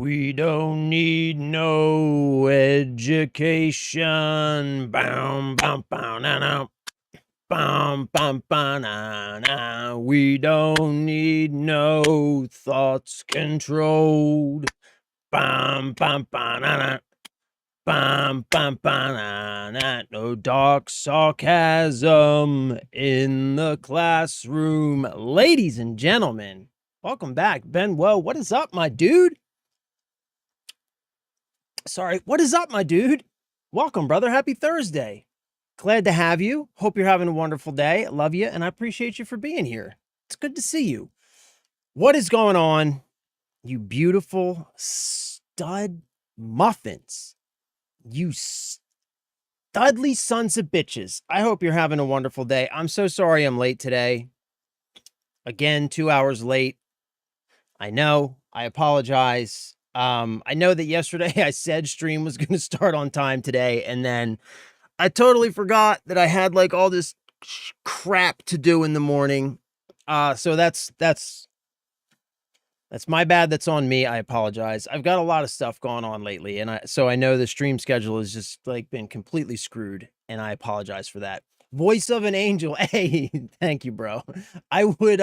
We don't need no education. Bam, bam, bam, na, na. Bam, bam, bam, na, na. We don't need no thoughts controlled. Bam, bam, bam, na, na. Bam, bam, bam, na, na. No dark sarcasm in the classroom. Ladies and gentlemen, welcome back. Ben, whoa, what is up, my dude? Sorry, what is up, my dude? Welcome, brother. Happy Thursday. Glad to have you. Hope you're having a wonderful day. I love you, and I appreciate you for being here. It's good to see you. What is going on, you beautiful stud muffins? You studly sons of bitches. I hope you're having a wonderful day. I'm so sorry I'm late today. Again, 2 hours late. I know. I apologize. I know that yesterday I said stream was going to start on time today, and then I totally forgot that I had like all this crap to do in the morning. So that's my bad. That's on me. I apologize. I've got a lot of stuff going on lately, and so I know the stream schedule has just like been completely screwed, and I apologize for that. Voice of an angel. Hey, thank you, bro. I would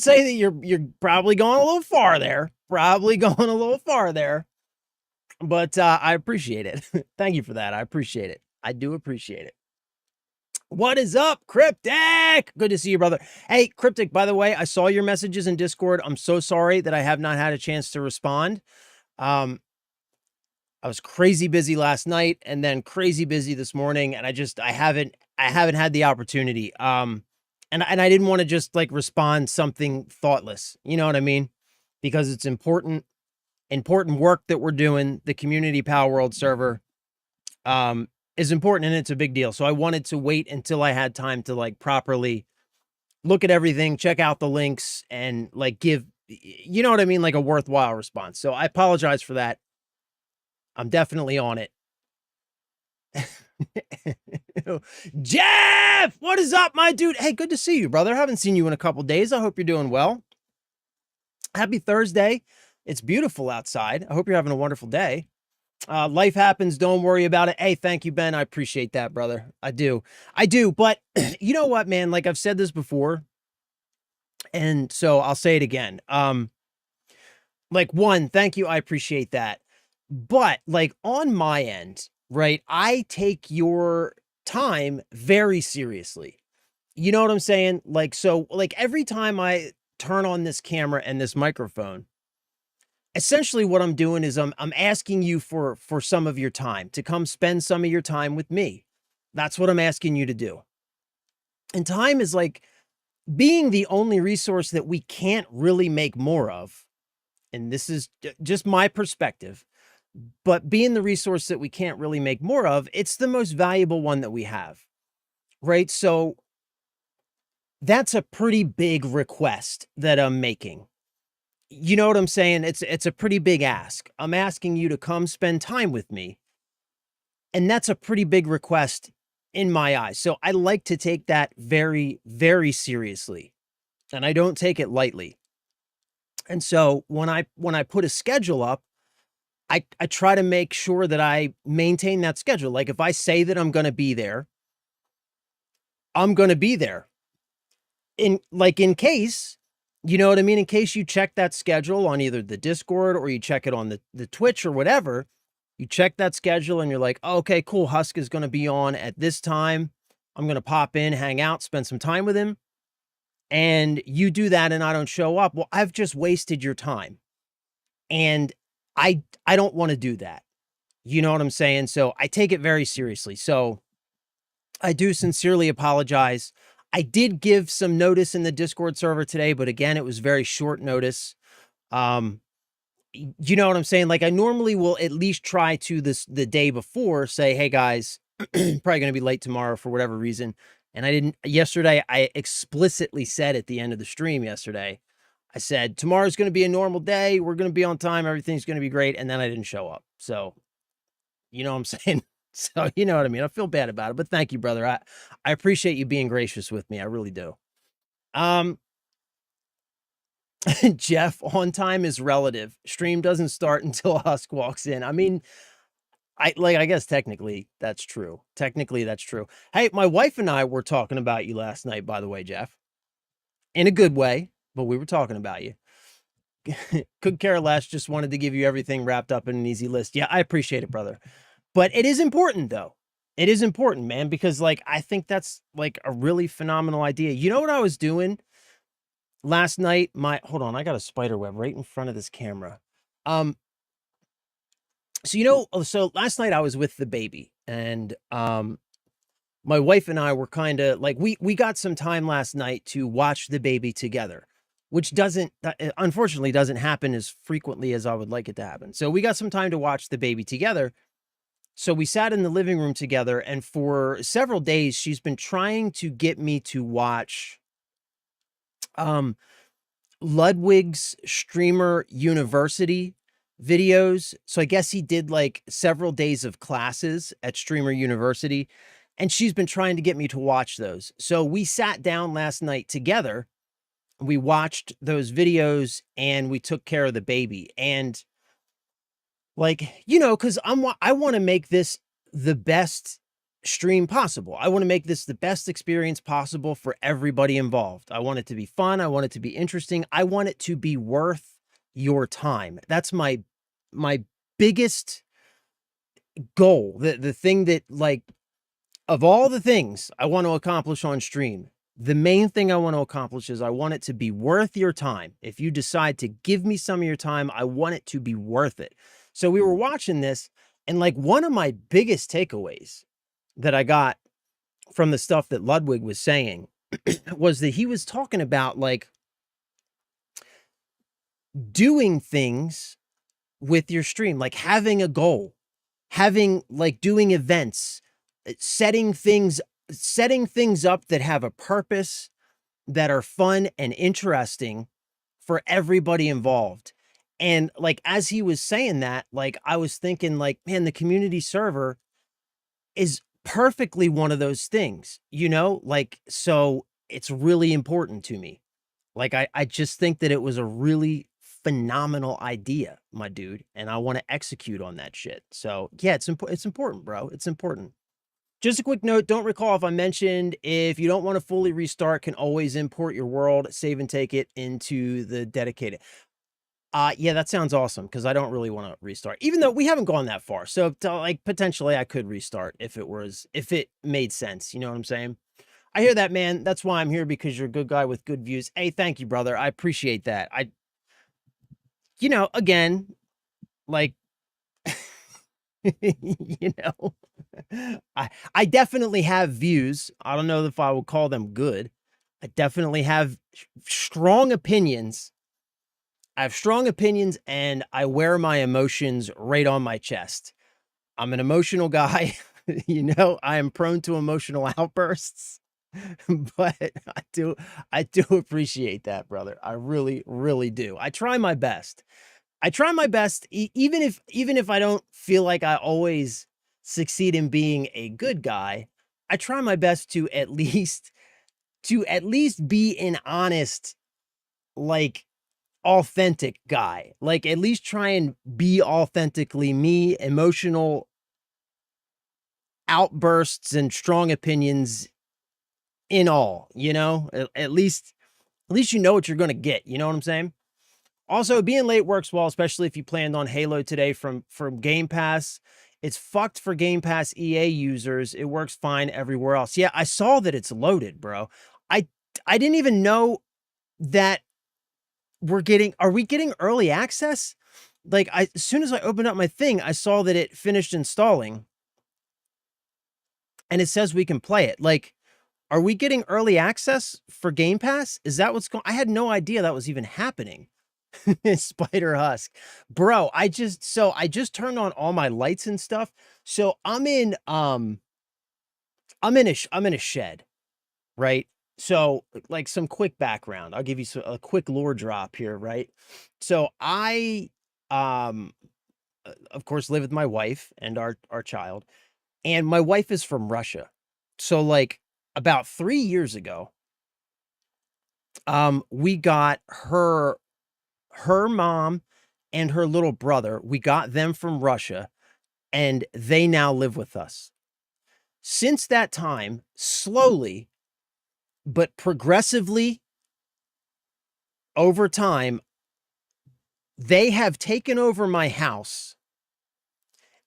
say that you're probably going a little far there. Probably going a little far there. But I appreciate it. Thank you for that. I appreciate it. I do appreciate it. What is up, Cryptic? Good to see you, brother. Hey, Cryptic, by the way, I saw your messages in Discord. I'm so sorry that I have not had a chance to respond. I was crazy busy last night and then crazy busy this morning, and I haven't had the opportunity. And I didn't want to just like respond something thoughtless. You know what I mean? Because it's important work that we're doing. The community PalWorld server is important, and it's a big deal. So I wanted to wait until I had time to like properly look at everything, check out the links, and like give, you know what I mean, like a worthwhile response. So I apologize for that. I'm definitely on it. Jeff, what is up, my dude? Hey, good to see you, brother. Haven't seen you in a couple days. I hope you're doing well. Happy Thursday. It's beautiful outside. I hope you're having a wonderful day. Life happens. Don't worry about it. Hey, thank you, Ben. I appreciate that, brother. I do. But you know what, man? Like I've said this before, and so I'll say it again. Like one, thank you. I appreciate that. But like on my end, right? I take your time very seriously. You know what I'm saying? Like, so like every time I turn on this camera and this microphone, essentially what I'm doing is I'm asking you for some of your time to come spend some of your time with me. That's what I'm asking you to do. And time is like being the only resource that we can't really make more of. And this is just my perspective, but being the resource that we can't really make more of, it's the most valuable one that we have. Right? So that's a pretty big request that I'm making. You know what I'm saying? It's a pretty big ask. I'm asking you to come spend time with me. And that's a pretty big request in my eyes. So I like to take that very, very seriously. And I don't take it lightly. And so when I put a schedule up, I try to make sure that I maintain that schedule. Like if I say that I'm going to be there, I'm going to be there. In case, you know what I mean? In case you check that schedule on either the Discord or you check it on the Twitch or whatever, you check that schedule and you're like, oh, okay, cool. Husk is going to be on at this time. I'm going to pop in, hang out, spend some time with him. And you do that and I don't show up. Well, I've just wasted your time. And I don't want to do that. You know what I'm saying? So I take it very seriously. So I do sincerely apologize. I did give some notice in the Discord server today, but again, it was very short notice. You know what I'm saying? Like I normally will at least try to the day before say, hey guys, probably going to be late tomorrow for whatever reason. And I didn't yesterday. I explicitly said at the end of the stream yesterday, I said, tomorrow's going to be a normal day. We're going to be on time. Everything's going to be great. And then I didn't show up. So, you know what I'm saying? So, you know what I mean? I feel bad about it, but thank you, brother. I appreciate you being gracious with me. I really do. Jeff, on time is relative. Stream doesn't start until Husk walks in. I mean, I guess technically that's true. Technically that's true. Hey, my wife and I were talking about you last night, by the way, Jeff. In a good way, but we were talking about you. Could care less, just wanted to give you everything wrapped up in an easy list. Yeah, I appreciate it, brother. But it is important though. It is important, man, because like I think that's like a really phenomenal idea. You know what I was doing last night? Hold on, I got a spider web right in front of this camera. So last night I was with the baby, and my wife and I were kind of like we got some time last night to watch the baby together, which unfortunately doesn't happen as frequently as I would like it to happen. So we got some time to watch the baby together. So we sat in the living room together, and for several days she's been trying to get me to watch Ludwig's Streamer University videos. So I guess he did like several days of classes at Streamer University, and she's been trying to get me to watch those. So we sat down last night together, we watched those videos, and we took care of the baby. And like, because I want to make this the best stream possible. I want to make this the best experience possible for everybody involved. I want it to be fun. I want it to be interesting. I want it to be worth your time. That's my biggest goal. The thing that, like, of all the things I want to accomplish on stream, the main thing I want to accomplish is I want it to be worth your time. If you decide to give me some of your time, I want it to be worth it. So we were watching this, and like one of my biggest takeaways that I got from the stuff that Ludwig was saying was that he was talking about like doing things with your stream, like having a goal, having like doing events, setting things up that have a purpose, that are fun and interesting for everybody involved. And like, as he was saying that, like, I was thinking like, man, the community server is perfectly one of those things, like, so it's really important to me. Like, I just think that it was a really phenomenal idea, my dude. And I want to execute on that shit. So yeah, it's important, bro. It's important. Just a quick note, don't recall if I mentioned, if you don't want to fully restart, can always import your world, save and take it into the dedicated. Yeah, that sounds awesome, because I don't really want to restart, even though we haven't gone that far. So like potentially I could restart if it made sense. You know what I'm saying? I hear that, man. That's why I'm here, because you're a good guy with good views. Hey, thank you, brother. I appreciate that. Again, like, you know, I definitely have views. I don't know if I would call them good. I definitely have strong opinions. I have strong opinions, and I wear my emotions right on my chest. I'm an emotional guy. I am prone to emotional outbursts, but I do appreciate that, brother. I really, really do. I try my best. Even if I don't feel like I always succeed in being a good guy. I try my best to at least be an honest, like, authentic guy. Like, at least try and be authentically me. Emotional outbursts and strong opinions in all, at least you know what you're going to get. You know what I'm saying? Also, being late works well, especially if you planned on Halo today from Game Pass. It's fucked for Game Pass EA users. It works fine everywhere else. Yeah, I saw that it's loaded, bro. I didn't even know that are we getting early access? Like, as soon as I opened up my thing, I saw that it finished installing, and it says we can play it. Like, are we getting early access for Game Pass? Is that what's going? I had no idea that was even happening. Spider Husk, bro. I just turned on all my lights and stuff. So I'm in a shed, right? So, like, some quick background. I'll give you a quick lore drop here, right? So I of course live with my wife and our child, and my wife is from Russia. So like about 3 years ago, we got her her mom and her little brother. We got them from Russia, and they now live with us. Since that time, slowly but progressively over time, they have taken over my house,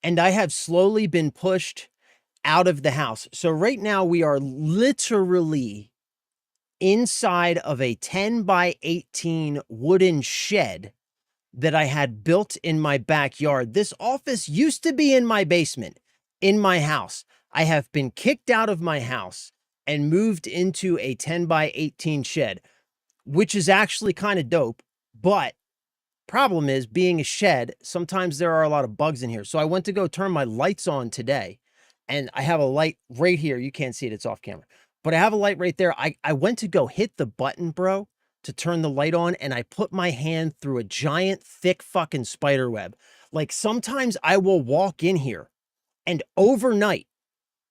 and I have slowly been pushed out of the house. So right now we are literally inside of a 10 by 18 wooden shed that I had built in my backyard. This office used to be in my basement, in my house. I have been kicked out of my house and moved into a 10 by 18 shed, which is actually kind of dope. But problem is, being a shed, sometimes there are a lot of bugs in here. So I went to go turn my lights on today, and I have a light right here. You can't see it, it's off camera. But I have a light right there. I went to go hit the button, bro, to turn the light on, and I put my hand through a giant, thick fucking spider web. Like, sometimes I will walk in here, and overnight,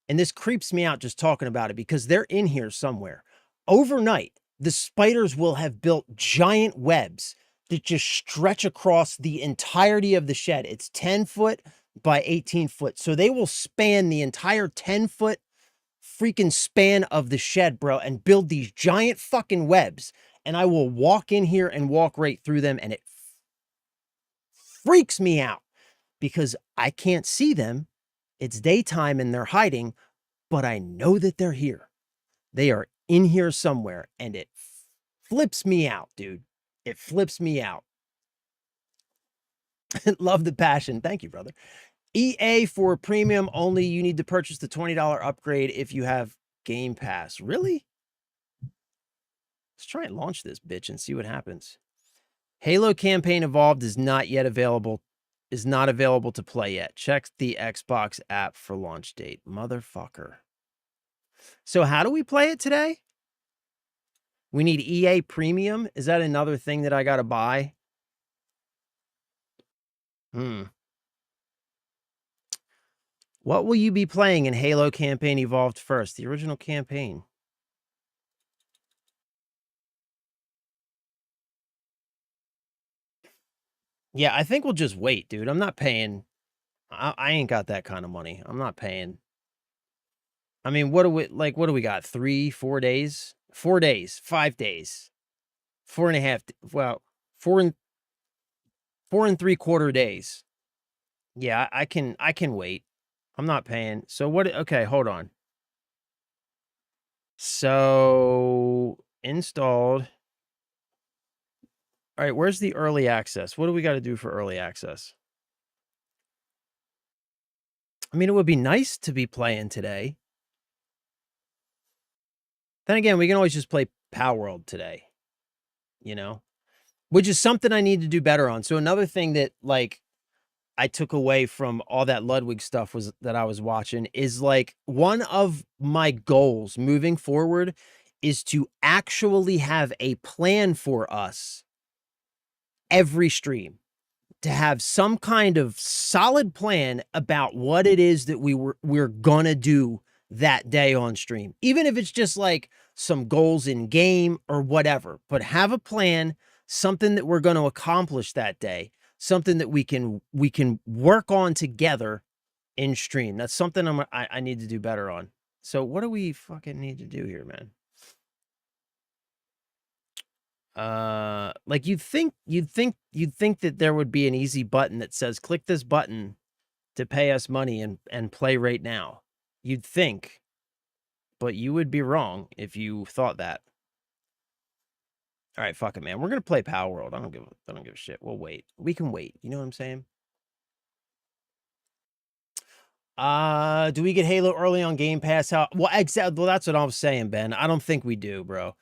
and this creeps me out just talking about it because they're in here somewhere. Overnight, the spiders will have built giant webs that just stretch across the entirety of the shed. It's 10 foot by 18 foot. So they will span the entire 10-foot freaking span of the shed, bro, and build these giant fucking webs. And I will walk in here and walk right through them, and it freaks me out because I can't see them. It's daytime and they're hiding, but I know that they're here. They are in here somewhere, and it flips me out, dude. It flips me out. Love the passion. Thank you, brother. EA for premium only. You need to purchase the $20 upgrade if you have Game Pass. Really? Let's try and launch this bitch and see what happens. Halo Campaign Evolved is not yet available. Is not available to play yet. Check the Xbox app for launch date. Motherfucker. So how do we play it today? We need EA Premium. Is that another thing that I got to buy? What will you be playing in Halo Campaign Evolved first? The original campaign. Yeah, I think we'll just wait, dude. I'm not paying. I ain't got that kind of money. I'm not paying. I mean, what do we got? 3, 4 days? 4 days, 5 days, 4.5. Well, 4 and 3/4 days. Yeah, I can wait. I'm not paying. So what? Okay, hold on. So installed. All right, where's the early access? What do we got to do for early access? I mean, it would be nice to be playing today. Then again, we can always just play PalWorld today, you know, which is something I need to do better on. So another thing that, like, I took away from all that Ludwig stuff was that I was watching is, like, one of my goals moving forward is to actually have a plan for us every stream, to have some kind of solid plan about what it is that we're gonna do that day on stream, even if it's just like some goals in game or whatever, but have a plan, something that we're going to accomplish that day, something that we can work on together in stream. That's something I need to do better on. So what do we fucking need to do here, man? Like you'd think that there would be an easy button that says click this button to pay us money and play right now. You'd think, but you would be wrong if you thought that. All right, fuck it, man. We're gonna play PalWorld. I don't give a shit. We'll wait. We can wait. You know what I'm saying? Do we get Halo early on Game Pass? How? Well, exactly. Well, that's what I'm saying, Ben. I don't think we do, bro.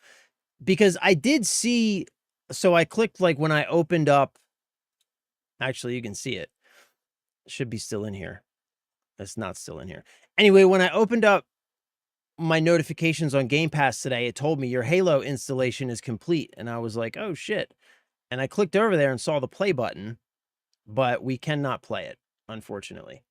Because I did see. So I clicked, like, when I opened up. Actually, you can see it. It should be still in here. It's not still in here. Anyway, when I opened up my notifications on Game Pass today, it told me your Halo installation is complete. And I was like, oh shit. And I clicked over there and saw the play button, but we cannot play it, unfortunately.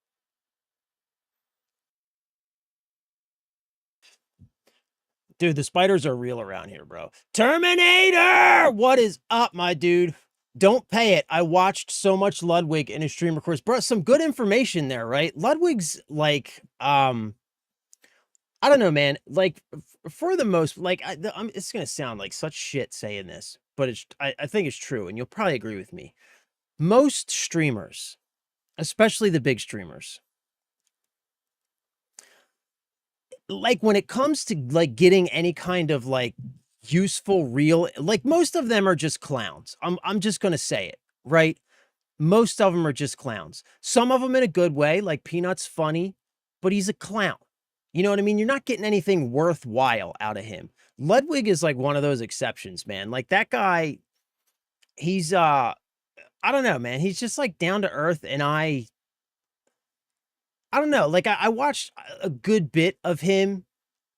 Dude, the spiders are real around here, bro. Terminator! What is up, my dude? Don't pay it. I watched so much Ludwig in his streamer course. Bro, some good information there, right? Ludwig's like, I don't know, man. Like, for the most, like, it's gonna sound like such shit saying this, but I think it's true, and you'll probably agree with me. Most streamers, especially the big streamers, like when it comes to like getting any kind of like useful, real, like most of them are just clowns. I'm just gonna say it, right? Most of them are just clowns. Some of them in a good way, like Peanut's funny, but he's a clown. You know what I mean? You're not getting anything worthwhile out of him. Ludwig is like one of those exceptions, man. Like that guy, he's I don't know, man. He's just like down to earth, and I don't know. Like I watched a good bit of him,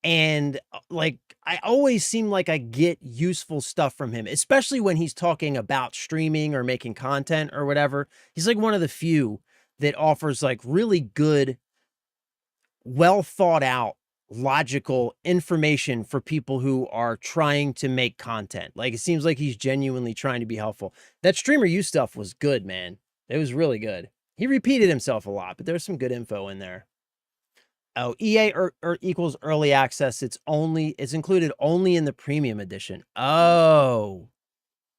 and like I always seem like I get useful stuff from him, especially when he's talking about streaming or making content or whatever. He's like one of the few that offers like really good, well thought out, logical information for people who are trying to make content. Like it seems like he's genuinely trying to be helpful. That Streamer U stuff was good, man. It was really good. He repeated himself a lot, but there's some good info in there. Oh, EA or equals early access. It's included only in the premium edition. Oh,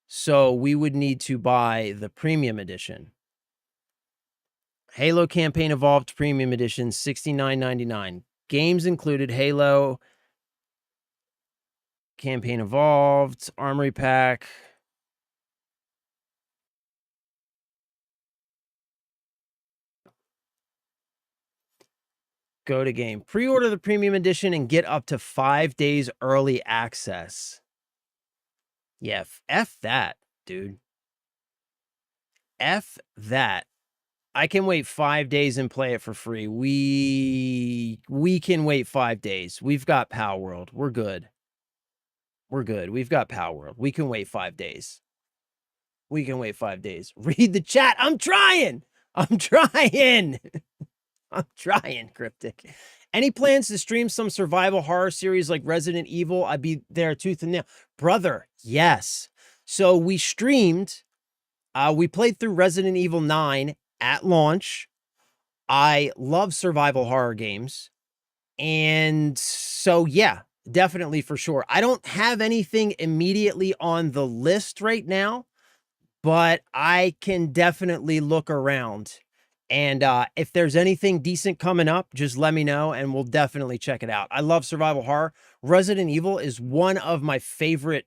so we would need to buy the premium edition. Halo Campaign Evolved Premium Edition, $69.99. Games included Halo Campaign Evolved, Armory Pack. Go to game. Pre-order the premium edition and get up to 5 days early access. Yeah, F that, dude. F that. I can wait 5 days and play it for free. We can wait 5 days. We've got PalWorld. We're good. We're good. We've got PalWorld. We can wait 5 days. We can wait 5 days. Read the chat. I'm trying. I'm trying. I'm trying, Cryptic. Any plans to stream some survival horror series like Resident Evil? I'd be there tooth and nail. Brother, yes. So we streamed. We played through Resident Evil 9 at launch. I love survival horror games. And so, yeah, definitely for sure. I don't have anything immediately on the list right now, but I can definitely look around. And if there's anything decent coming up, just let me know and we'll definitely check it out. I love survival horror. Resident Evil is one of my favorite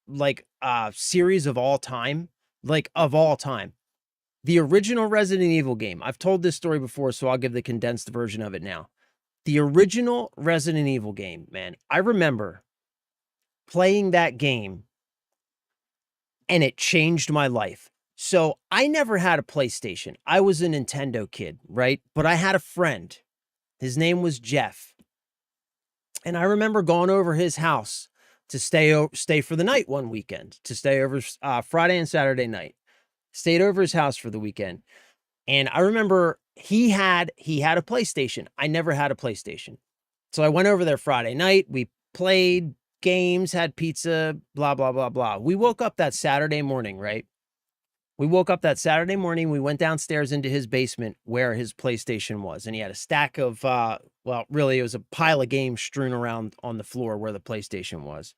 like series of all time. Like of all time. The original Resident Evil game. I've told this story before, so I'll give the condensed version of it now. The original Resident Evil game, man. I remember playing that game and it changed my life. So I never had a PlayStation. I was a Nintendo kid, right? But I had a friend. His name was Jeff. And I remember going over his house to stay for the night one weekend, to stay over Friday and Saturday night. Stayed over his house for the weekend. And I remember he had a PlayStation. I never had a PlayStation. So I went over there Friday night. We played games, had pizza, blah, blah, blah, blah. We woke up that Saturday morning, right? We woke up that Saturday morning. We went downstairs into his basement where his PlayStation was. And he had a stack of, well, really, it was a pile of games strewn around on the floor where the PlayStation was.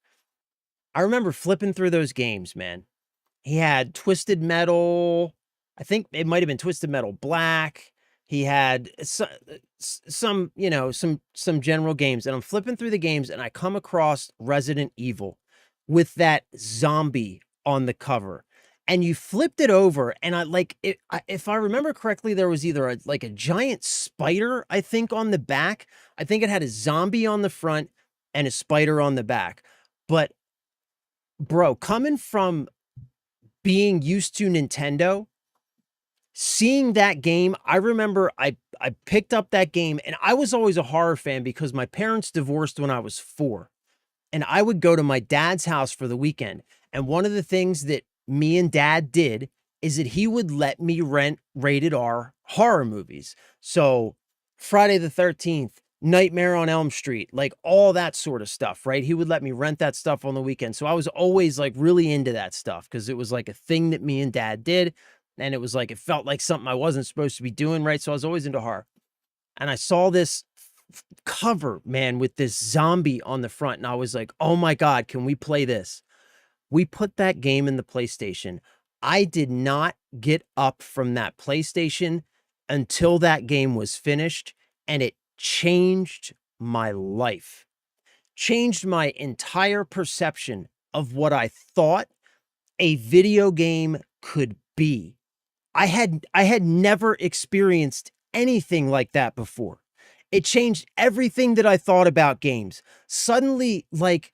I remember flipping through those games, man. He had Twisted Metal. I think it might have been Twisted Metal Black. He had some, you know, some general games. And I'm flipping through the games and I come across Resident Evil with that zombie on the cover. And you flipped it over and I like it. If I remember correctly, there was either like a giant spider, I think, on the back. I think it had a zombie on the front and a spider on the back. But bro, coming from being used to Nintendo, seeing that game, I remember I picked up that game and I was always a horror fan because my parents divorced when I was 4. And I would go to my dad's house for the weekend. And one of the things that me and dad did is that he would let me rent rated R horror movies. So Friday the 13th, Nightmare on Elm Street, like all that sort of stuff, right? He would let me rent that stuff on the weekend. So I was always like really into that stuff because it was like a thing that me and dad did. And it was like, it felt like something I wasn't supposed to be doing, right? So I was always into horror. And I saw this cover, man, with this zombie on the front. And I was like, oh my God, can we play this? We put that game in the PlayStation. I did not get up from that PlayStation until that game was finished, and it changed my life. Changed my entire perception of what I thought a video game could be. I had never experienced anything like that before. It changed everything that I thought about games. Suddenly, like,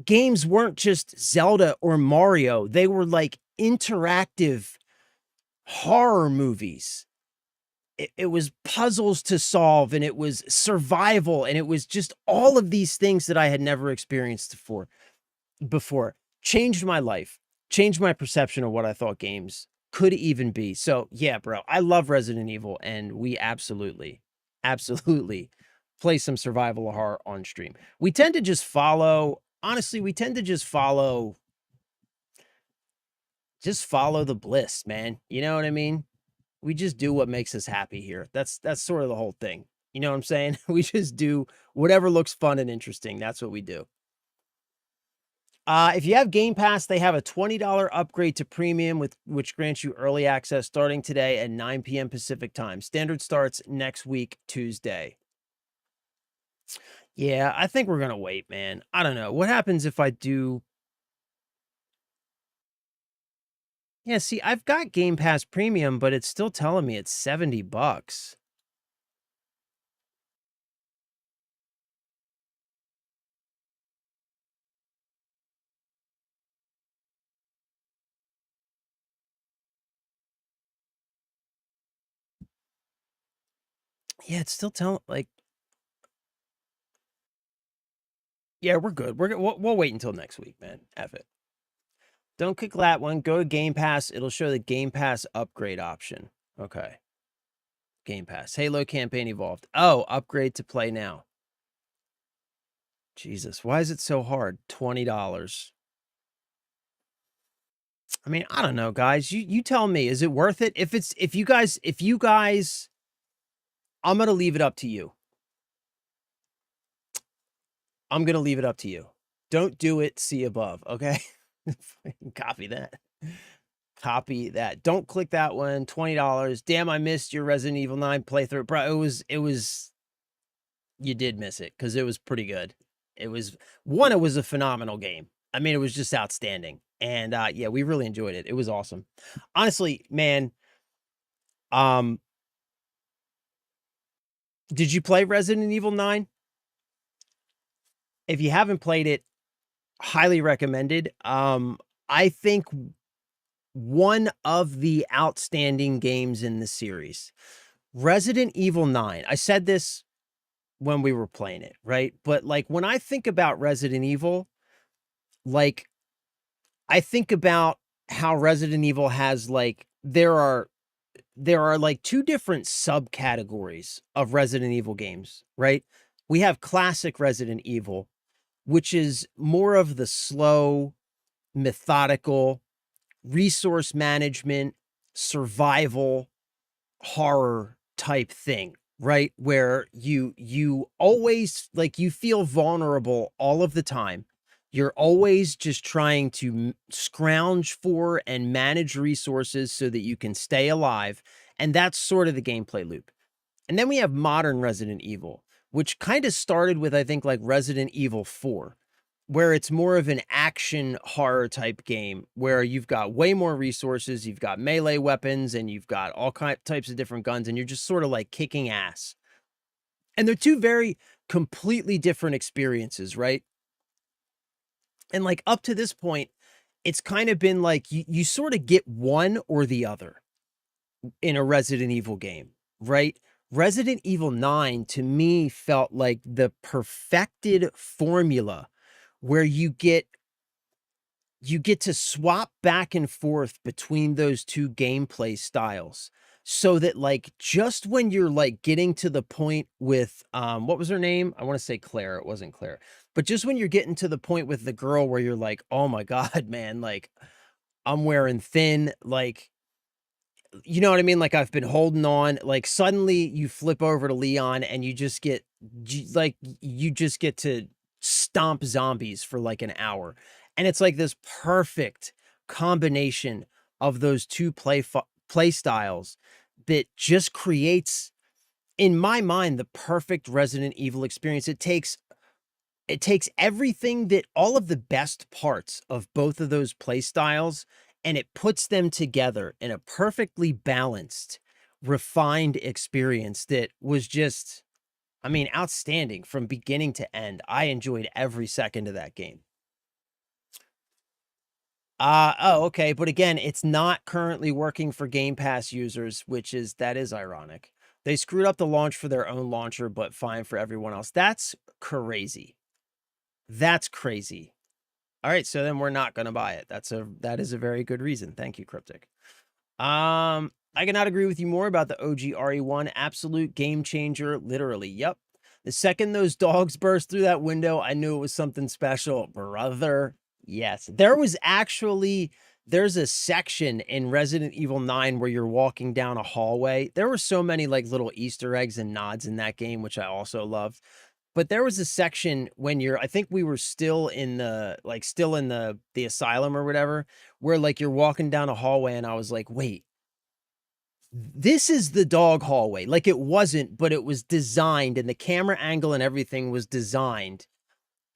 games weren't just Zelda or Mario, they were like interactive horror movies. It was puzzles to solve, and it was survival, and it was just all of these things that I had never experienced before. Changed my life, changed my perception of what I thought games could even be. So yeah, bro, I love Resident Evil, and we absolutely play some survival horror on stream. We tend to just follow, honestly, we tend to just follow the bliss, man. You know what I mean? We just do what makes us happy here. That's sort of the whole thing. You know what I'm saying? We just do whatever looks fun and interesting. That's what we do. If you have Game Pass, they have a $20 upgrade to premium which grants you early access starting today at 9 p.m. Pacific time. Standard starts next week, Tuesday. Yeah, I think we're going to wait, man. I don't know. What happens if I do? Yeah, see, I've got Game Pass Premium, but it's still telling me it's $70. Yeah, it's still telling, like, yeah, we're good. We'll wait until next week, man. F it. Don't click that one. Go to Game Pass. It'll show the Game Pass upgrade option. Okay. Game Pass. Halo campaign evolved. Oh, upgrade to play now. Jesus, why is it so hard? $20. I mean, I don't know, guys. You tell me, is it worth it? If you guys, I'm gonna leave it up to you. I'm gonna leave it up to you. Don't do it, see above, okay? Copy that. Copy that. Don't click that one. $20. Damn, I missed your Resident Evil 9 playthrough. Bro, it was you did miss it because it was pretty good. It was a phenomenal game. I mean, it was just outstanding. And yeah, we really enjoyed it. It was awesome. Honestly, man, did you play Resident Evil 9? If you haven't played it, highly recommended. I think one of the outstanding games in the series. Resident Evil 9. I said this when we were playing it, right? But like when I think about Resident Evil, like I think about how Resident Evil has like there are like two different subcategories of Resident Evil games, right? We have classic Resident Evil, which is more of the slow, methodical, resource management, survival, horror type thing, right? Where you always like you feel vulnerable all of the time. You're always just trying to scrounge for and manage resources so that you can stay alive. And that's sort of the gameplay loop. And then we have modern Resident Evil, which kind of started with, I think, like Resident Evil 4, where it's more of an action horror type game where you've got way more resources, you've got melee weapons, and you've got all types of different guns, and you're just sort of like kicking ass. And they're two very completely different experiences, right? And like up to this point, it's kind of been like you sort of get one or the other in a Resident Evil game, right? Resident Evil 9 to me felt like the perfected formula where you get to swap back and forth between those two gameplay styles. so that like just when you're like getting to the point with what was her name? I want to say Claire. It wasn't Claire. But just when you're getting to the point with the girl where you're like, "Oh my god, man, like I'm wearing thin, like you know what I mean? Like I've been holding on, like suddenly you flip over to Leon and you just get you just get to stomp zombies for like an hour. And it's like this perfect combination of those two play styles that just creates in my mind the perfect Resident Evil experience. It takes everything that all of the best parts of both of those play styles and it puts them together in a perfectly balanced, refined experience that was just, I mean, outstanding from beginning to end. I enjoyed every second of that game. Oh, okay. But again, it's not currently working for Game Pass users, that is ironic. They screwed up the launch for their own launcher, but fine for everyone else. That's crazy. That's crazy. All right, so then we're not going to buy it. That is a very good reason. Thank you, Cryptic. I cannot agree with you more about the OG RE1. Absolute game changer, literally. Yep. The second those dogs burst through that window, I knew it was something special, brother. Yes. There's a section in Resident Evil 9 where you're walking down a hallway. There were so many like little Easter eggs and nods in that game, which I also loved. But there was a section when I think we were still in the asylum or whatever, where like you're walking down a hallway and I was like, wait, this is the dog hallway. Like it wasn't, but it was designed and the camera angle and everything was designed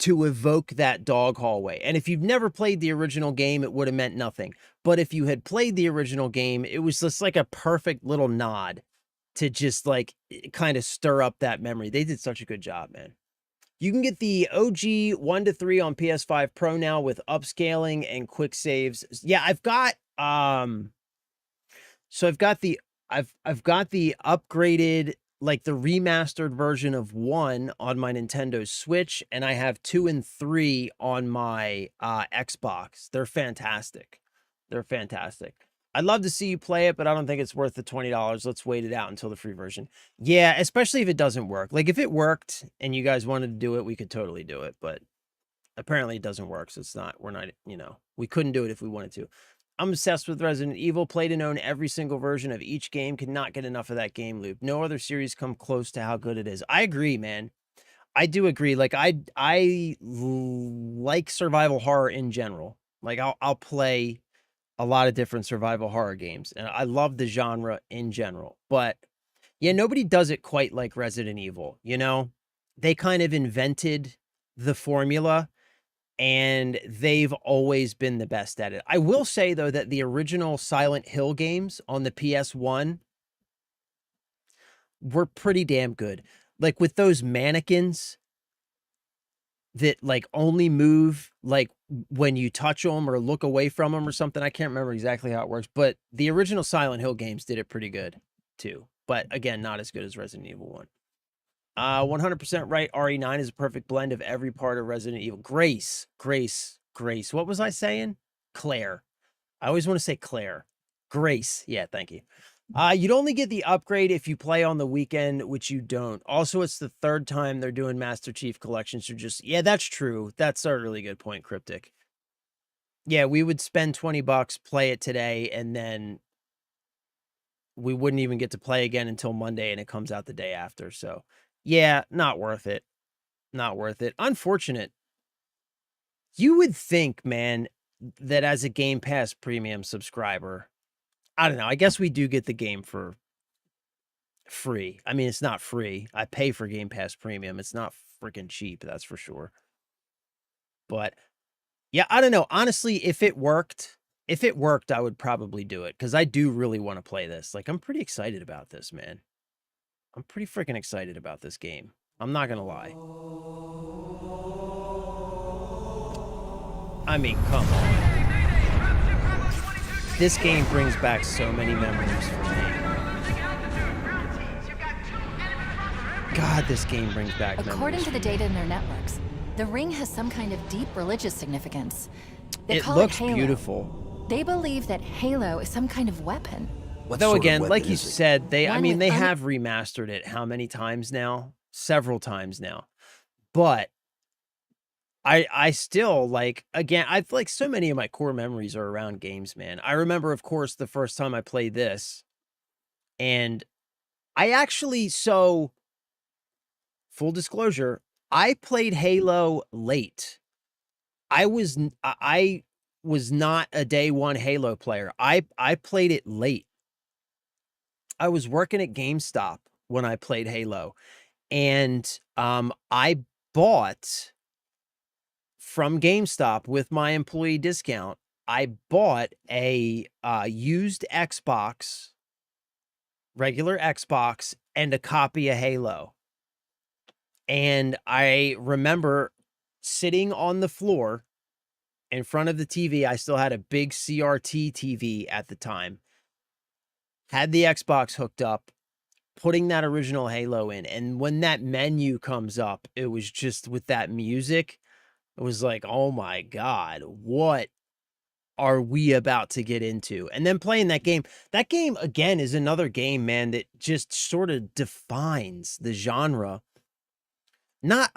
to evoke that dog hallway. And if you've never played the original game, it would have meant nothing. But if you had played the original game, it was just like a perfect little nod to just like kind of stir up that memory. They did such a good job, man. You can get the OG 1 to 3 on PS5 Pro now with upscaling and quick saves. Yeah, I've got so I've got the upgraded, like the remastered version of 1 on my Nintendo Switch, and I have 2 and 3 on my Xbox. They're fantastic. They're fantastic. I'd love to see you play it, but I don't think it's worth the $20. Let's wait it out until the free version. Yeah, especially if it doesn't work. Like if it worked and you guys wanted to do it, we could totally do it, but apparently it doesn't work. So we couldn't do it if we wanted to. I'm obsessed with Resident Evil, played and own every single version of each game, could not get enough of that game loop. No other series come close to how good it is. I agree, man. I do agree. Like I like survival horror in general. Like I'll play a lot of different survival horror games, and I love the genre in general. But yeah, nobody does it quite like Resident Evil, you know? They kind of invented the formula, and they've always been the best at it. I will say, though, that the original Silent Hill games on the PS1 were pretty damn good. Like with those mannequins that like only move like when you touch them or look away from them or something. I can't remember exactly how it works, but the original Silent Hill games did it pretty good too. But again, not as good as Resident Evil 1. 100% right. RE9 is a perfect blend of every part of Resident Evil. Grace. What was I saying? Claire. I always want to say Claire. Grace. Yeah, thank you. You'd only get the upgrade if you play on the weekend, which you don't. Also, it's the 3rd time they're doing Master Chief collections. Yeah, that's true. That's a really good point, Cryptic. Yeah, we would spend $20, play it today, and then we wouldn't even get to play again until Monday, and it comes out the day after. So, yeah, not worth it. Not worth it. Unfortunate. You would think, man, that as a Game Pass premium subscriber, I don't know. I guess we do get the game for free. I mean, it's not free. I pay for Game Pass Premium. It's not freaking cheap, that's for sure. But yeah, I don't know. Honestly, if it worked, I would probably do it because I do really want to play this. Like, I'm pretty excited about this, man. I'm pretty freaking excited about this game. I'm not going to lie. I mean, come on. This game brings back so many memories for me. God, this game brings back memories. According to the data in their networks, the ring has some kind of deep religious significance. They it looks beautiful. They believe that Halo is some kind of weapon. What Though sort of again, weapon like you is it? said, I One mean, with they have remastered it how many times now? Several times now. But I still like, again, I've like so many of my core memories are around games, man. I remember, of course, the first time I played this, and I actually, so full disclosure, I played Halo late. I was not a day one Halo player. I played it late. I was working at GameStop when I played Halo, and I bought from GameStop with my employee discount. I bought a used Xbox, regular Xbox, and a copy of Halo. And I remember sitting on the floor in front of the TV. I still had a big CRT TV at the time. Had the Xbox hooked up, putting that original Halo in. And when that menu comes up, it was just with that music. It was like, oh my God, what are we about to get into? And then playing that game again is another game, man, that just sort of defines the genre. Not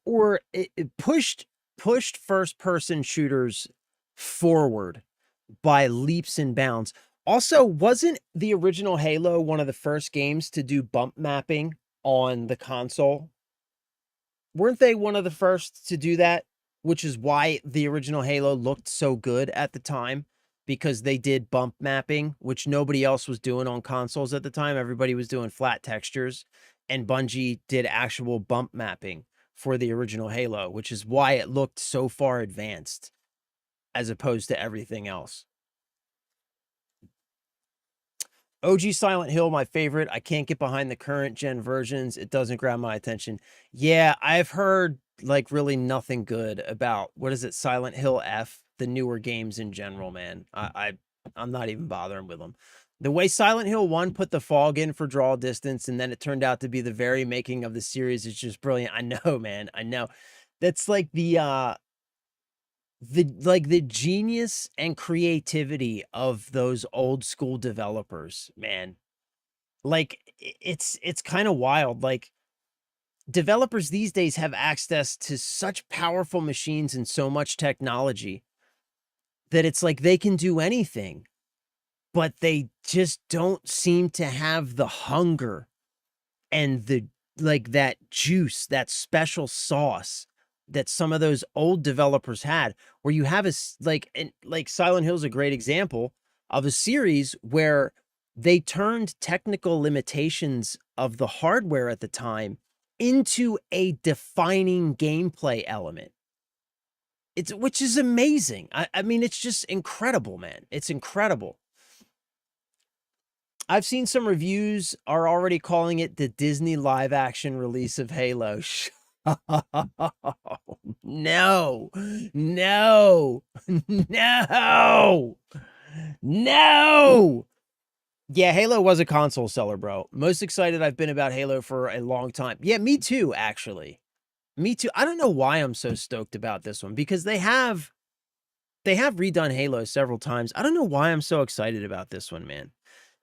or it pushed first person shooters forward by leaps and bounds. Also, wasn't the original Halo one of the first games to do bump mapping on the console? Weren't they one of the first to do that? Which is why the original Halo looked so good at the time, because they did bump mapping, which nobody else was doing on consoles at the time. Everybody was doing flat textures, and Bungie did actual bump mapping for the original Halo, which is why it looked so far advanced as opposed to everything else. OG Silent Hill, my favorite. I can't get behind the current gen versions. It doesn't grab my attention. Yeah, I've heard like really nothing good about, what is it, Silent Hill F, the newer games in general, man. I'm not even bothering with them. The way Silent Hill 1 put the fog in for draw distance, and then it turned out to be the very making of the series, is just brilliant. I know, man. I know. That's like the genius and creativity of those old school developers, man. Like, it's kind of wild. Like, developers these days have access to such powerful machines and so much technology that it's like they can do anything, but they just don't seem to have the hunger and the, like, that juice, that special sauce that some of those old developers had, where you have like Silent Hill's a great example of a series where they turned technical limitations of the hardware at the time into a defining gameplay element. Which is amazing. I mean, it's just incredible, man. It's incredible. I've seen some reviews are already calling it the Disney live action release of Halo. No, no, no, no. Yeah, Halo was a console seller, bro. Most excited I've been about Halo for a long time. Yeah, me too, actually. Me too. I don't know why I'm so stoked about this one, because they have redone Halo several times. I don't know why I'm so excited about this one, man.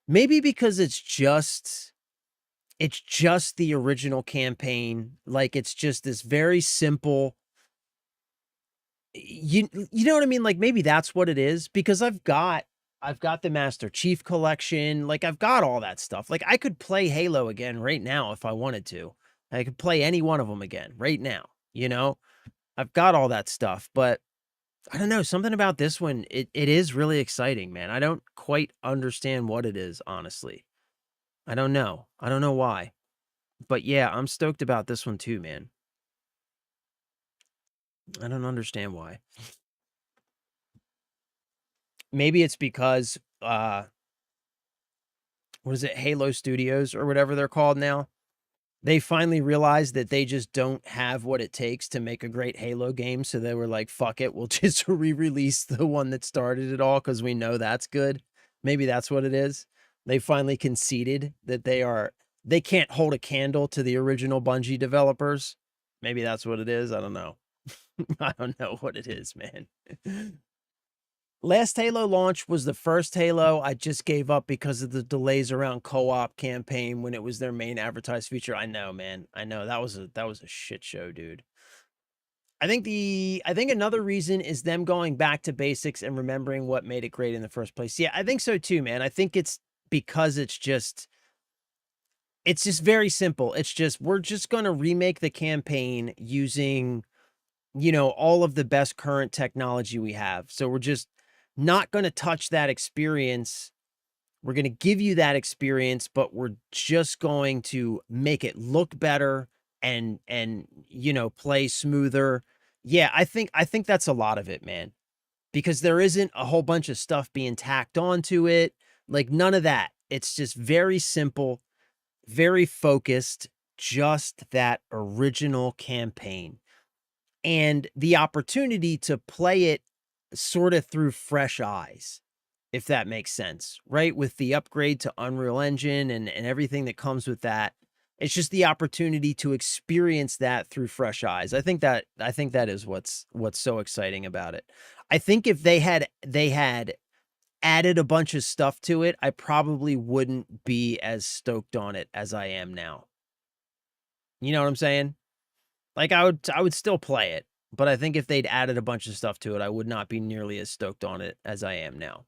Maybe because it's just the original campaign. Like, it's just this very simple, you know what I mean? Like, maybe that's what it is, because I've got the Master Chief Collection. Like, I've got all that stuff. Like, I could play Halo again right now if I wanted to. I could play any one of them again right now, you know? I've got all that stuff, but I don't know, something about this one, it is really exciting, man. I don't quite understand what it is, honestly. I don't know. I don't know why. But yeah, I'm stoked about this one too, man. I don't understand why. Maybe it's because what is it, Halo Studios or whatever they're called now? They finally realized that they just don't have what it takes to make a great Halo game, so they were like, fuck it, we'll just re-release the one that started it all because we know that's good. Maybe that's what it is. They finally conceded that they can't hold a candle to the original Bungie developers. Maybe that's what it is. I don't know. I don't know what it is, man. Last Halo launch was the first Halo. I just gave up because of the delays around co-op campaign when it was their main advertised feature. I know, man. I know that was a shit show, dude. I think another reason is them going back to basics and remembering what made it great in the first place. Yeah, I think so too, man. I think it's because it's just very simple. It's just we're just going to remake the campaign using, you know, all of the best current technology we have. So we're just not going to touch that experience. We're going to give you that experience, but we're just going to make it look better and you know, play smoother. Yeah, I think that's a lot of it, man. Because there isn't a whole bunch of stuff being tacked onto it. Like none of that. It's just very simple, very focused, just that original campaign. And the opportunity to play it sort of through fresh eyes, if that makes sense, right? With the upgrade to Unreal Engine and everything that comes with that. It's just the opportunity to experience that through fresh eyes. I think that is what's so exciting about it. I think if they had added a bunch of stuff to it, I probably wouldn't be as stoked on it as I am now. You know what I'm saying? Like I would still play it, but I think if they'd added a bunch of stuff to it, I would not be nearly as stoked on it as I am now.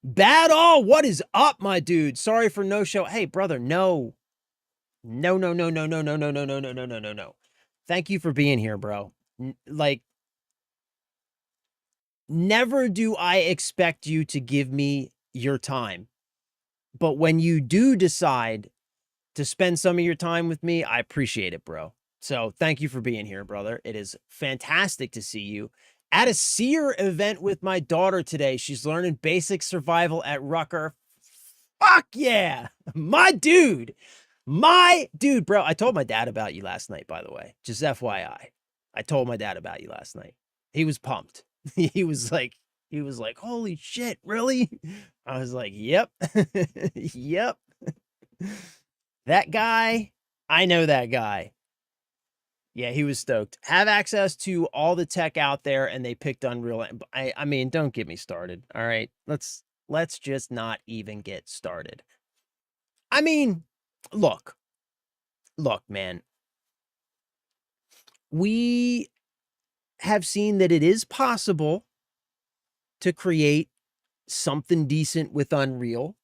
Bad all, what is up, my dude? Sorry for no show. Hey, brother, no. No, no, no, no, no, no, no, no, no, no, no, no, no, no. Thank you for being here, bro. Like, never do I expect you to give me your time. But when you do decide to spend some of your time with me, I appreciate it, bro. So thank you for being here, brother. It is fantastic to see you at a Seer event with my daughter today. She's learning basic survival at Rucker. Fuck yeah, my dude, bro. I told my dad about you last night, by the way, just FYI. I told my dad about you last night. He was pumped. He was like, holy shit, really? I was like, yep, yep. That guy, I know that guy. Yeah, he was stoked. Have access to all the tech out there, and they picked Unreal. I mean, don't get me started. All right, let's just not even get started. I mean, look, man. We have seen that it is possible to create something decent with Unreal.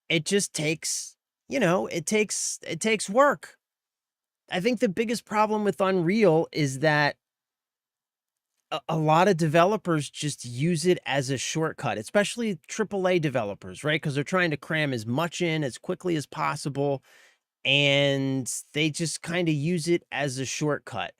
It just takes, you know, it takes work. I think the biggest problem with Unreal is that a lot of developers just use it as a shortcut, especially AAA developers, right? Because they're trying to cram as much in as quickly as possible, and they just kind of use it as a shortcut.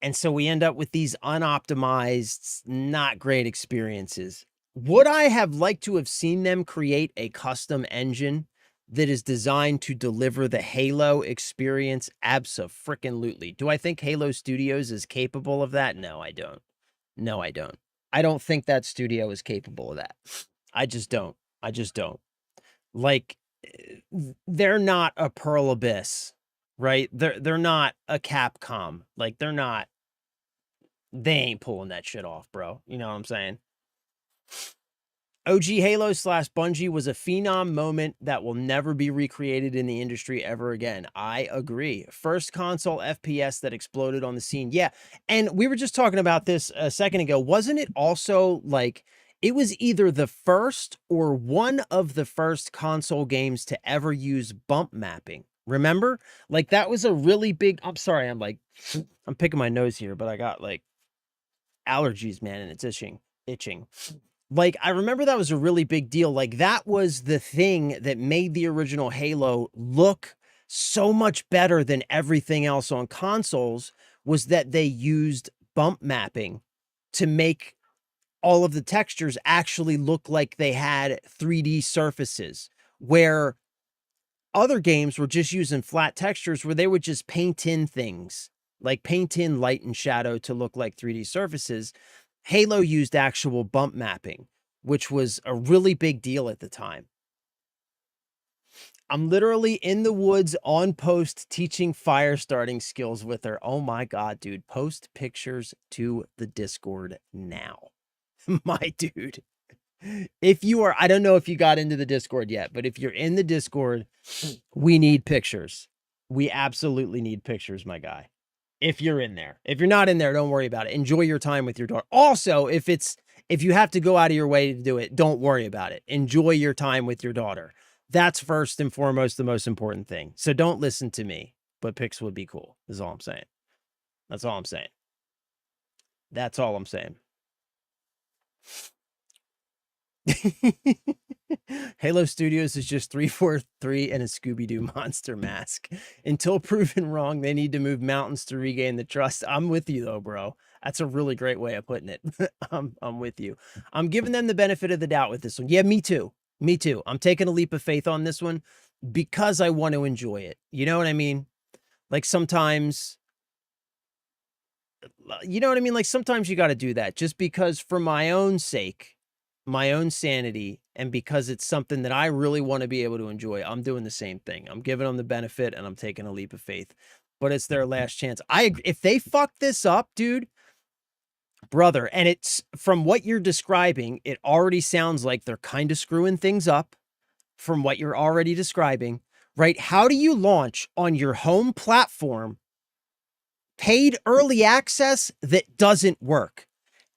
And so we end up with these unoptimized, not great experiences. Would I have liked to have seen them create a custom engine that is designed to deliver the Halo experience? Abso-frickin-lutely. Do I think Halo Studios is capable of that? No, I don't. No, I don't. I don't think that studio is capable of that. I just don't. I just don't. Like, they're not a Pearl Abyss, right? They're not a Capcom. Like, they ain't pulling that shit off, bro. You know what I'm saying? OG Halo / Bungie was a phenom moment that will never be recreated in the industry ever again. I agree. First console FPS that exploded on the scene. Yeah. And we were just talking about this a second ago. Wasn't it also like it was either the first or one of the first console games to ever use bump mapping? Remember? Like that was a really big, I'm sorry, I'm picking my nose here, but I got like allergies, man, and it's itching. Like, I remember that was a really big deal. Like, that was the thing that made the original Halo look so much better than everything else on consoles, was that they used bump mapping to make all of the textures actually look like they had 3D surfaces, where other games were just using flat textures where they would just paint in things, like paint in light and shadow to look like 3D surfaces. Halo used actual bump mapping, which was a really big deal at the time. I'm literally in the woods on post teaching fire starting skills with her. Oh my God, dude. Post pictures to the Discord now. My dude, if you are, I don't know if you got into the Discord yet, but if you're in the Discord, we need pictures. We absolutely need pictures, my guy. If you're in there. If you're not in there, don't worry about it. Enjoy your time with your daughter. Also, if you have to go out of your way to do it, don't worry about it. Enjoy your time with your daughter. That's first and foremost the most important thing. So don't listen to me, but pics would be cool, is all I'm saying. That's all I'm saying. That's all I'm saying. Halo Studios is just 343 and a Scooby-Doo monster mask. Until proven wrong, they need to move mountains to regain the trust. I'm with you though, bro. That's a really great way of putting it. I'm with you. I'm giving them the benefit of the doubt with this one. Yeah, me too. Me too. I'm taking a leap of faith on this one because I want to enjoy it. You know what I mean? Like sometimes, you know what I mean? Like sometimes you got to do that just because for my own sake, my own sanity, and because it's something that I really want to be able to enjoy. I'm doing the same thing. I'm giving them the benefit and I'm taking a leap of faith, but it's their last chance. If they fuck this up, dude, brother, and it's from what you're describing, it already sounds like they're kind of screwing things up from what you're already describing, right? How do you launch on your home platform paid early access that doesn't work?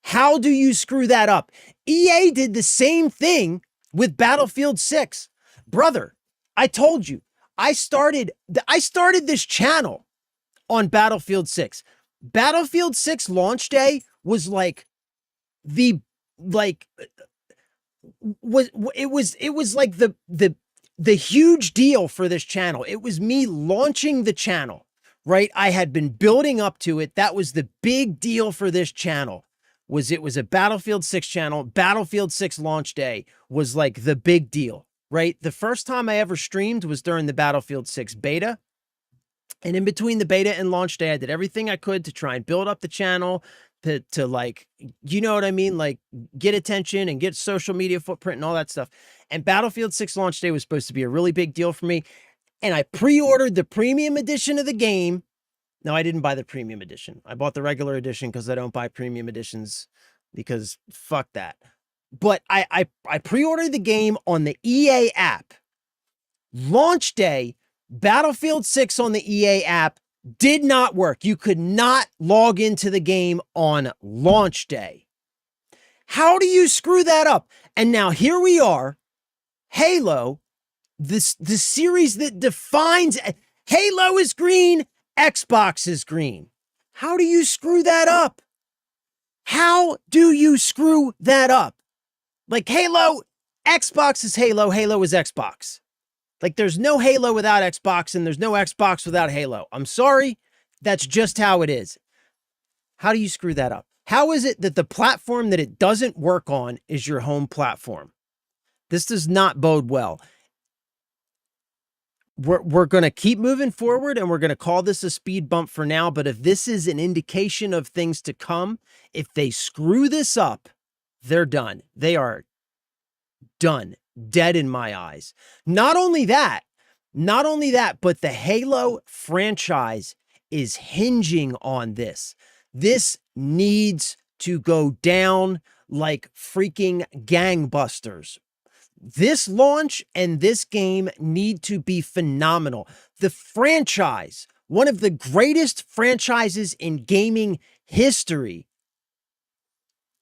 How do you screw that up? EA did the same thing with Battlefield 6. Brother, I told you, I started this channel on Battlefield 6. Battlefield 6 launch day was like the like it was like the huge deal for this channel. It was me launching the channel, right? I had been building up to it. That was the big deal for this channel. It was a Battlefield 6 channel. Battlefield 6 launch day was like the big deal, right? The first time I ever streamed was during the Battlefield 6 beta. And in between the beta and launch day, I did everything I could to try and build up the channel to like, you know what I mean? Like get attention and get social media footprint and all that stuff. And Battlefield 6 launch day was supposed to be a really big deal for me. And I pre-ordered the premium edition of the game. No, I didn't buy the premium edition. I bought the regular edition because I don't buy premium editions because fuck that. But I pre-ordered the game on the EA app. Launch day, Battlefield 6 on the EA app did not work. You could not log into the game on launch day. How do you screw that up? And now here we are, Halo, the series that defines Halo is green, Xbox is green. How do you screw that up? How do you screw that up? Like Halo, Xbox is Halo, Halo is Xbox. Like there's no Halo without Xbox and there's no Xbox without Halo. I'm sorry, that's just how it is. How do you screw that up? How is it that the platform that it doesn't work on is your home platform? This does not bode well. We're going to keep moving forward and we're going to call this a speed bump for now. But if this is an indication of things to come, if they screw this up, they're done. They are done. Dead in my eyes. Not only that, but the Halo franchise is hinging on this. This needs to go down like freaking gangbusters. This launch and this game need to be phenomenal. The franchise, one of the greatest franchises in gaming history,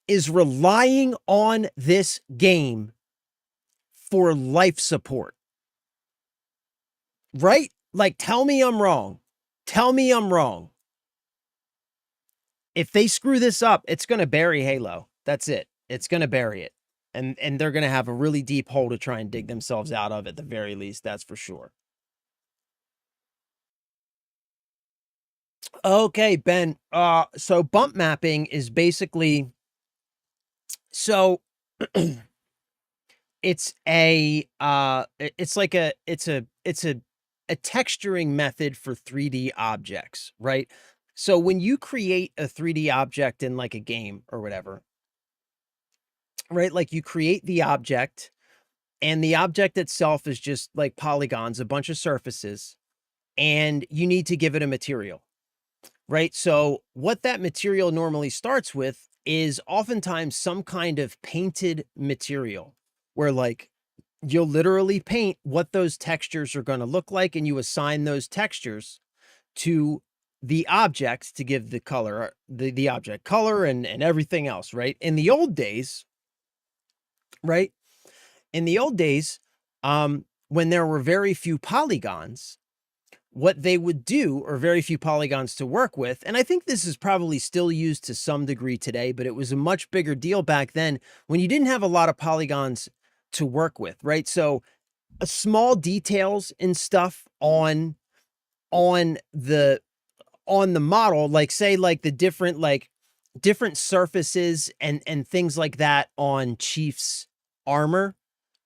is relying on this game for life support. Right? Like, tell me I'm wrong. Tell me I'm wrong. If they screw this up, it's going to bury Halo. That's it. It's going to bury it. And they're going to have a really deep hole to try and dig themselves out of at the very least. That's for sure. Okay, Ben. So bump mapping is basically, so it's a texturing method for 3D objects, right? So when you create a 3D object in like a game or whatever, right? Like you create the object and the object itself is just like polygons, a bunch of surfaces, and you need to give it a material, right? So what that material normally starts with is oftentimes some kind of painted material where like you'll literally paint what those textures are going to look like, and you assign those textures to the object to give the color, the object color and everything else, right? In the old days, right? In the old days, when there were very few polygons, what they would do, or very few polygons to work with, and I think this is probably still used to some degree today, but it was a much bigger deal back then when you didn't have a lot of polygons to work with, right? So small details and stuff on the on the model, like say like the different surfaces and things like that on Chief's armor,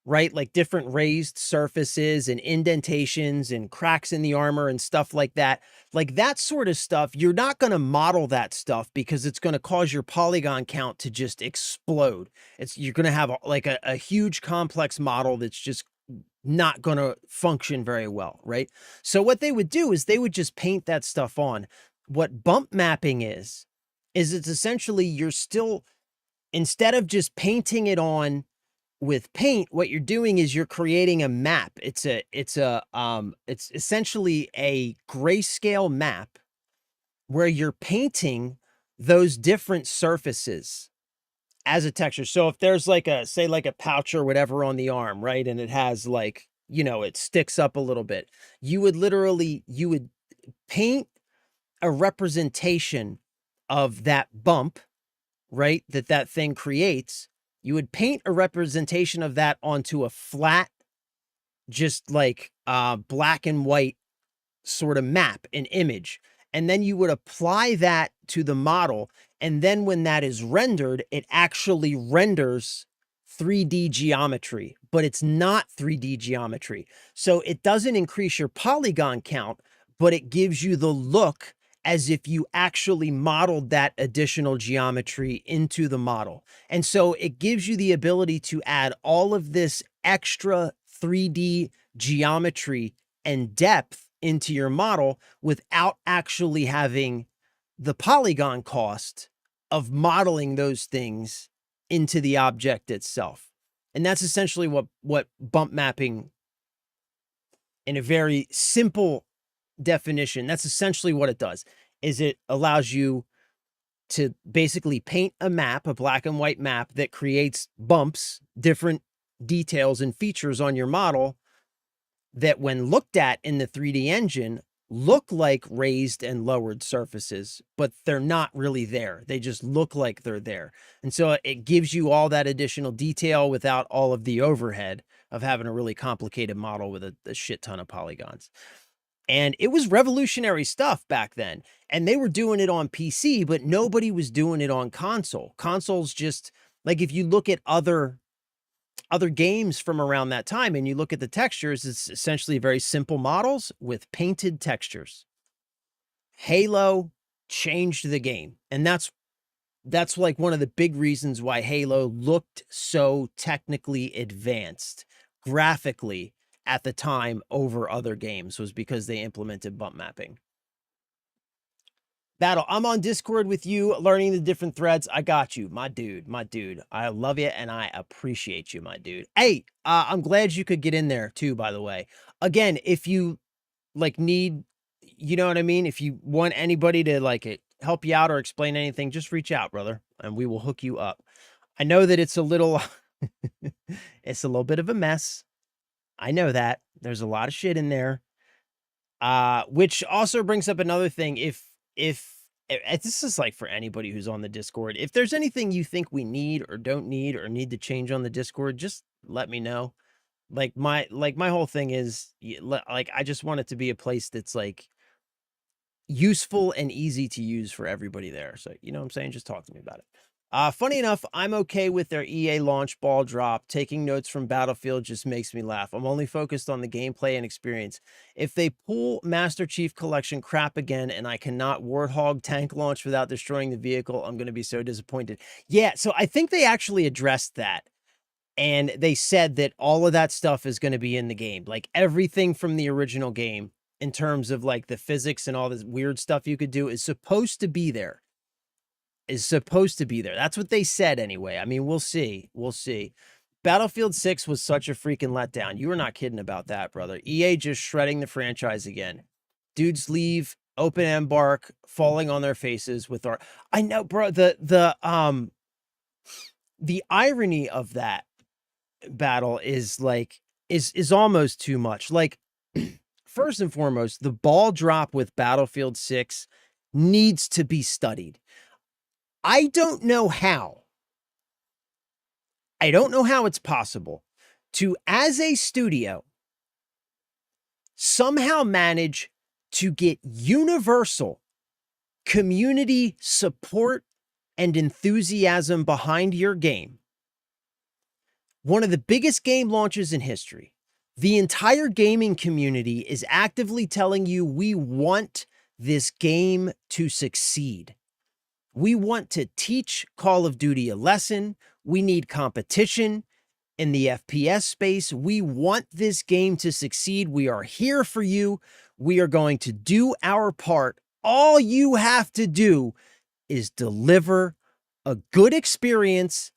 right? Like different raised surfaces and indentations and cracks in the armor and stuff like that. Like that sort of stuff, you're not going to model that stuff because it's going to cause your polygon count to just explode. You're going to have a huge complex model that's just not going to function very well, right? So what they would do is they would just paint that stuff on. What bump mapping is it's essentially you're still, instead of just painting it on with paint, what you're doing is you're creating a map. It's essentially a grayscale map where you're painting those different surfaces as a texture. So if there's like a, say like a pouch or whatever on the arm, right? And it has like, it sticks up a little bit. You would paint a representation of that bump, right? That thing creates. You would paint a representation of that onto a flat, just like black and white sort of map, an image. And then you would apply that to the model. And then when that is rendered, it actually renders 3D geometry, but it's not 3D geometry. So it doesn't increase your polygon count, but it gives you the look as if you actually modeled that additional geometry into the model. And so it gives you the ability to add all of this extra 3D geometry and depth into your model without actually having the polygon cost of modeling those things into the object itself. And that's essentially what bump mapping, in a very simple definition, that's essentially what it does, is it allows you to basically paint a map, a black and white map that creates bumps, different details and features on your model that when looked at in the 3D engine look like raised and lowered surfaces, but they're not really there. They just look like they're there. And so it gives you all that additional detail without all of the overhead of having a really complicated model with a shit ton of polygons. And it was revolutionary stuff back then. And they were doing it on PC, but nobody was doing it on console. Consoles just, like if you look at other games from around that time and you look at the textures, it's essentially very simple models with painted textures. Halo changed the game. And that's like one of the big reasons why Halo looked so technically advanced graphically at the time over other games, was because they implemented bump mapping. Battle, I'm on Discord with you, learning the different threads. I got you, my dude, my dude. I love you and I appreciate you, my dude. Hey, I'm glad you could get in there too, by the way. Again, if you like need, you know what I mean? If you want anybody to like help you out or explain anything, just reach out, brother, and we will hook you up. I know that it's a little, it's a little bit of a mess. I know that there's a lot of shit in there. Which also brings up another thing. If this is like for anybody who's on the Discord, if there's anything you think we need or don't need or need to change on the Discord, just let me know. Like my whole thing is like, I just want it to be a place that's like useful and easy to use for everybody there. So, you know what I'm saying? Just talk to me about it. Funny enough, I'm okay with their EA launch ball drop. Taking notes from Battlefield just makes me laugh. I'm only focused on the gameplay and experience. If they pull Master Chief Collection crap again and I cannot Warthog tank launch without destroying the vehicle, I'm going to be so disappointed. Yeah, so I think they actually addressed that. And they said that all of that stuff is going to be in the game. Like everything from the original game in terms of like the physics and all this weird stuff you could do is supposed to be there. is supposed to be there. That's what they said anyway. I mean, we'll see. We'll see. Battlefield 6 was such a freaking letdown. You were not kidding about that, brother. EA just shredding the franchise again. Dudes leave, open embark, falling on their faces with our... I know, bro, the irony of that battle is like, is almost too much. Like, first and foremost, the ball drop with Battlefield 6 needs to be studied. I don't know how. I don't know how it's possible to, as a studio, somehow manage to get universal community support and enthusiasm behind your game. One of the biggest game launches in history. The entire gaming community is actively telling you we want this game to succeed. We want to teach Call of Duty a lesson. We need competition in the FPS space. We want this game to succeed. We are here for you. We are going to do our part. All you have to do is deliver a good experience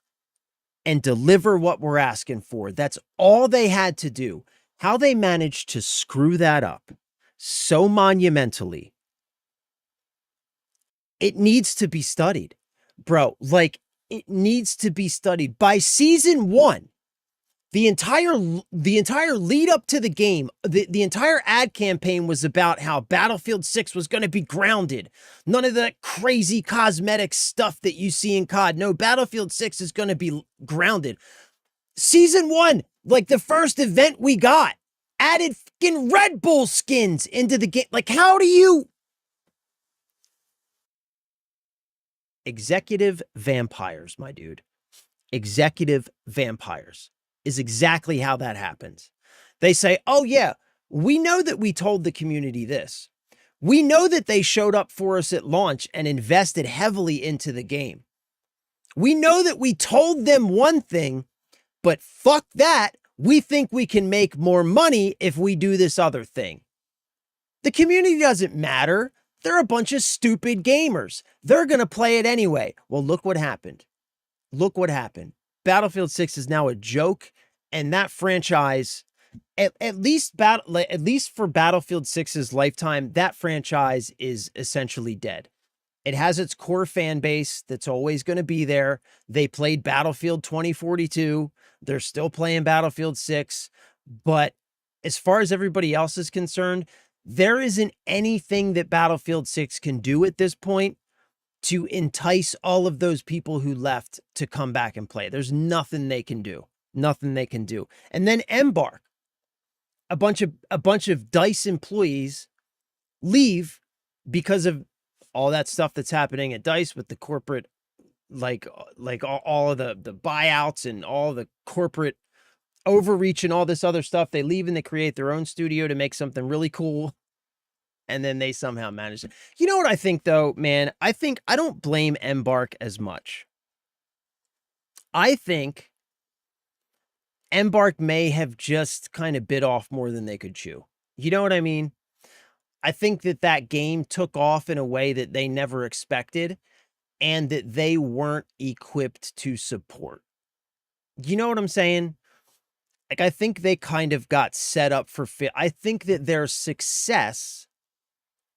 and deliver what we're asking for. That's all they had to do. How they managed to screw that up so monumentally, it needs to be studied, bro. Like, it needs to be studied. By season 1, the entire lead up to the game, the entire ad campaign was about how Battlefield 6 was going to be grounded. None of that crazy cosmetic stuff that you see in COD. No, Battlefield 6 is going to be grounded. Season 1, like the first event we got, added fucking Red Bull skins into the game. Like, how do you... Executive vampires, my dude. Executive vampires is exactly how that happens. They say, oh yeah, we know that we told the community this. We know that they showed up for us at launch and invested heavily into the game. We know that we told them one thing, but fuck that. We think we can make more money if we do this other thing. The community doesn't matter. They're a bunch of stupid gamers. They're going to play it anyway. Well, look what happened. Look what happened. Battlefield 6 is now a joke, and that franchise, at least for Battlefield 6's lifetime, that franchise is essentially dead. It has its core fan base that's always going to be there. They played Battlefield 2042. They're still playing Battlefield 6. But as far as everybody else is concerned, there isn't anything that Battlefield 6 can do at this point to entice all of those people who left to come back and play. There's nothing they can do. Nothing they can do. And then Embark, a bunch of DICE employees leave because of all that stuff that's happening at DICE with the corporate, like all of the buyouts and all the corporate overreach and all this other stuff. They leave and they create their own studio to make something really cool. And then they somehow manage it. You know what I think, though, man? I don't blame Embark as much. I think Embark may have just kind of bit off more than they could chew. You know what I mean? I think that game took off in a way that they never expected and that they weren't equipped to support. You know what I'm saying? Like, I think they kind of got set up for I think that their success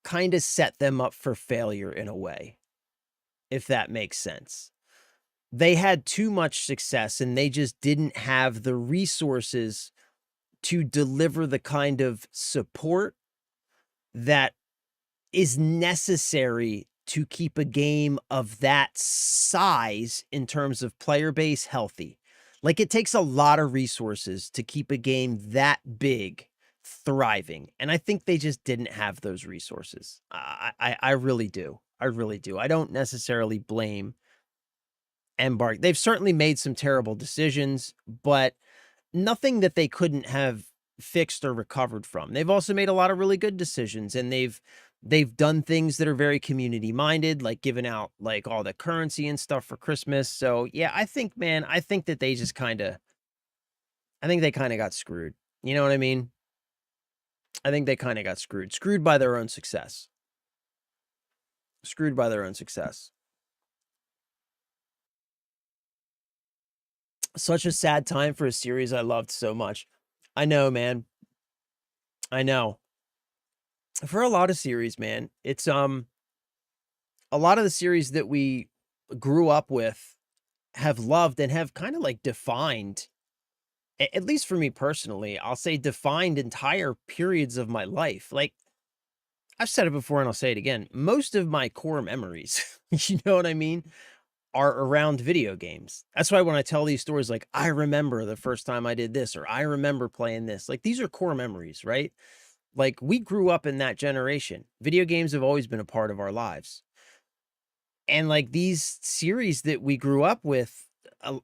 kind of set them up for failure in a way, if that makes sense. They had too much success and they just didn't have the resources to deliver the kind of support that is necessary to keep a game of that size in terms of player base healthy. Like, it takes a lot of resources to keep a game that big thriving. And I think they just didn't have those resources. I really do. I really do. I don't necessarily blame Embark. They've certainly made some terrible decisions, but nothing that they couldn't have fixed or recovered from. They've also made a lot of really good decisions, and they've done things that are very community minded, like giving out like all the currency and stuff for Christmas. So yeah, I think that they just I think they kind of got screwed. You know what I mean? I think they kind of got screwed by their own success. Screwed by their own success. Such a sad time for a series I loved so much. I know, man. I know. For a lot of series, man, it's a lot of the series that we grew up with, have loved, and have kind of like defined, at least for me personally, I'll say defined entire periods of my life. Like, I've said it before and I'll say it again. Most of my core memories, you know what I mean, are around video games. That's why when I tell these stories, like, I remember the first time I did this, or I remember playing this, like, these are core memories, right? Like, we grew up in that generation. Video games have always been a part of our lives. And like these series that we grew up with,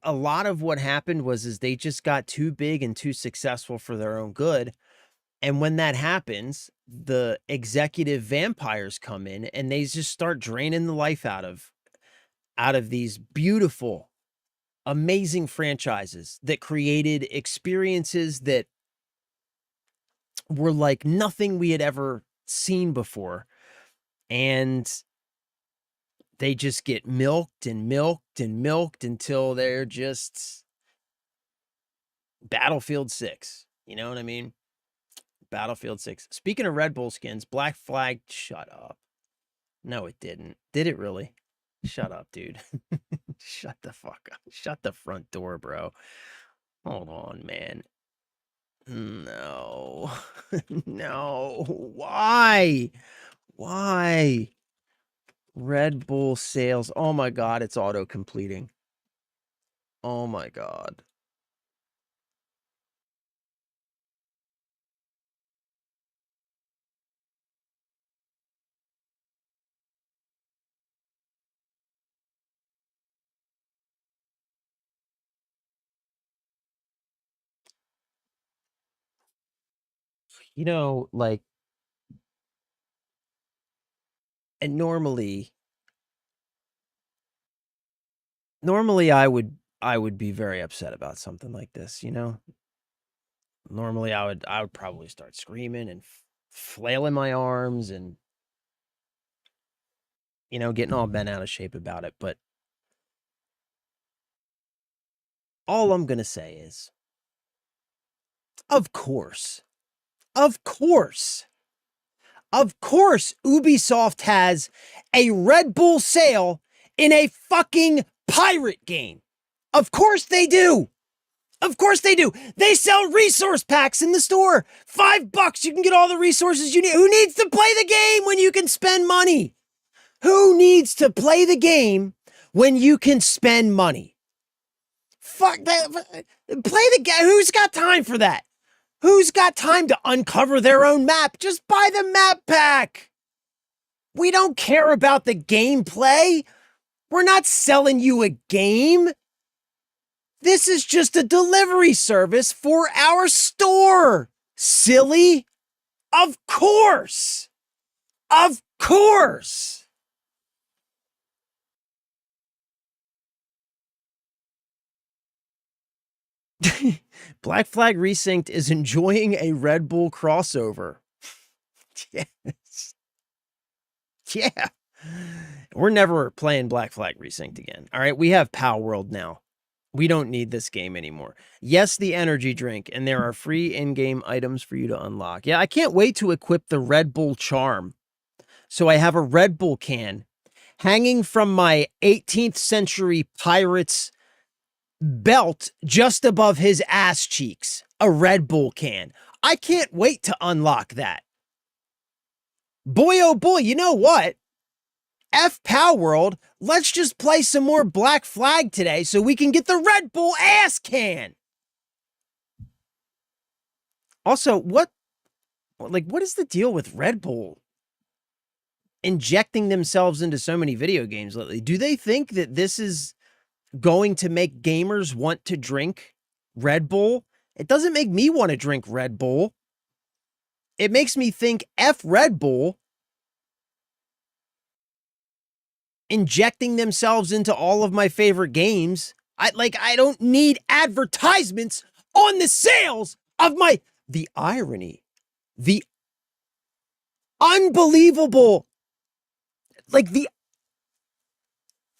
a lot of what happened is they just got too big and too successful for their own good. And when that happens, the executive vampires come in and they just start draining the life out of these beautiful, amazing franchises that created experiences that were like nothing we had ever seen before. And they just get milked and milked and milked until they're just Battlefield 6. You know what I mean? Battlefield 6. Speaking of Red Bull skins, Black Flag, shut up. No, it didn't. Did it really? Shut up, dude. Shut the fuck up. Shut the front door, bro. Hold on, man. No. No. Why? Why? Red Bull sales. Oh my God, it's auto completing. Oh my God. You know, like, and normally I would be very upset about something like this, you know? Normally I would probably start screaming and flailing my arms and, you know, getting all bent out of shape about it, but all I'm going to say is, of course, of course, of course Ubisoft has a Red Bull sale in a fucking pirate game. Of course they do. Of course they do. They sell resource packs in the store. $5, you can get all the resources you need. Who needs to play the game when you can spend money? Who needs to play the game when you can spend money? Fuck that. Play the game. Who's got time for that? Who's got time to uncover their own map? Just buy the map pack. We don't care about the gameplay. We're not selling you a game. This is just a delivery service for our store. Silly? Of course. Of course. Black Flag Resynced is enjoying a Red Bull crossover. Yes. Yeah. We're never playing Black Flag Resynced again. All right. We have PalWorld now. We don't need this game anymore. Yes, the energy drink, and there are free in-game items for you to unlock. Yeah, I can't wait to equip the Red Bull charm. So I have a Red Bull can hanging from my 18th century pirate's belt just above his ass cheeks. A Red Bull can. I can't wait to unlock that. Boy, oh boy, you know what? F PalWorld, let's just play some more Black Flag today so we can get the Red Bull ass can. Also, what is the deal with Red Bull injecting themselves into so many video games lately? Do they think that this is going to make gamers want to drink Red Bull? It doesn't make me want to drink Red Bull. It makes me think F Red Bull injecting themselves into all of my favorite games. I don't need advertisements on the sales of the irony, the unbelievable, like the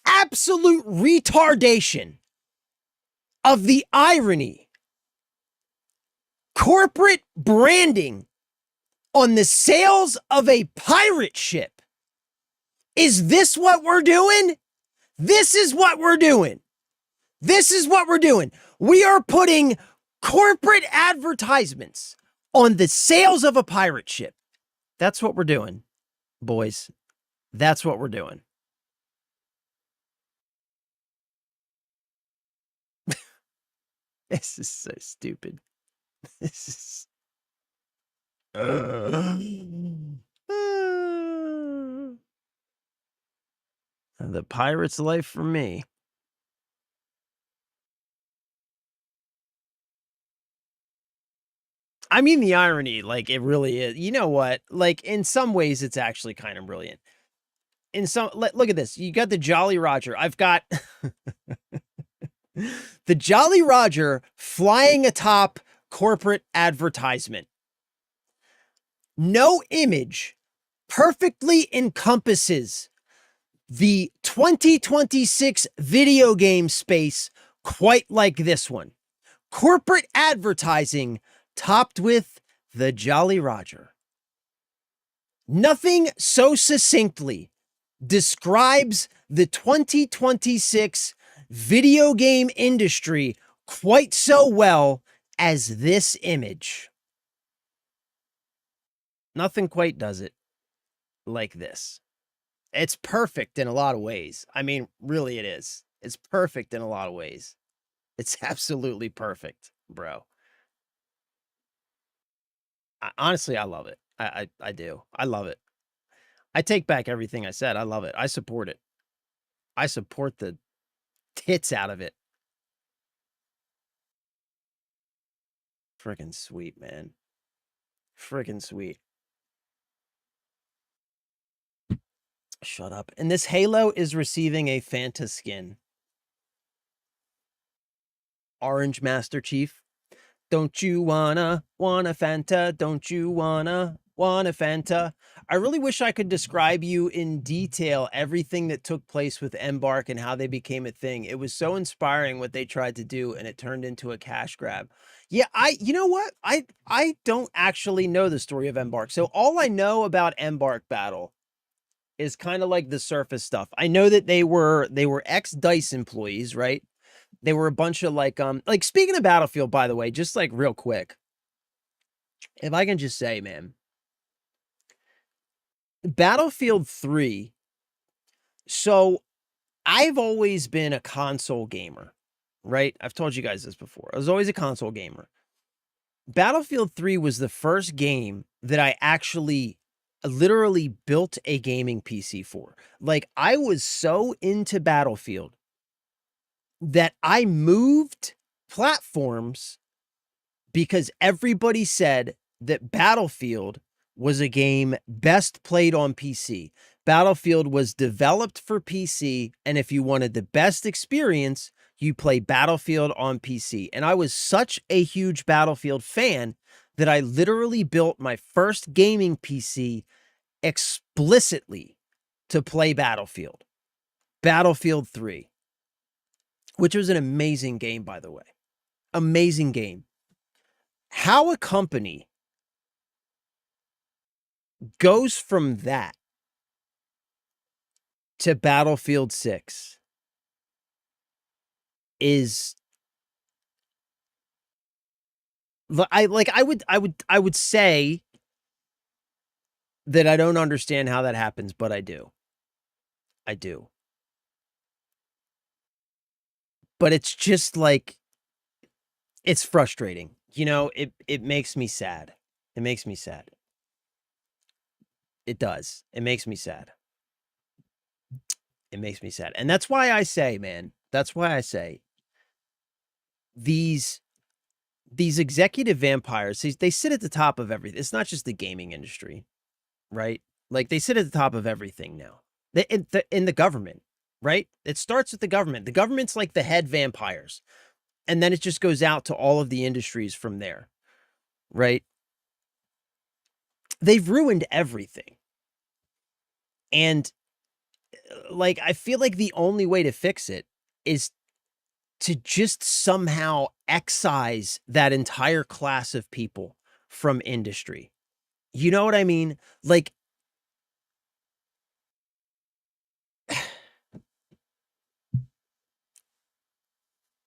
absolute retardation of the irony. Corporate branding on the sails of a pirate ship. Is this what we're doing? This is what we're doing. This is what we're doing. We are putting corporate advertisements on the sails of a pirate ship. That's what we're doing, boys. That's what we're doing. This is so stupid. This is... The pirate's life for me. I mean, the irony, like, it really is. You know what? Like, in some ways, it's actually kind of brilliant. In some, look at this. You got the Jolly Roger. I've got the Jolly Roger flying atop corporate advertisement. No image perfectly encompasses the 2026 video game space quite like this one. Corporate advertising topped with the Jolly Roger. Nothing so succinctly describes the 2026 video game industry quite so well as this image. Nothing quite does it like this. It's perfect in a lot of ways. I mean, really it is. It's perfect in a lot of ways. It's absolutely perfect, bro. Honestly, I love it. I do. I love it. I take back everything I said. I love it. I support it. I support the tits out of it. Freaking sweet, man. Freaking sweet. Shut up. And this Halo is receiving a Fanta skin. Orange Master Chief. Don't you wanna Fanta? Don't you wanna Fanta? I really wish I could describe you in detail everything that took place with Embark and how they became a thing. It was so inspiring what they tried to do, and it turned into a cash grab. Yeah, you know what? I don't actually know the story of Embark. So all I know about Embark Battle is kind of like the surface stuff. I know that they were ex-DICE employees, right? They were a bunch of like speaking of Battlefield, by the way, just like real quick, if I can just say, man, Battlefield 3. So I've always been a console gamer, right? I've told you guys this before. I was always a console gamer. Battlefield 3 was the first game that I actually literally built a gaming PC for. Like, I was so into Battlefield that I moved platforms because everybody said that Battlefield was a game best played on PC. Battlefield was developed for PC, and if you wanted the best experience, you play Battlefield on PC. And I was such a huge Battlefield fan that I literally built my first gaming PC explicitly to play Battlefield. Battlefield 3. Which was an amazing game, by the way. Amazing game. How a company goes from that to Battlefield 6 is... I would say that I don't understand how that happens, but I do. I do. But it's just like, it's frustrating. You know, it makes me sad. It makes me sad. It does. It makes me sad. It makes me sad. And that's why I say, man, that's why I say these executive vampires, they sit at the top of everything. It's not just the gaming industry, right? Like, they sit at the top of everything now. In the government, right? It starts with the government. The government's like the head vampires. And then it just goes out to all of the industries from there, right? They've ruined everything. And like, I feel like the only way to fix it is to just somehow excise that entire class of people from industry. You know what I mean? Like,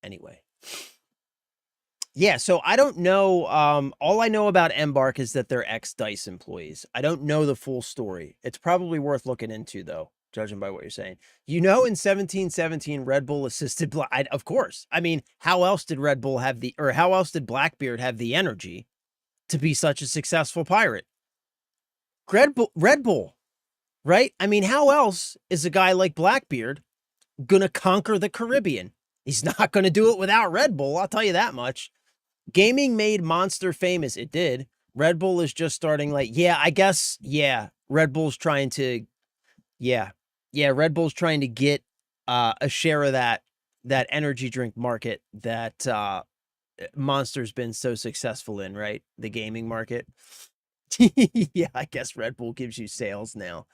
anyway. Yeah, so I don't know, all I know about Embark is that they're ex-DICE employees. I don't know the full story. It's probably worth looking into, though, judging by what you're saying. You know, in 1717, Red Bull assisted of course. I mean, how else did Red Bull have or how else did Blackbeard have the energy to be such a successful pirate? Red Bull, right? I mean, how else is a guy like Blackbeard gonna conquer the Caribbean? He's not gonna do it without Red Bull, I'll tell you that much. Gaming made Monster famous. It did. Red Bull is just starting like, yeah, I guess, yeah. Red Bull's trying to, yeah. Yeah, Red Bull's trying to get a share of that energy drink market that Monster's been so successful in, right? The gaming market. Yeah, I guess Red Bull gives you sales now.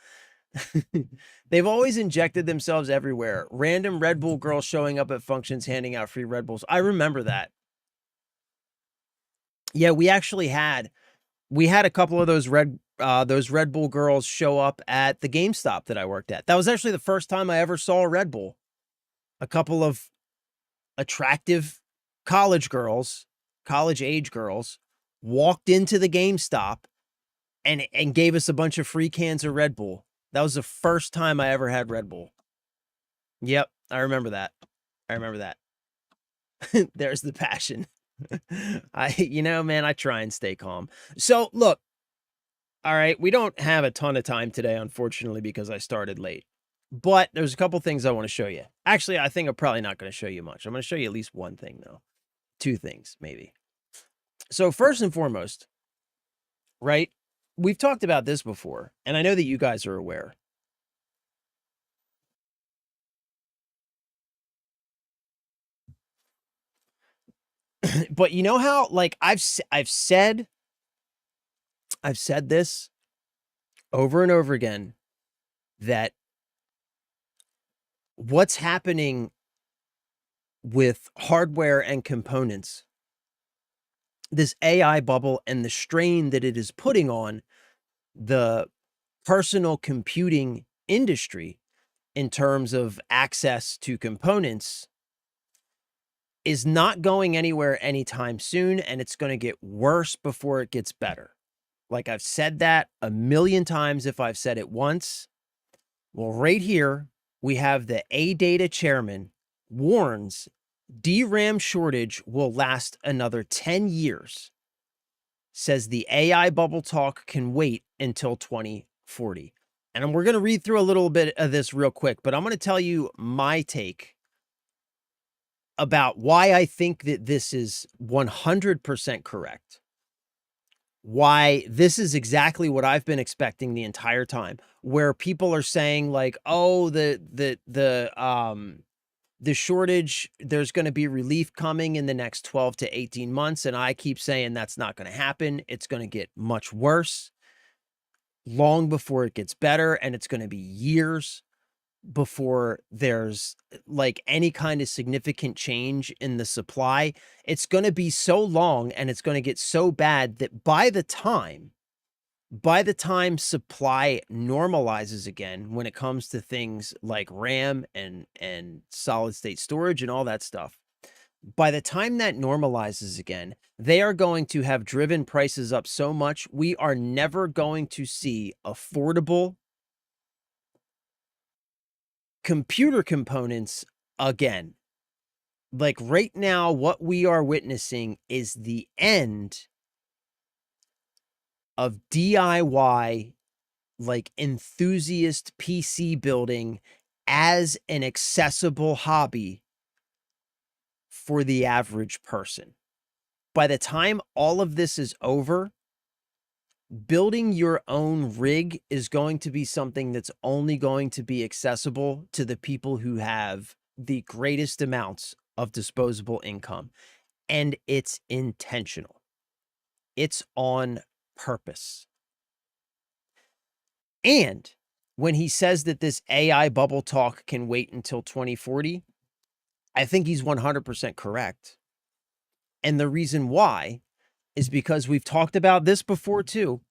They've always injected themselves everywhere. Random Red Bull girls showing up at functions handing out free Red Bulls. I remember that. Yeah, we actually had a couple of those Red Bull girls show up at the GameStop that I worked at. That was actually the first time I ever saw a Red Bull. A couple of attractive college age girls walked into the GameStop and gave us a bunch of free cans of Red Bull. That was the first time I ever had Red Bull. Yep, I remember that. There's the passion. Man, I try and stay calm. So look, all right, we don't have a ton of time today, unfortunately, because I started late. But there's a couple things I want to show you. Actually, I think I'm probably not going to show you much. I'm going to show you at least one thing, though. Two things, maybe. So first and foremost, right, we've talked about this before, and I know that you guys are aware. But you know how, like, I've said this over and over again, that what's happening with hardware and components, this AI bubble and the strain that it is putting on the personal computing industry in terms of access to components, is not going anywhere anytime soon, and it's going to get worse before it gets better. Like, I've said that a million times if I've said it once. Well, right here, we have the ADATA chairman warns DRAM shortage will last another 10 years. Says the AI bubble talk can wait until 2040. And we're going to read through a little bit of this real quick, but I'm going to tell you my take about why I think that this is 100% correct. Why this is exactly what I've been expecting the entire time, where people are saying like, oh, the shortage, there's going to be relief coming in the next 12 to 18 months. And I keep saying that's not going to happen. It's going to get much worse long before it gets better. And it's going to be years before there's like any kind of significant change in the supply. It's going to be so long and it's going to get so bad that by the time supply normalizes again, when it comes to things like RAM and solid state storage and all that stuff, by the time that normalizes again, they are going to have driven prices up so much, we are never going to see affordable computer components again. Like right now, what we are witnessing is the end of DIY, like enthusiast PC building as an accessible hobby for the average person. By the time all of this is over, building your own rig is going to be something that's only going to be accessible to the people who have the greatest amounts of disposable income. And it's intentional. It's on purpose. And when he says that this AI bubble talk can wait until 2040, I think he's 100% correct. And the reason why is because we've talked about this before too.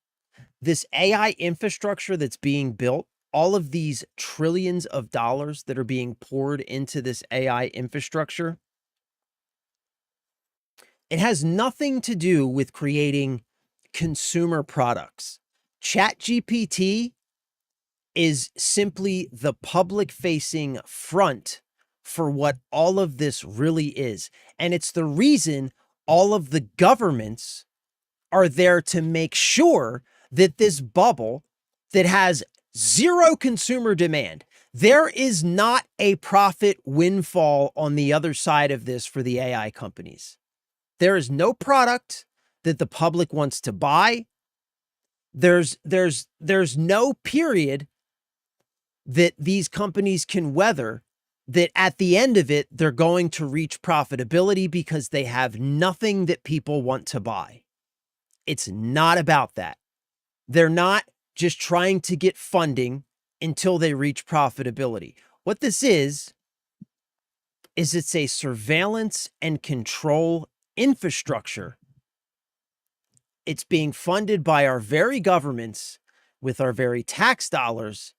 This AI infrastructure that's being built, all of these trillions of dollars that are being poured into this AI infrastructure, it has nothing to do with creating consumer products. ChatGPT is simply the public-facing front for what all of this really is. And it's the reason all of the governments are there to make sure that this bubble that has zero consumer demand, there is not a profit windfall on the other side of this for the AI companies. There is no product that the public wants to buy. There's no period that these companies can weather that at the end of it, they're going to reach profitability because they have nothing that people want to buy. It's not about that. They're not just trying to get funding until they reach profitability. What this is it's a surveillance and control infrastructure. It's being funded by our very governments with our very tax dollars.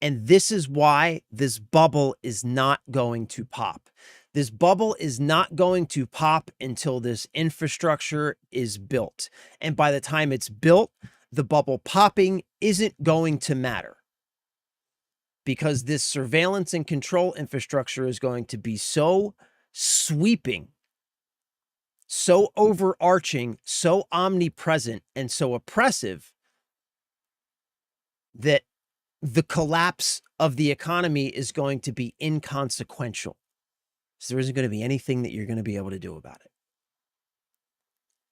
And this is why this bubble is not going to pop. This bubble is not going to pop until this infrastructure is built. And by the time it's built, the bubble popping isn't going to matter because this surveillance and control infrastructure is going to be so sweeping, so overarching, so omnipresent, and so oppressive that the collapse of the economy is going to be inconsequential. So there isn't going to be anything that you're going to be able to do about it.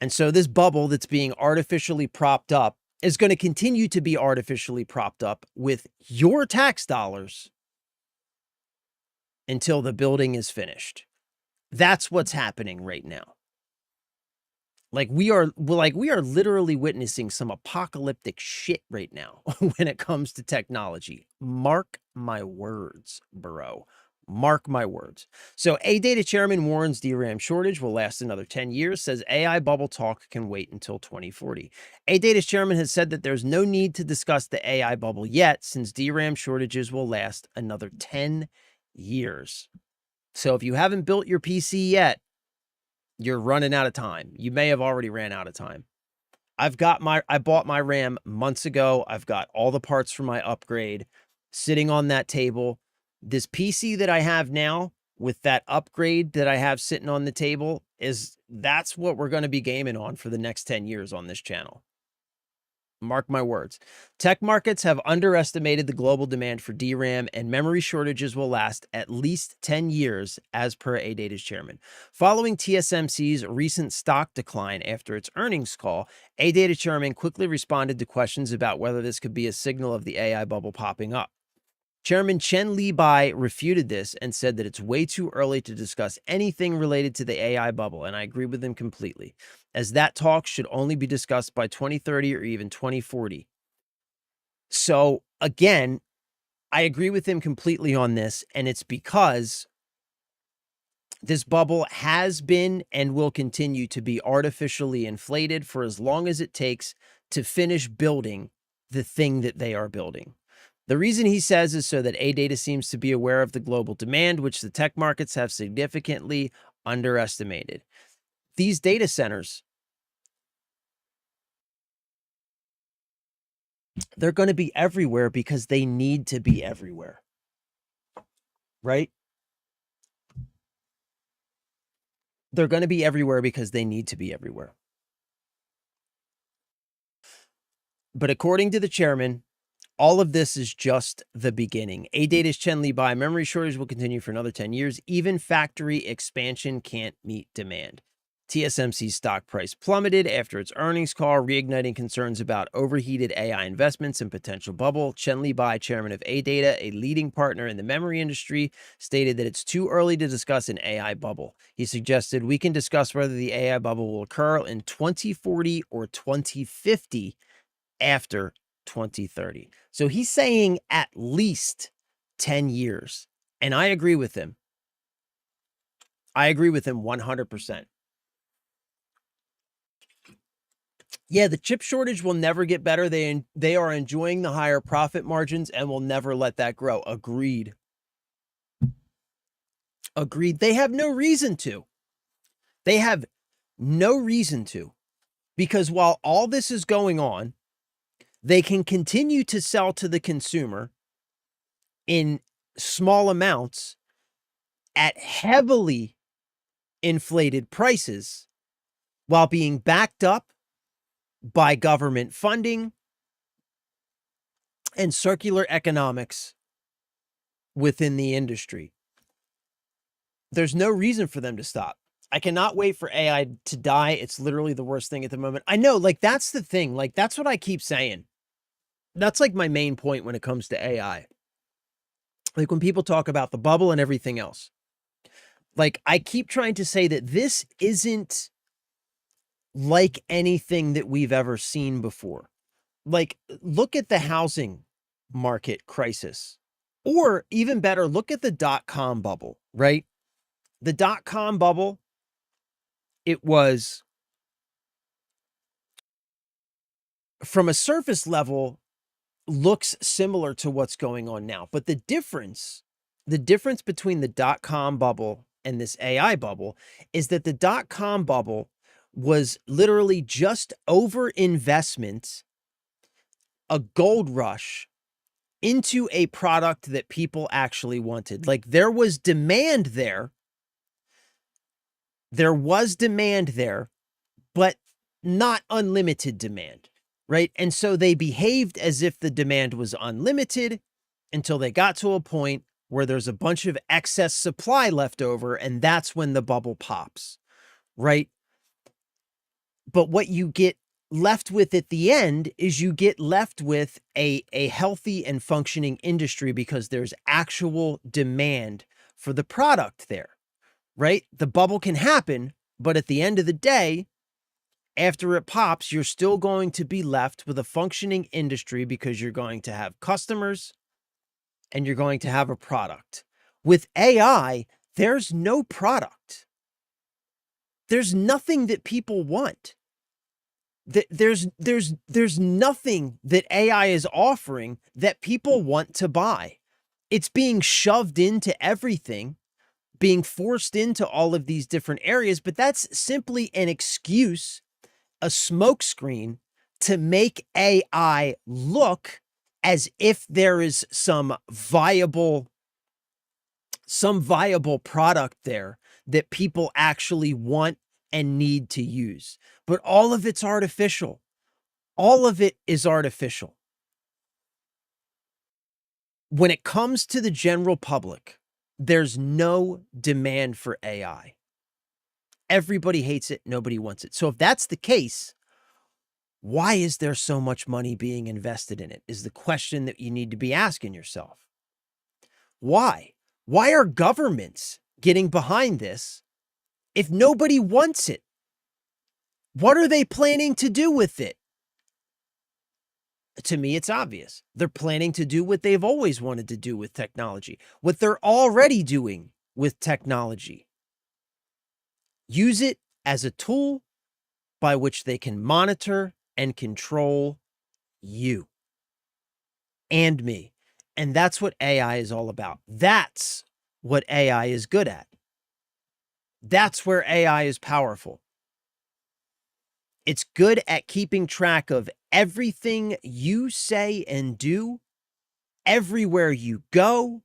And so this bubble that's being artificially propped up is going to continue to be artificially propped up with your tax dollars until the building is finished. That's what's happening right now. We are literally witnessing some apocalyptic shit right now when it comes to technology. Mark my words, bro. Mark my words. So AData chairman warns DRAM shortage will last another 10 years, says AI bubble talk can wait until 2040. AData's chairman has said that there's no need to discuss the AI bubble yet, since DRAM shortages will last another 10 years. So if you haven't built your PC yet, you're running out of time. You may have already ran out of time. I bought my RAM months ago. I've got all the parts for my upgrade sitting on that table. This PC that I have now with that upgrade that I have sitting on the table that's what we're going to be gaming on for the next 10 years on this channel. Mark my words. Tech markets have underestimated the global demand for DRAM, and memory shortages will last at least 10 years, as per AData's chairman. Following TSMC's recent stock decline after its earnings call, AData chairman quickly responded to questions about whether this could be a signal of the AI bubble popping up. Chairman Chen Li-Bai refuted this and said that it's way too early to discuss anything related to the AI bubble, and I agree with him completely, as that talk should only be discussed by 2030 or even 2040. So again, I agree with him completely on this, and it's because this bubble has been and will continue to be artificially inflated for as long as it takes to finish building the thing that they are building. The reason he says is so that AData seems to be aware of the global demand, which the tech markets have significantly underestimated. These data centers, they're going to be everywhere because they need to be everywhere, right? They're going to be everywhere because they need to be everywhere. But according to the chairman, all of this is just the beginning. AData's Chen Li-Bai, memory shortage will continue for another 10 years. Even factory expansion can't meet demand. TSMC's stock price plummeted after its earnings call, reigniting concerns about overheated AI investments and potential bubble. Chen Li-Bai, chairman of AData, a leading partner in the memory industry, stated that it's too early to discuss an AI bubble. He suggested we can discuss whether the AI bubble will occur in 2040 or 2050 after 2030. So he's saying at least 10 years. And I agree with him. I agree with him 100%. Yeah, the chip shortage will never get better. They are enjoying the higher profit margins and will never let that grow. Agreed. Agreed. They have no reason to. They have no reason to. Because while all this is going on, they can continue to sell to the consumer in small amounts at heavily inflated prices while being backed up by government funding and circular economics within the industry. There's no reason for them to stop. I cannot wait for AI to die. It's literally the worst thing at the moment. I know, like, that's the thing. Like, that's what I keep saying. That's like my main point when it comes to AI. Like when people talk about the bubble and everything else. Like, I keep trying to say that this isn't like anything that we've ever seen before. Like, look at the housing market crisis. Or even better, look at the dot-com bubble, right? The dot-com bubble, it was, from a surface level, looks similar to what's going on now. But the difference between the dot-com bubble and this AI bubble is that the dot-com bubble was literally just over investment, a gold rush into a product that people actually wanted. Like, there was demand there. There was demand there, but not unlimited demand, right? And so they behaved as if the demand was unlimited until they got to a point where there's a bunch of excess supply left over, and that's when the bubble pops, right? But what you get left with at the end is you get left with a healthy and functioning industry because there's actual demand for the product there, right? The bubble can happen, but at the end of the day, after it pops, you're still going to be left with a functioning industry because you're going to have customers and you're going to have a product. With AI, there's no product. There's nothing that people want. There's nothing that AI is offering that people want to buy. It's being shoved into everything, being forced into all of these different areas, but that's simply an excuse, a smokescreen to make AI look as if there is some viable product there that people actually want and need to use. But all of it's artificial. All of it is artificial. When it comes to the general public, there's no demand for AI. Everybody hates it. Nobody wants it. So if that's the case, why is there so much money being invested in it? Is the question that you need to be asking yourself. Why? Why are governments getting behind this if nobody wants it? What are they planning to do with it? To me, it's obvious. They're planning to do what they've always wanted to do with technology, what they're already doing with technology. Use it as a tool by which they can monitor and control you and me. And that's what AI is all about. That's what AI is good at. That's where AI is powerful. It's good at keeping track of everything you say and do, everywhere you go,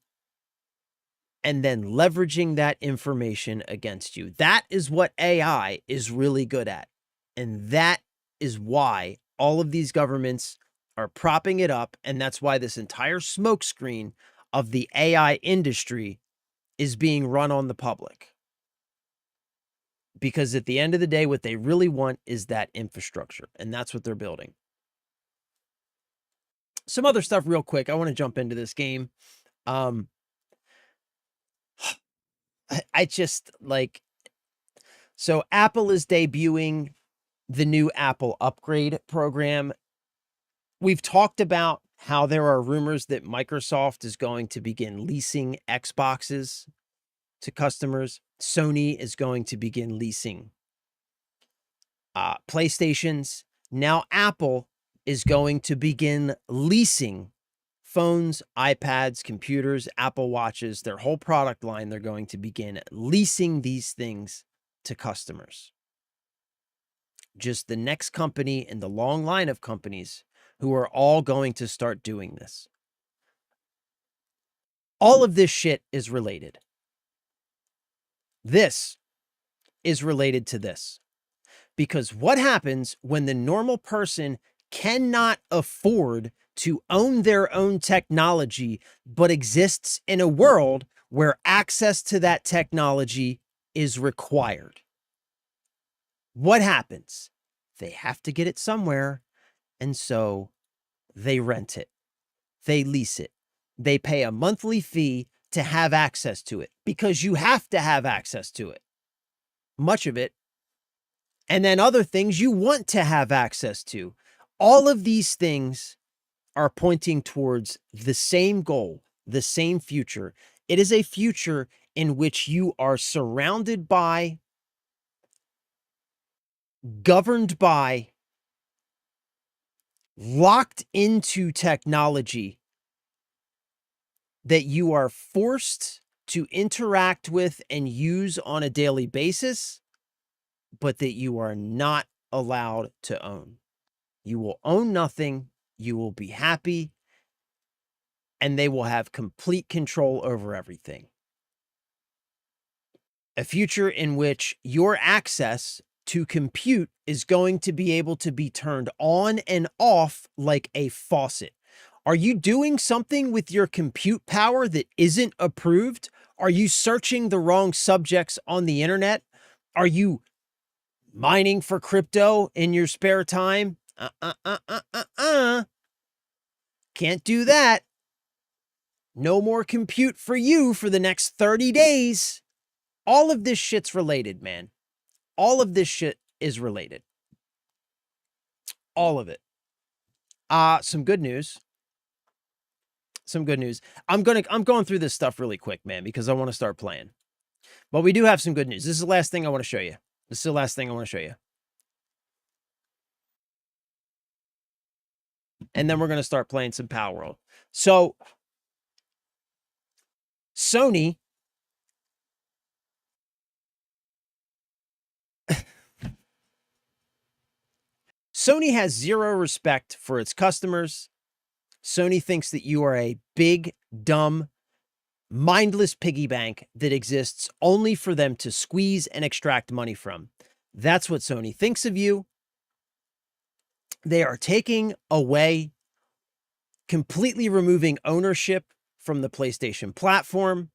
and then leveraging that information against you. That is what AI is really good at. And that is why all of these governments are propping it up. And that's why this entire smokescreen of the AI industry is being run on the public. Because at the end of the day, what they really want is that infrastructure. And that's what they're building. Some other stuff real quick. I want to jump into this game. I just like, so Apple is debuting the new Apple upgrade program. We've talked about how there are rumors that Microsoft is going to begin leasing Xboxes to customers. Sony is going to begin leasing PlayStations. Now Apple is going to begin leasing phones, iPads, computers, Apple Watches, their whole product line. They're going to begin leasing these things to customers. Just the next company in the long line of companies who are all going to start doing this. All of this shit is related. This is related to this. Because what happens when the normal person cannot afford to own their own technology, but exists in a world where access to that technology is required? What happens? They have to get it somewhere, and so they rent it. They lease it. They pay a monthly fee to have access to it because you have to have access to it. Much of it. And then other things you want to have access to. All of these things are pointing towards the same goal, the same future. It is a future in which you are surrounded by, governed by, locked into technology that you are forced to interact with and use on a daily basis, but that you are not allowed to own. You will own nothing. You will be happy, and they will have complete control over everything. A future in which your access to compute is going to be able to be turned on and off like a faucet. Are you doing something with your compute power that isn't approved? Are you searching the wrong subjects on the internet? Are you mining for crypto in your spare time? Can't do that. No more compute for you for the next 30 days. All of this shit's related, man. All of this shit is related. All of it. Some good news. Some good news. I'm going through this stuff really quick, man, because I want to start playing. But we do have some good news. This is the last thing I want to show you. This is the last thing I want to show you. And then we're going to start playing some PalWorld. So, Sony has zero respect for its customers. Sony thinks that you are a big, dumb, mindless piggy bank that exists only for them to squeeze and extract money from. That's what Sony thinks of you. They are taking away, completely removing ownership from the PlayStation platform.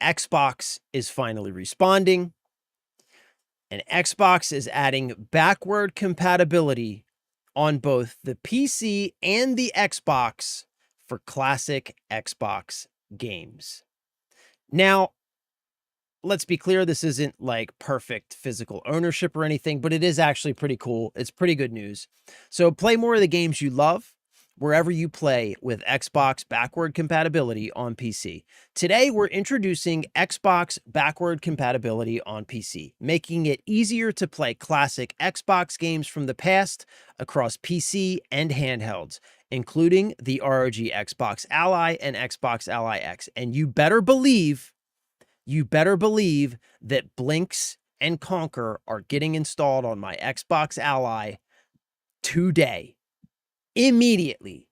Xbox is finally responding, and Xbox is adding backward compatibility on both the PC and the Xbox for classic Xbox games. Now, let's be clear, this isn't like perfect physical ownership or anything, but it is actually pretty cool. It's pretty good news. So play more of the games you love wherever you play with Xbox backward compatibility on PC. Today, we're introducing Xbox backward compatibility on PC, making it easier to play classic Xbox games from the past across PC and handhelds, including the ROG Xbox Ally and Xbox Ally X. And you better believe that Blinks and Conquer are getting installed on my Xbox Ally today. Immediately,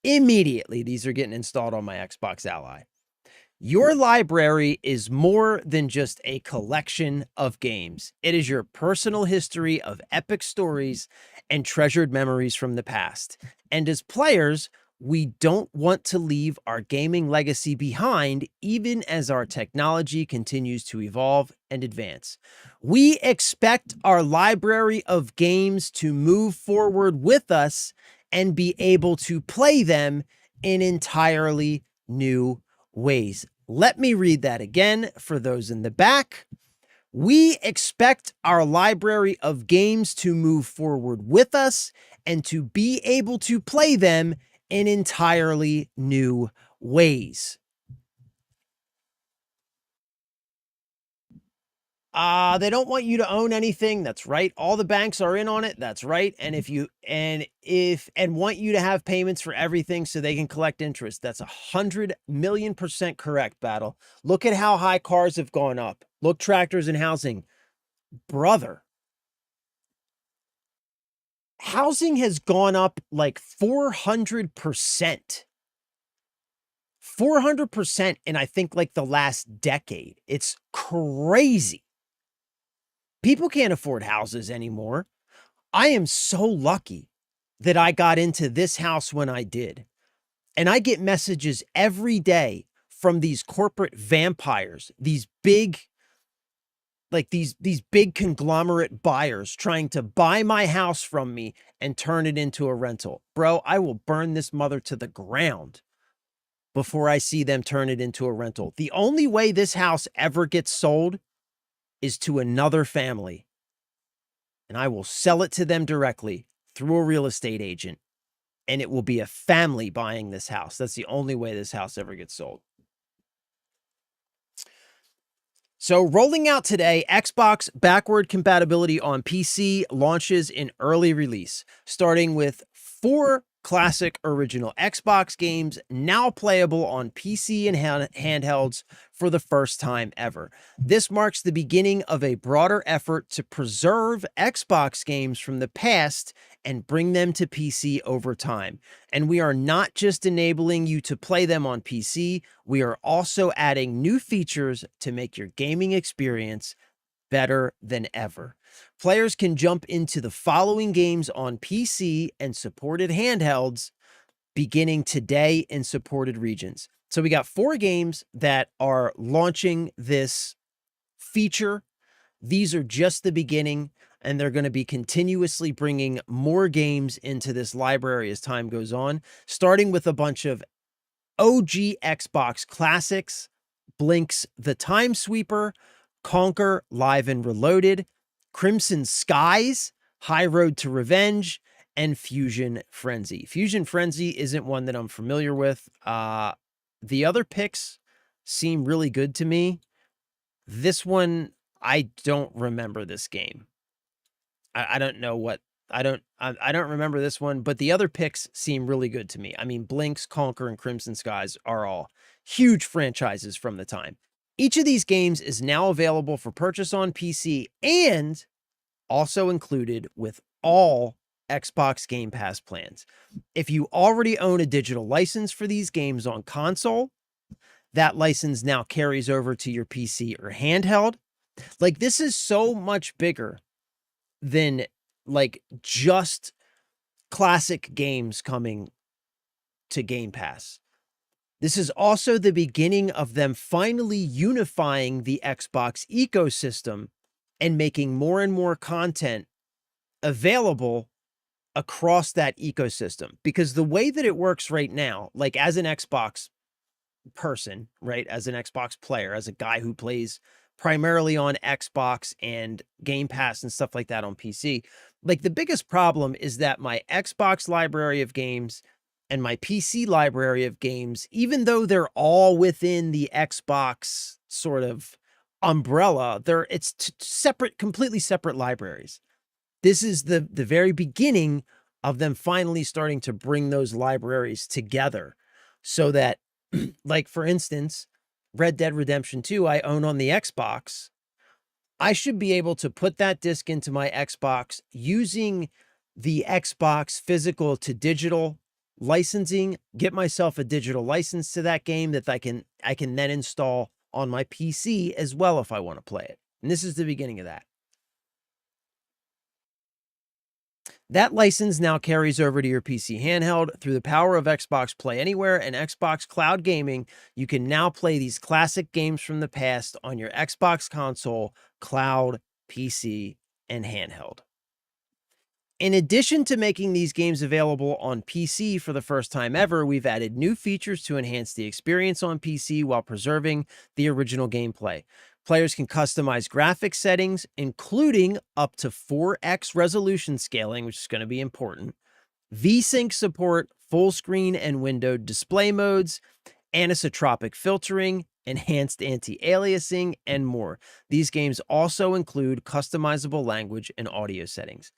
these are getting installed on my Xbox Ally. Your library is more than just a collection of games. It is your personal history of epic stories and treasured memories from the past. And as players, we don't want to leave our gaming legacy behind, even as our technology continues to evolve and advance. We expect our library of games to move forward with us and be able to play them in entirely new ways. Let me read that again for those in the back. We expect our library of games to move forward with us and to be able to play them in entirely new ways. They don't want you to own anything. That's right. All the banks are in on it. That's right. And if want you to have payments for everything so they can collect interest. That's 100,000,000% correct, Battle. Look at how high cars have gone up. Look, tractors and housing. Brother, housing has gone up like 400%. 400% in, I think, like the last decade. It's crazy. People can't afford houses anymore. I am so lucky that I got into this house when I did. And I get messages every day from these corporate vampires, these big, like these big conglomerate buyers trying to buy my house from me and turn it into a rental. Bro, I will burn this mother to the ground before I see them turn it into a rental. The only way this house ever gets sold is to another family. And I will sell it to them directly through a real estate agent. And it will be a family buying this house. That's the only way this house ever gets sold. So rolling out today, Xbox backward compatibility on PC launches in early release, starting with 4 classic original Xbox games now playable on PC and handhelds for the first time ever. This marks the beginning of a broader effort to preserve Xbox games from the past and bring them to PC over time. And we are not just enabling you to play them on PC, we are also adding new features to make your gaming experience better than ever. Players can jump into the following games on PC and supported handhelds beginning today in supported regions. So we got 4 games that are launching this feature. These are just the beginning, and they're going to be continuously bringing more games into this library as time goes on, starting with a bunch of OG Xbox classics, Blink's The Time Sweeper, Conquer Live and Reloaded, Crimson Skies, High Road to Revenge, and Fusion Frenzy. Fusion Frenzy isn't one that I'm familiar with. The other picks seem really good to me. This one, I don't remember this game. I don't know what, I don't remember this one, but the other picks seem really good to me. I mean, Blinks, Conquer, and Crimson Skies are all huge franchises from the time. Each of these games is now available for purchase on PC and also included with all Xbox Game Pass plans. If you already own a digital license for these games on console, that license now carries over to your PC or handheld. Like, this is so much bigger than like just classic games coming to Game Pass. This is also the beginning of them finally unifying the Xbox ecosystem and making more and more content available across that ecosystem. Because the way that it works right now, like as an Xbox person, right, as an Xbox player, as a guy who plays primarily on Xbox and Game Pass and stuff like that on PC, like the biggest problem is that my Xbox library of games and my PC library of games, even though they're all within the Xbox sort of umbrella, it's separate, completely separate libraries. This is the very beginning of them finally starting to bring those libraries together so that, like, for instance, Red Dead Redemption 2, I own on the Xbox. I should be able to put that disc into my Xbox using the Xbox physical to digital licensing, get myself a digital license to that game that I can then install on my PC as well if I want to play it. And this is the beginning of that. That license now carries over to your PC handheld. Through the power of Xbox Play Anywhere and Xbox Cloud Gaming, you can now play these classic games from the past on your Xbox console, cloud, PC, and handheld. In addition to making these games available on PC for the first time ever, we've added new features to enhance the experience on PC while preserving the original gameplay. Players can customize graphics settings, including up to 4x resolution scaling, which is going to be important, VSync support, full screen and windowed display modes, anisotropic filtering, enhanced anti-aliasing, and more. These games also include customizable language and audio settings.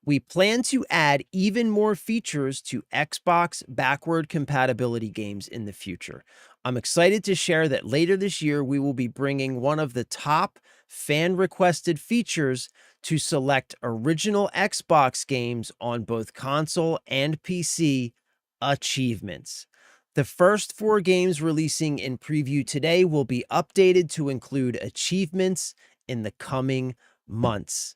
We plan to add even more features to Xbox backward compatibility games in the future. I'm excited to share that later this year, we will be bringing one of the top fan-requested features to select original Xbox games on both console and PC achievements. The first 4 games releasing in preview today will be updated to include achievements in the coming months.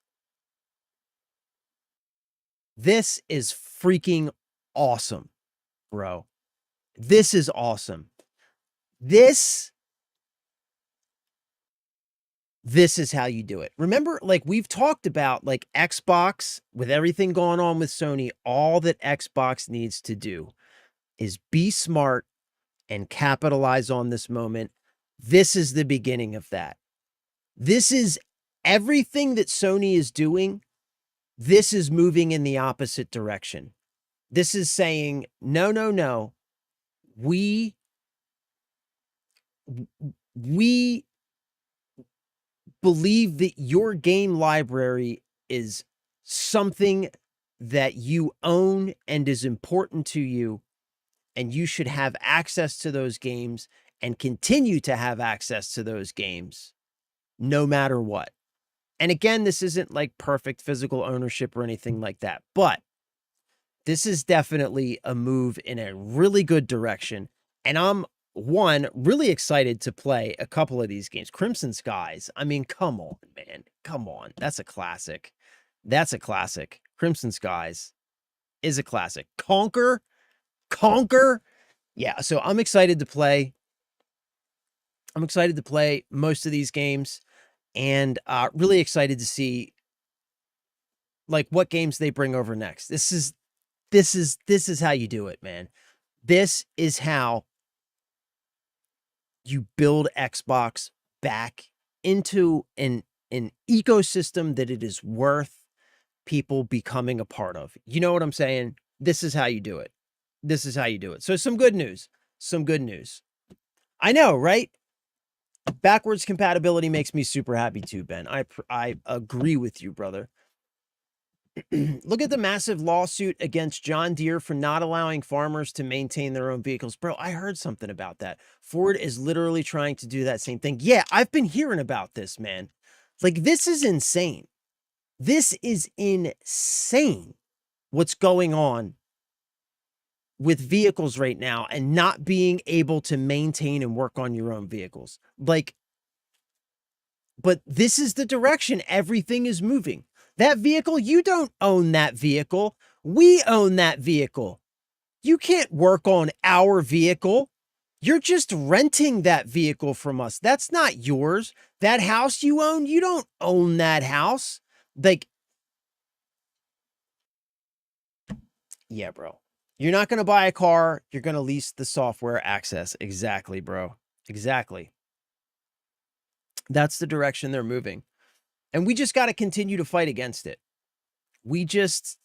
This is freaking awesome, bro. This is awesome. This is how you do it. Remember, like, we've talked about, like, Xbox, with everything going on with Sony, all that Xbox needs to do is be smart and capitalize on this moment. This is the beginning of that. This is everything that Sony is doing. This is moving in the opposite direction. This is saying, no, no, no. We believe that your game library is something that you own and is important to you, and you should have access to those games and continue to have access to those games no matter what. And again, this isn't like perfect physical ownership or anything like that, but this is definitely a move in a really good direction. And I'm, one, really excited to play a couple of these games. Crimson Skies. I mean, come on, man. Come on. That's a classic. That's a classic. Crimson Skies is a classic. Conquer. Yeah, so I'm excited to play. I'm excited to play most of these games, and really excited to see like what games they bring over next. This is how you do it, man. This is how you build Xbox back into an ecosystem that it is worth people becoming a part of. You know what I'm saying? This is how you do it. This is how you do it. So some good news. Some good news. I know, right? Backwards compatibility makes me super happy too, Ben. I agree with you, brother. Look at the massive lawsuit against John Deere for not allowing farmers to maintain their own vehicles. Bro, I heard something about that. Ford is literally trying to do that same thing. Yeah, I've been hearing about this, man. Like, this is insane. This is insane what's going on with vehicles right now and not being able to maintain and work on your own vehicles. Like, but this is the direction everything is moving. That vehicle, you don't own that vehicle. We own that vehicle. You can't work on our vehicle. You're just renting that vehicle from us. That's not yours. That house you own, you don't own that house. Like, yeah, bro. You're not going to buy a car. You're going to lease the software access. Exactly, bro. Exactly. That's the direction they're moving. And we just got to continue to fight against it. We just,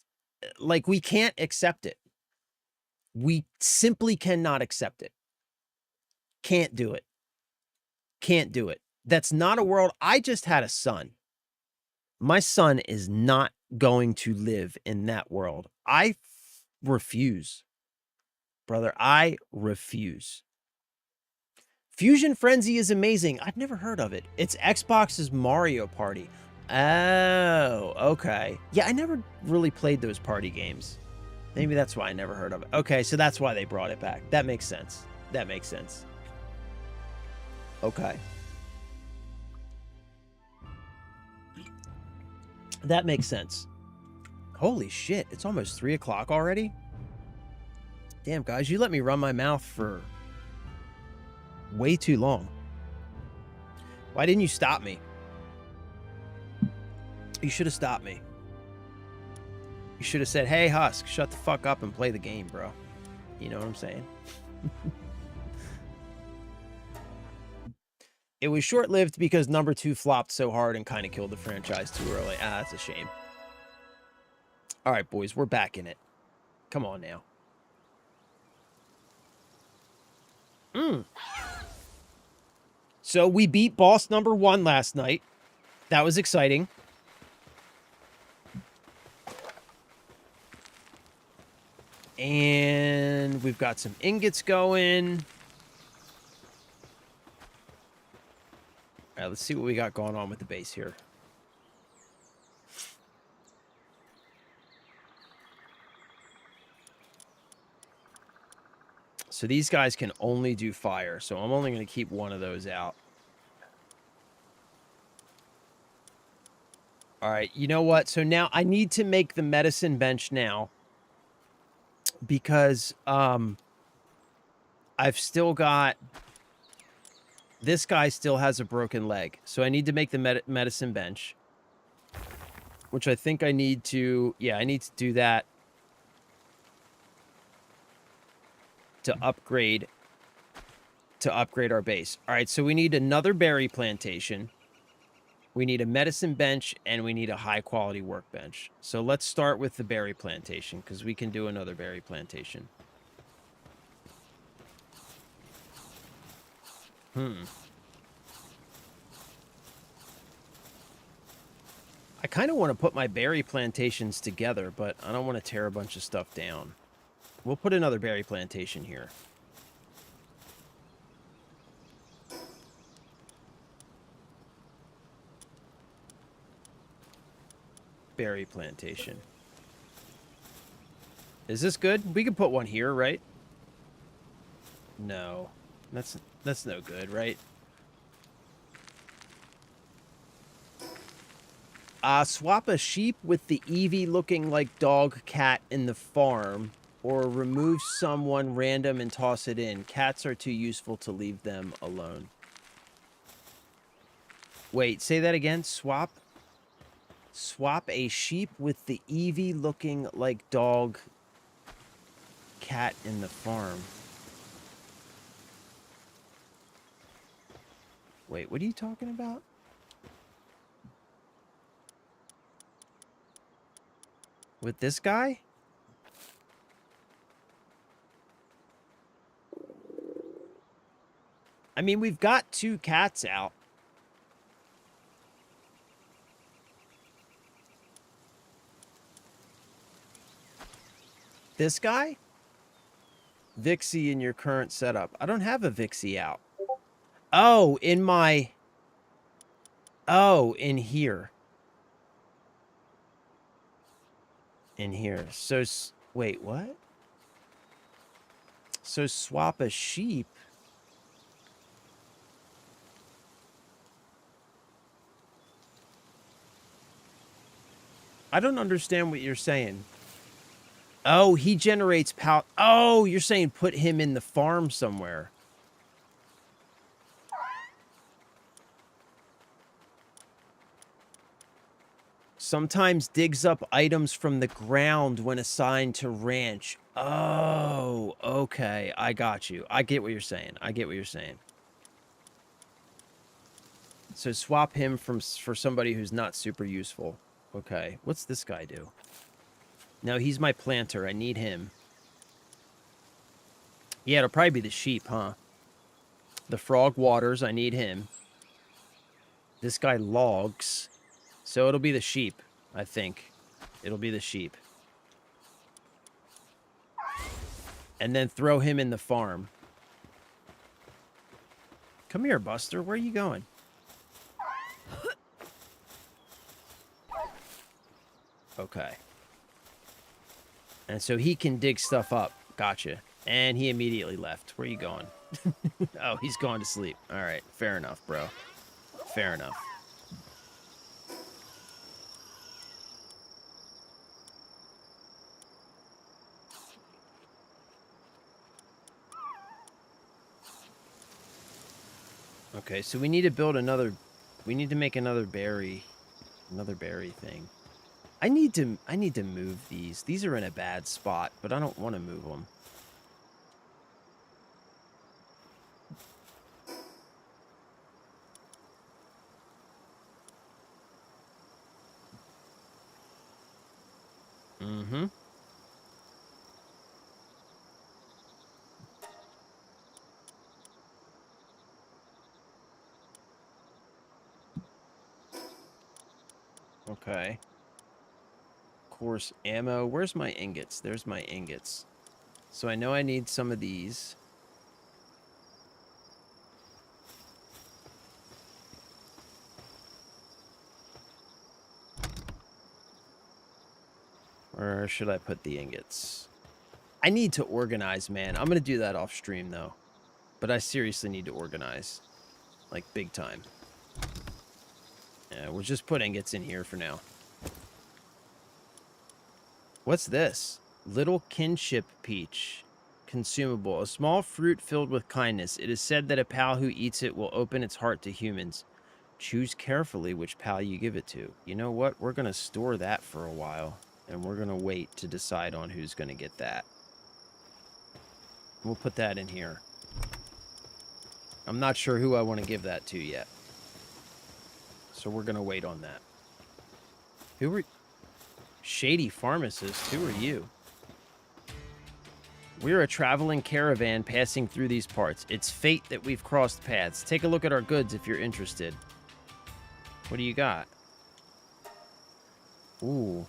like, we can't accept it. We simply cannot accept it. Can't do it. Can't do it. That's not a world. I just had a son. My son is not going to live in that world. I refuse. Brother, I refuse. Fusion Frenzy is amazing. I've never heard of it. It's Xbox's Mario Party. Oh, okay. Yeah, I never really played those party games. Maybe that's why I never heard of it. Okay, so that's why they brought it back. That makes sense. That makes sense. Okay. That makes sense. Holy shit, it's almost 3 o'clock already? Damn, guys, you let me run my mouth for way too long. Why didn't you stop me? You should have stopped me. You should have said, hey, Husk, shut the fuck up and play the game, bro. You know what I'm saying? It was short-lived because number 2 flopped so hard and kind of killed the franchise too early. Ah, that's a shame. All right, boys, we're back in it. Come on now. So we beat boss number 1 last night. That was exciting. And we've got some ingots going. All right, let's see what we got going on with the base here. So these guys can only do fire, so I'm only going to keep one of those out. All right, you know what? So now I need to make the medicine bench now because I've still got... This guy still has a broken leg, so I need to make the medicine bench, which I think I need to... Yeah, I need to do that to upgrade our base. All right, so we need another berry plantation. We need a medicine bench, and we need a high-quality workbench. So let's start with the berry plantation, because we can do another berry plantation. I kind of want to put my berry plantations together, but I don't want to tear a bunch of stuff down. We'll put another berry plantation here. Berry plantation. Is this good? We could put one here, right? No. That's no good, right? Swap a sheep with the Eevee looking like dog cat in the farm, or remove someone random and toss it in. Cats are too useful to leave them alone. Wait, say that again. Swap a sheep with the Eevee looking like dog cat in the farm. Wait, what are you talking about? With this guy? I mean, we've got 2 cats out. This guy? Vixie in your current setup. I don't have a Vixie out. Oh, in my... Oh, in here. In here. So, wait, what? So swap a sheep. I don't understand what you're saying. Oh, he generates power. Oh, you're saying put him in the farm somewhere. Sometimes digs up items from the ground when assigned to ranch. Oh, okay. I got you. I get what you're saying. I get what you're saying. So swap him for somebody who's not super useful. Okay. What's this guy do? No, he's my planter. I need him. Yeah, it'll probably be the sheep, huh? The frog waters. I need him. This guy logs. So it'll be the sheep, I think. It'll be the sheep. And then throw him in the farm. Come here, Buster. Where are you going? Okay. And so he can dig stuff up. Gotcha. And he immediately left. Where are you going? Oh, he's going to sleep. All right. Fair enough, bro. Fair enough. Okay, so we need to build another... We need to make another berry thing. I need to move these. These are in a bad spot, but I don't want to move them. Mm-hmm. Okay. Course ammo. Where's my ingots? There's my ingots. So I know I need some of these. Where should I put the ingots? I need to organize, man. I'm going to do that off stream, though. But I seriously need to organize. Like, big time. Yeah, we'll just put ingots in here for now. What's this? Little kinship peach. Consumable. A small fruit filled with kindness. It is said that a pal who eats it will open its heart to humans. Choose carefully which pal you give it to. You know what? We're going to store that for a while. And we're going to wait to decide on who's going to get that. We'll put that in here. I'm not sure who I want to give that to yet. So we're going to wait on that. Who are... Shady pharmacist, who are you? We're a traveling caravan passing through these parts. It's fate that we've crossed paths. Take a look at our goods if you're interested. What do you got? Ooh.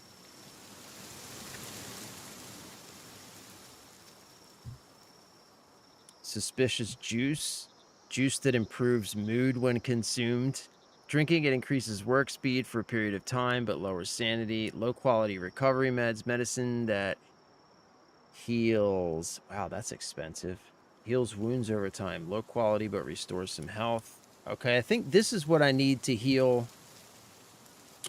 Suspicious juice. Juice that improves mood when consumed. Drinking it increases work speed for a period of time, but lowers sanity. Low quality recovery meds. Medicine that heals. Wow, that's expensive. Heals wounds over time. Low quality, but restores some health. Okay, I think this is what I need to heal.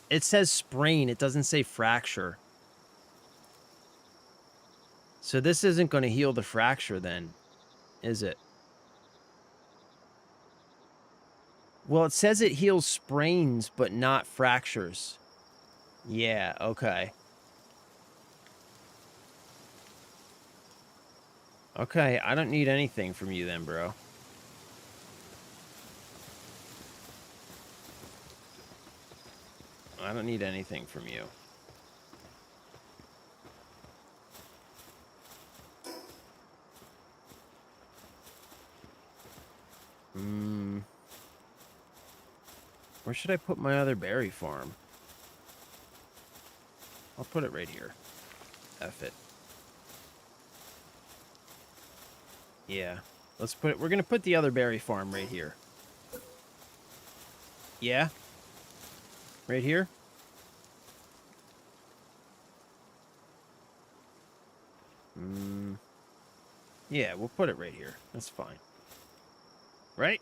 It says sprain. It doesn't say fracture. So this isn't going to heal the fracture then, is it? Well, it says it heals sprains, but not fractures. Yeah, okay. Okay, I don't need anything from you then, bro. I don't need anything from you. Where should I put my other berry farm? I'll put it right here. F it. Yeah. Let's put it... We're going to put the other berry farm right here. Yeah? Right here? Yeah, we'll put it right here. That's fine. Right?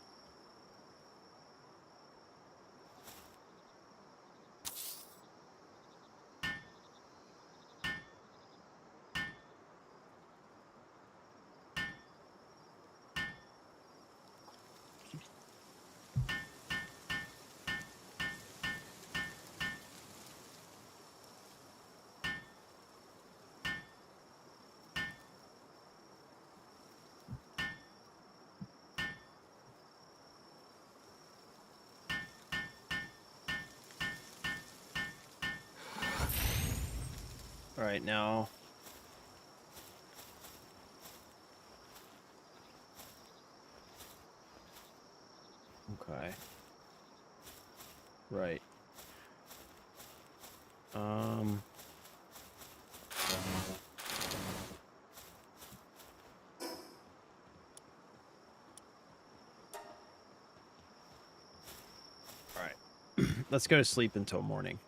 All right, now... Okay. Right. All right. Let's go to sleep until morning.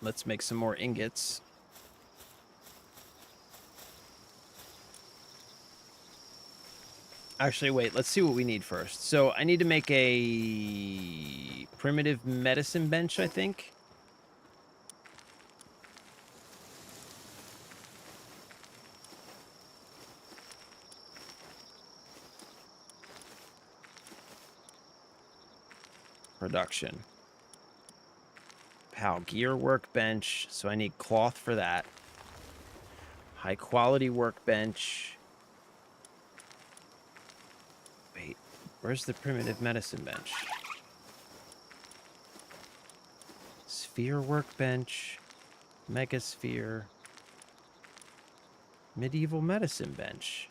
Let's make some more ingots. Actually, wait, let's see what we need first. So I need to make a primitive medicine bench, I think. Production. PAL gear workbench. So I need cloth for that. High quality workbench. Wait, where's the primitive medicine bench? Sphere workbench. Megasphere. Medieval medicine bench.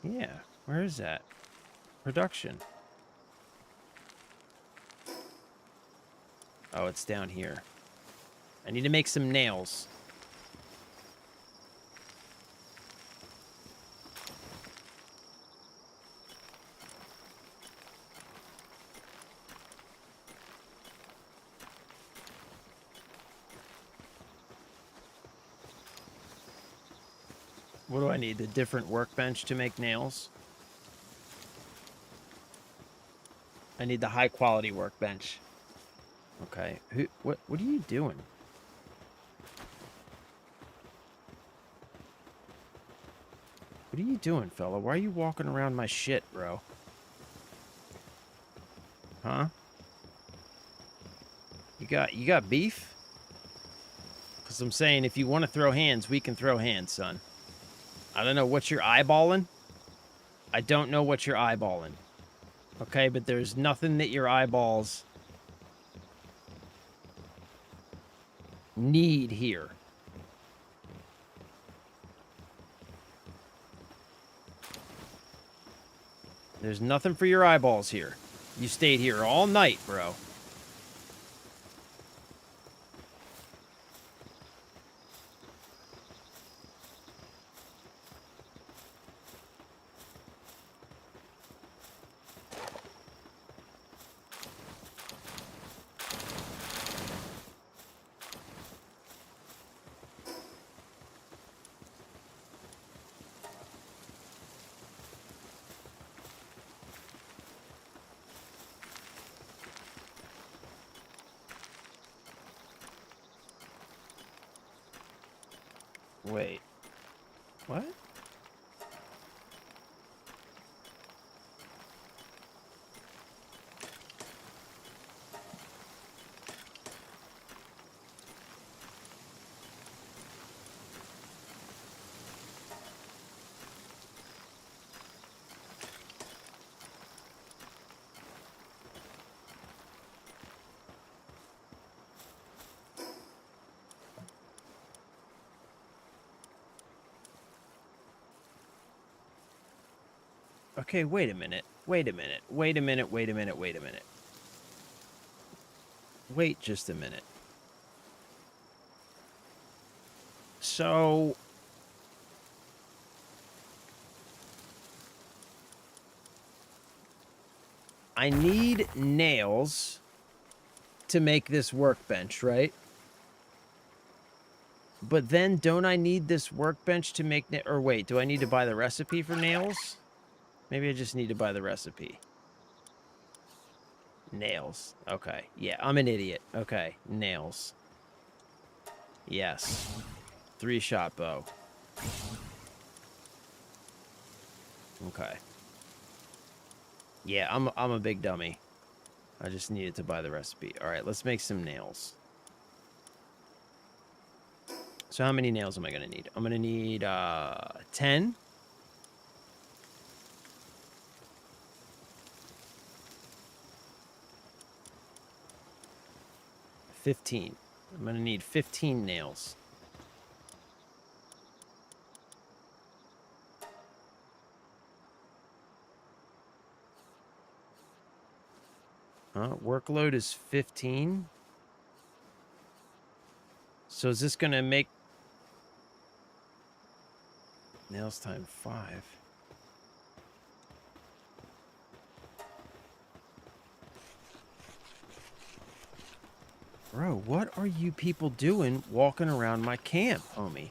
Yeah. Where is that? Production. Oh, it's down here. I need to make some nails. What do I need? A different workbench to make nails? I need the high quality workbench. Okay. What are you doing? What are you doing, fella? Why are you walking around my shit, bro? Huh? You got beef? Cause I'm saying if you want to throw hands, we can throw hands, son. I don't know what you're eyeballing. I don't know what you're eyeballing. Okay, but there's nothing that your eyeballs need here. There's nothing for your eyeballs here. You stayed here all night, bro. Wait. What? Okay, wait a minute. Wait a minute. Wait a minute. Wait a minute. Wait a minute. Wait just a minute. So... I need nails to make this workbench, right? But then don't I need this workbench to make... Or wait, do I need to buy the recipe for nails? Maybe I just need to buy the recipe. Nails. Okay. Yeah, I'm an idiot. Okay, nails. Yes. 3-shot bow. Okay. Yeah, I'm a big dummy. I just needed to buy the recipe. All right, let's make some nails. So how many nails am I going to need? I'm going to need 10. 15. I'm going to need 15 nails. Workload is 15. So is this going to make nails time 5? Bro, what are you people doing walking around my camp, homie?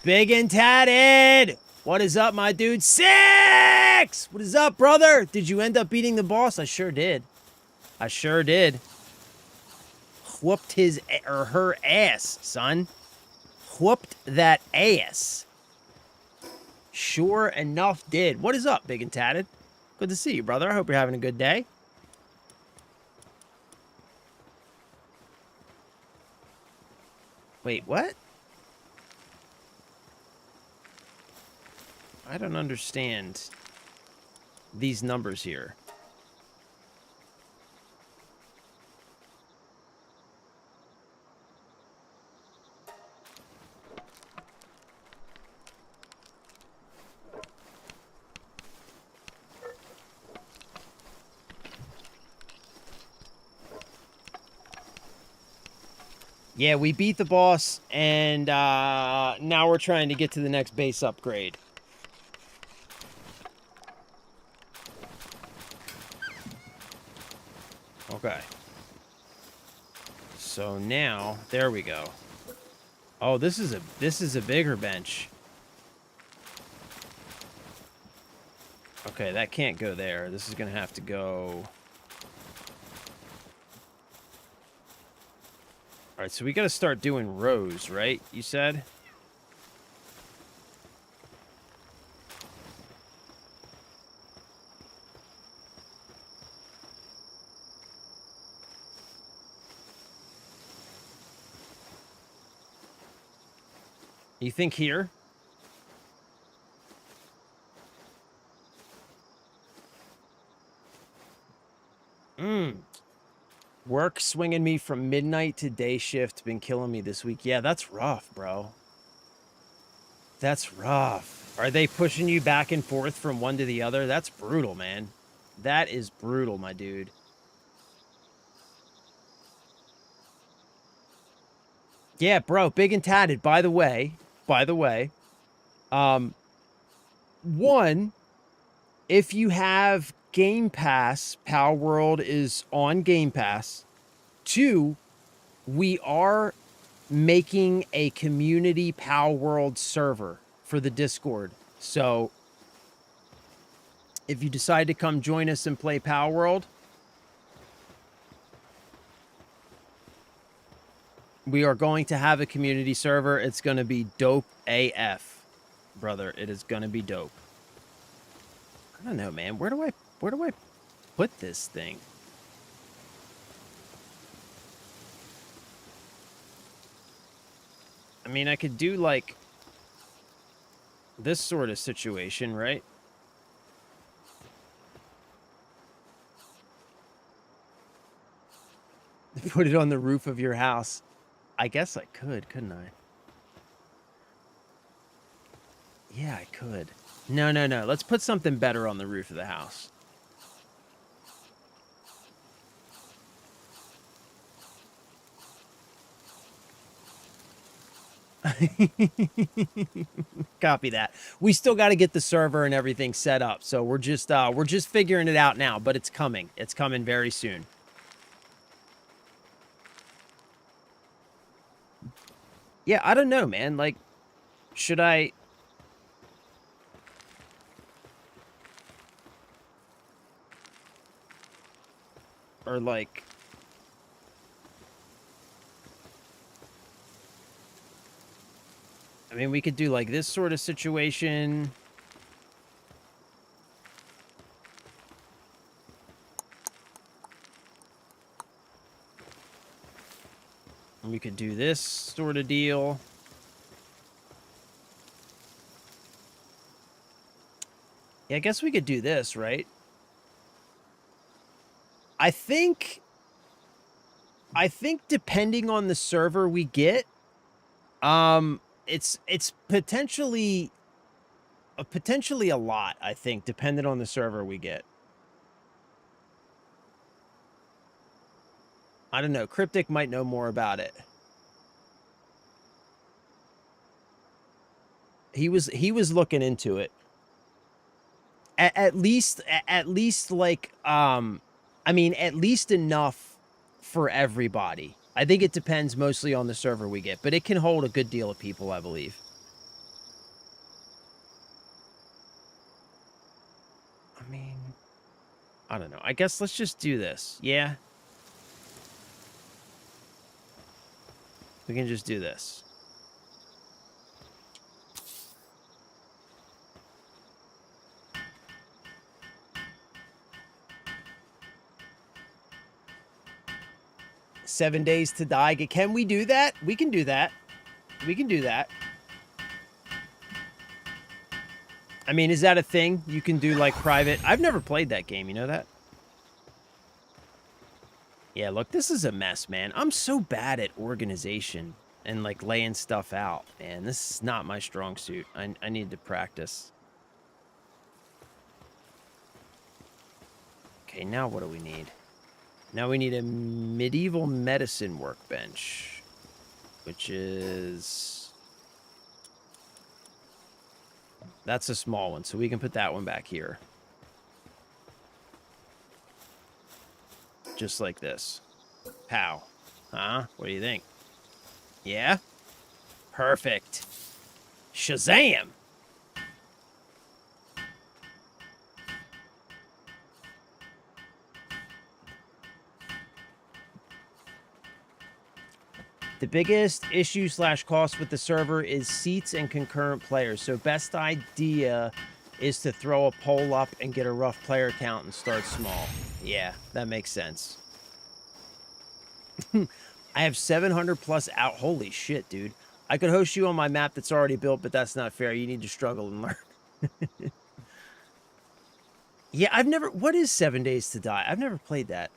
Big and tatted! What is up, my dude? 6! What is up, brother? Did you end up beating the boss? I sure did. I sure did. Whooped his or her ass, son. Whooped that ass. Sure enough did. What is up, Big and Tatted? Good to see you, brother. I hope you're having a good day. Wait, what? I don't understand these numbers here. Yeah, we beat the boss, and now we're trying to get to the next base upgrade. Okay. So now, there we go. Oh, this is a bigger bench. Okay, that can't go there. This is gonna have to go. All right, so we gotta start doing rows, right? You said. You think here? Work swinging me from midnight to day shift. Been killing me this week. Yeah, that's rough, bro. That's rough. Are they pushing you back and forth from one to the other? That's brutal, man. That is brutal, my dude. Yeah, bro, big and tatted. By the way, one, if you have Game Pass, PalWorld is on Game Pass. Two, we are making a community PalWorld server for the Discord. So if you decide to come join us and play PalWorld, we are going to have a community server. It's going to be dope AF, brother. It is going to be dope. I don't know, man. Where do I put this thing? I mean, I could do like this sort of situation, right? Put it on the roof of your house. I guess I could, couldn't I? Yeah, I could. No. Let's put something better on the roof of the house. Copy that. We still got to get the server and everything set up. So we're just figuring it out now, but it's coming. It's coming very soon. Yeah, I don't know, man. Like, should I... Or, like... I mean, we could do, like, this sort of situation. We could do this sort of deal. Yeah, I guess we could do this, right? I think depending on the server we get, it's potentially a lot, I think, depending on the server we get. I don't know. Cryptic might know more about it. He was looking into it. At least like I mean, at least enough for everybody. I think it depends mostly on the server we get, but it can hold a good deal of people, I believe. I mean, I don't know. I guess let's just do this. Yeah. We can just do this. "7 days to die." Can we do that? We can do that. We can do that. I mean, is that a thing? You can do, like, private... I've never played that game, you know that? Yeah, look, this is a mess, man. I'm so bad at organization and, like, laying stuff out, man. This is not my strong suit. I need to practice. Okay, now what do we need? Now we need a medieval medicine workbench. which is... That's a small one, so we can put that one back here. Just like this. Pow. Huh? What do you think? Yeah? Perfect. Shazam! The biggest issue / cost with the server is seats and concurrent players. So best idea is to throw a poll up and get a rough player count and start small. Yeah, that makes sense. I have 700 plus out. Holy shit, dude. I could host you on my map that's already built, but that's not fair. You need to struggle and learn. Yeah, I've never... What is 7 Days to Die? I've never played that.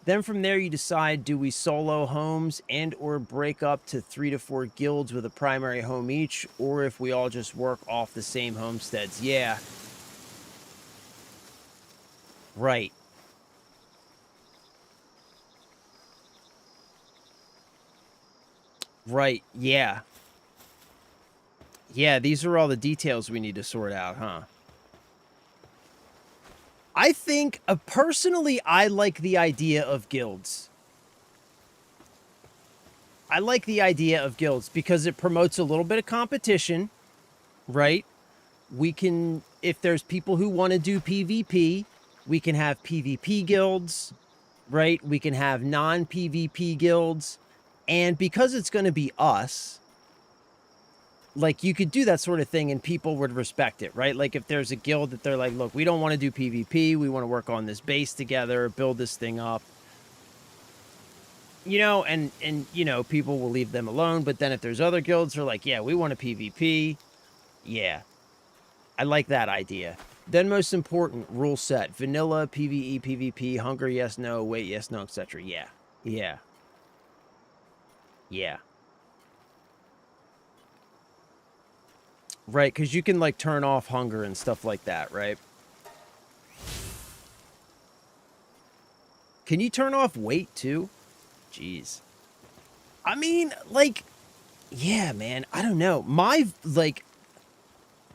Then from there, you decide, do we solo homes and or break up to 3 to 4 guilds with a primary home each, or if we all just work off the same homesteads? Yeah. Right. Right, yeah. Yeah, these are all the details we need to sort out, huh? I think, personally, I like the idea of guilds. I like the idea of guilds because it promotes a little bit of competition, right? We can, if there's people who want to do PvP, we can have PvP guilds, right? We can have non-PvP guilds. And because it's going to be us, like, you could do that sort of thing and people would respect it, right? Like, if there's a guild that they're like, look, we don't want to do PvP. We want to work on this base together, build this thing up. You know, and you know, people will leave them alone. But then if there's other guilds who are like, yeah, we want a PvP. Yeah. I like that idea. Then most important, rule set. Vanilla, PvE, PvP, hunger, yes, no, wait, yes, no, etc. Yeah. Yeah. Yeah. Right, because you can, like, turn off hunger and stuff like that, right? Can you turn off weight, too? Jeez. I mean, like, yeah, man, I don't know. My, like,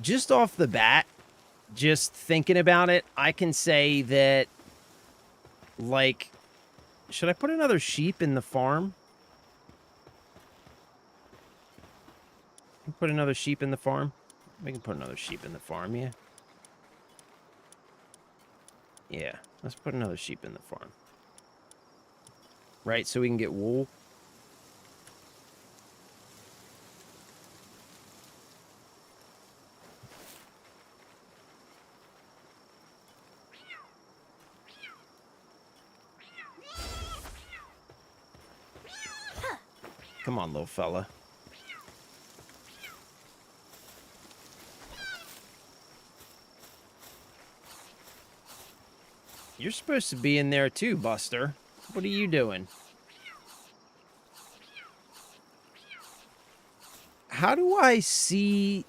just off the bat, just thinking about it, I can say that, like, should I put another sheep in the farm? Put another sheep in the farm? We can put another sheep in the farm, yeah. Yeah, let's put another sheep in the farm. Right, so we can get wool. Come on, little fella. You're supposed to be in there too, Buster. What are you doing? How do I see...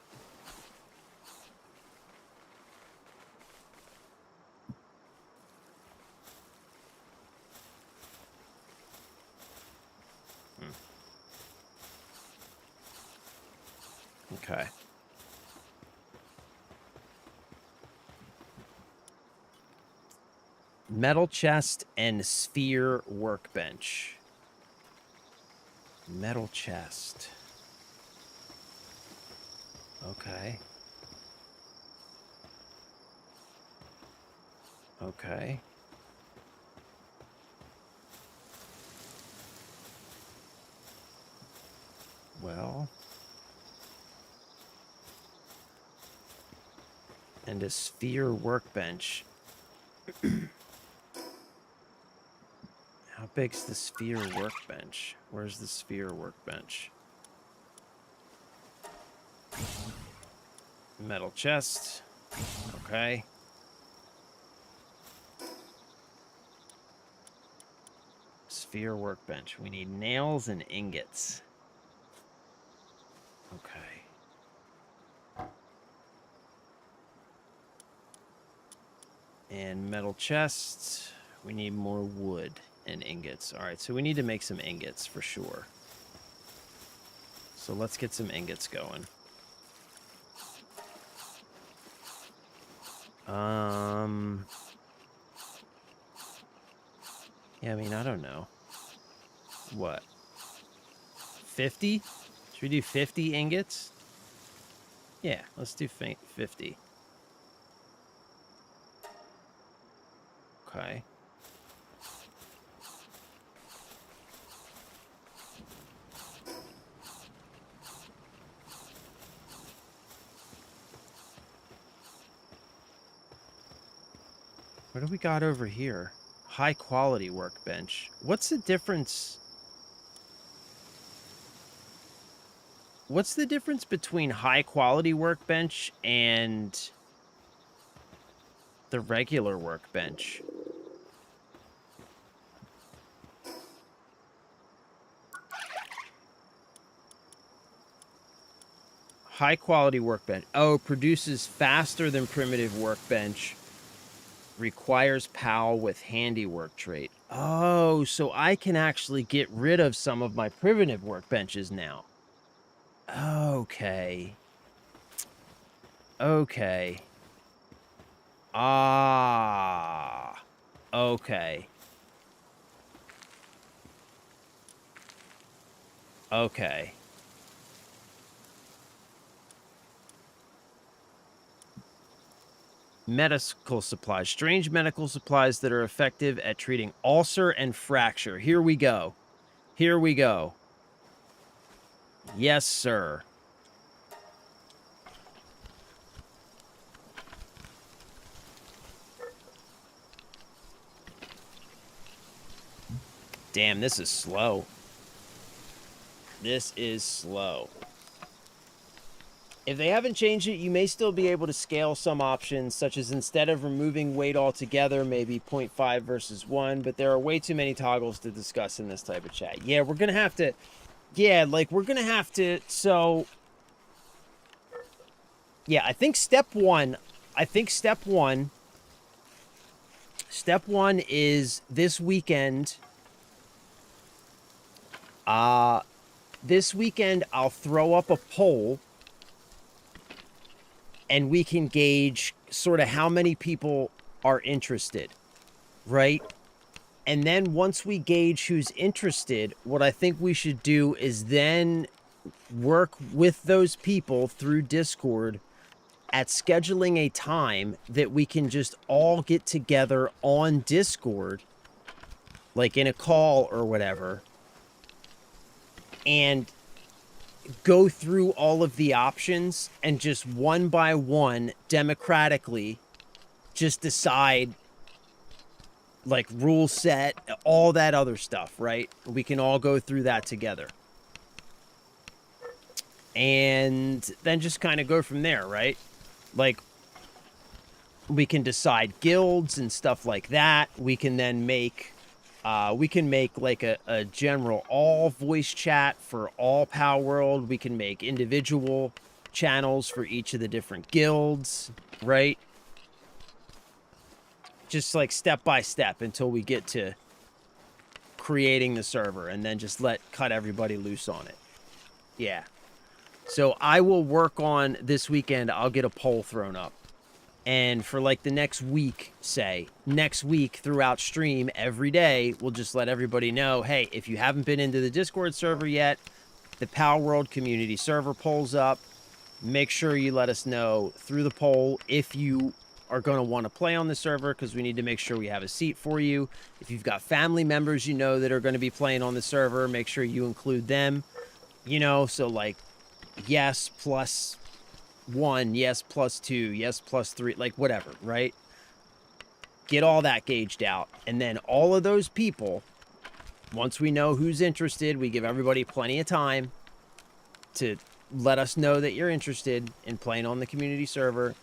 Okay. Metal chest and sphere workbench. Metal chest. Okay. Okay. Well. And a sphere workbench. How big's the sphere workbench? Where's the sphere workbench? Metal chest. Okay. Sphere workbench. We need nails and ingots. Okay. And metal chests. We need more wood and ingots. All right, so we need to make some ingots for sure. So let's get some ingots going. Yeah, I mean, I don't know. What? 50? Should we do 50 ingots? Yeah, let's do 50. Okay. What do we got over here? High quality workbench. What's the difference? What's the difference between high quality workbench and the regular workbench? High quality workbench. Oh, produces faster than primitive workbench. Requires PAL with handiwork trait. Oh, so I can actually get rid of some of my primitive workbenches now. Okay. Okay. Ah. Okay. Okay. Medical supplies. Strange medical supplies that are effective at treating ulcer and fracture. Here we go. Here we go. Yes, sir. Damn, this is slow. This is slow. If they haven't changed it, you may still be able to scale some options, such as instead of removing weight altogether, maybe 0.5 versus 1, but there are way too many toggles to discuss in this type of chat. Yeah, we're going to have to... Yeah, like, we're going to have to... So... Yeah, I think step one... Step one is this weekend... This weekend, I'll throw up a poll... and we can gauge sort of how many people are interested, right? And then once we gauge who's interested, what I think we should do is then work with those people through Discord at scheduling a time that we can just all get together on Discord, like in a call or whatever, and go through all of the options and just one by one democratically just decide like rule set, all that other stuff, right? We can all go through that together. And then just kind of go from there, right? Like we can decide guilds and stuff like that. We can then make like a general all voice chat for all PalWorld. We can make individual channels for each of the different guilds, right? Just like step by step until we get to creating the server and then just cut everybody loose on it. Yeah. So I will work on this weekend. I'll get a poll thrown up. And for like the next week, next week throughout stream every day, we'll just let everybody know, hey, if you haven't been into the Discord server yet, the PalWorld community server poll's up. Make sure you let us know through the poll if you are going to want to play on the server, because we need to make sure we have a seat for you. If you've got family members you know that are going to be playing on the server, make sure you include them. You know, so like, yes plus 1, yes plus 2, yes plus 3, like whatever, right? Get all that gauged out. And then all of those people, once we know who's interested, we give everybody plenty of time to let us know that you're interested in playing on the community server.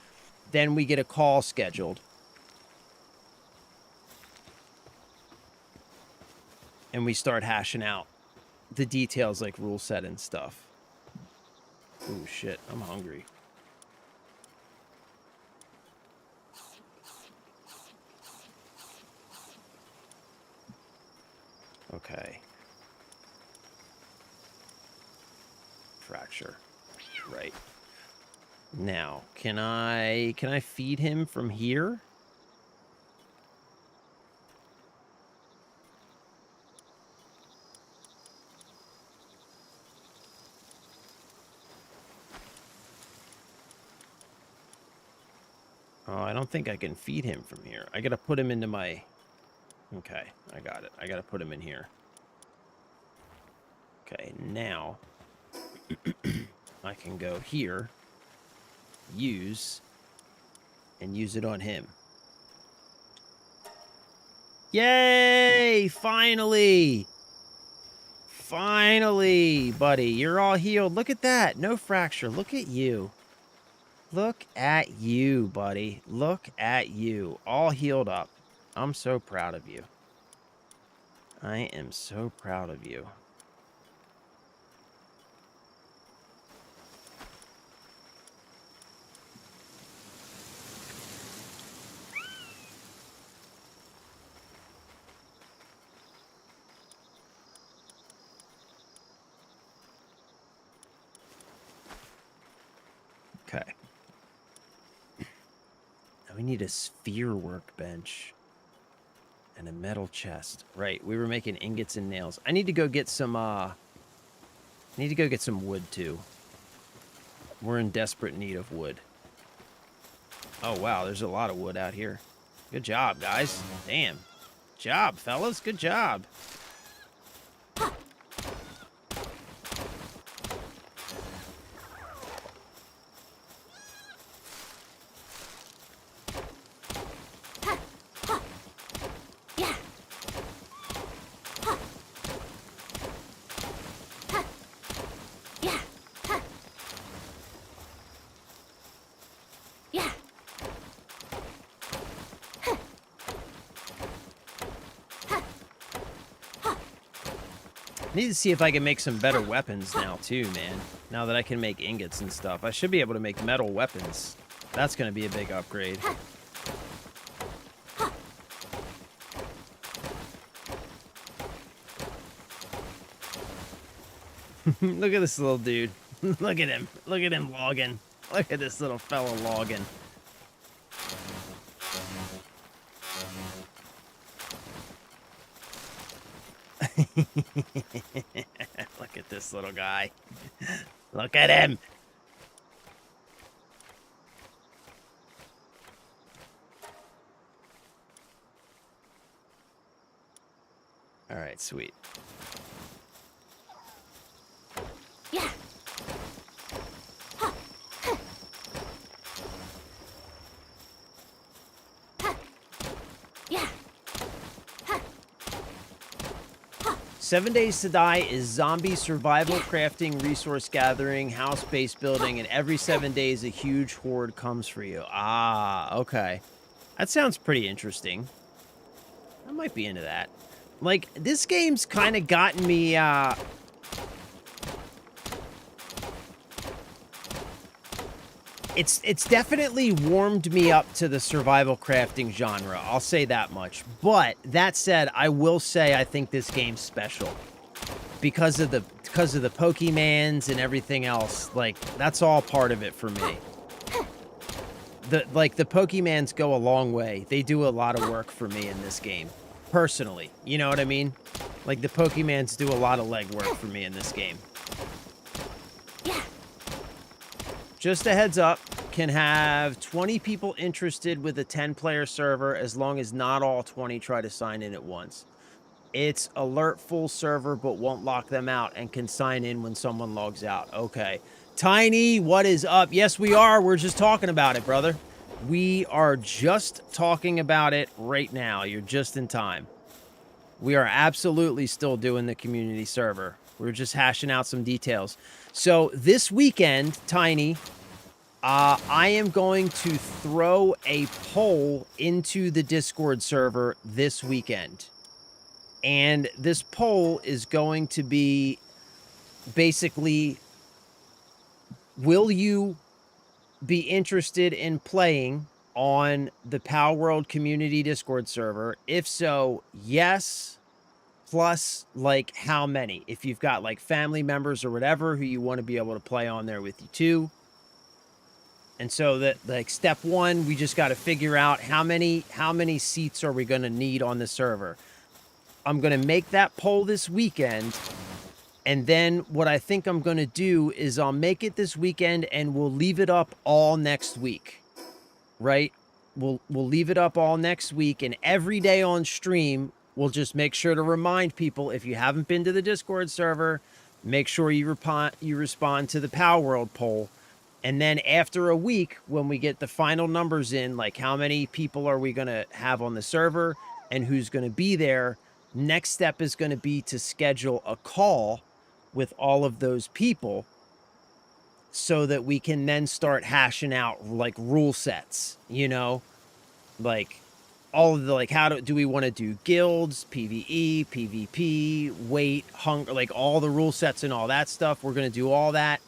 Then we get a call scheduled. And we start hashing out the details like rule set and stuff. Ooh, shit, I'm hungry. Okay. fracture. Right. Now, can I feed him from here? Oh, I don't think I can feed him from here. I gotta put him into my... Okay, I got it. I gotta put him in here. Okay, now I can go here, use, and use it on him. Yay! Finally! Finally, buddy. You're all healed. Look at that. No fracture. Look at you. Look at you, buddy. Look at you. All healed up. I'm so proud of you. I am so proud of you. Okay. Now we need a sphere workbench. And a metal chest. Right, we were making ingots and nails. I need to go get some, wood, too. We're in desperate need of wood. Oh, wow, there's a lot of wood out here. Good job, guys. Damn. Job, fellas. Good job. I need to see if I can make some better weapons now, too, man. Now that I can make ingots and stuff. I should be able to make metal weapons. That's going to be a big upgrade. Look at this little dude. Look at him. Look at him logging. Look at this little fella logging. Look at this little guy. Look at him. All right, sweet. Yeah. 7 Days to Die is zombie survival, crafting, resource gathering, house base building, and every 7 days a huge horde comes for you. Ah, okay. That sounds pretty interesting. I might be into that. Like, this game's kind of gotten me, It's definitely warmed me up to the survival crafting genre. I'll say that much. But that said, I will say I think this game's special because of the Pokemans and everything else. Like, that's all part of it for me. The Pokemans go a long way. They do a lot of work for me in this game, personally. You know what I mean? Like, the Pokemans do a lot of legwork for me in this game. Just a heads up, can have 20 people interested with a 10-player server as long as not all 20 try to sign in at once. It's alert full server but won't lock them out and can sign in when someone logs out. Okay. Tiny, what is up? Yes, we are. We're just talking about it, brother. We are just talking about it right now. You're just in time. We are absolutely still doing the community server. We're just hashing out some details. So this weekend, Tiny, I am going to throw a poll into the Discord server this weekend. And this poll is going to be basically, will you be interested in playing on the PalWorld community Discord server? If so, yes, plus like how many. If you've got like family members or whatever who you want to be able to play on there with you too. And so that like step one, we just got to figure out how many seats are we going to need on the server. I'm going to make that poll this weekend. And then what I think I'm going to do is I'll make it this weekend and we'll leave it up all next week. Right? We'll leave it up all next week, and every day on stream, we'll just make sure to remind people, if you haven't been to the Discord server, make sure you respond to the PalWorld poll. And then after a week, when we get the final numbers in, like how many people are we going to have on the server and who's going to be there, next step is going to be to schedule a call with all of those people so that we can then start hashing out like rule sets, you know, like all of the, like, how do we want to do guilds, PvE, PvP, weight, hunger, like all the rule sets and all that stuff. We're going to do all that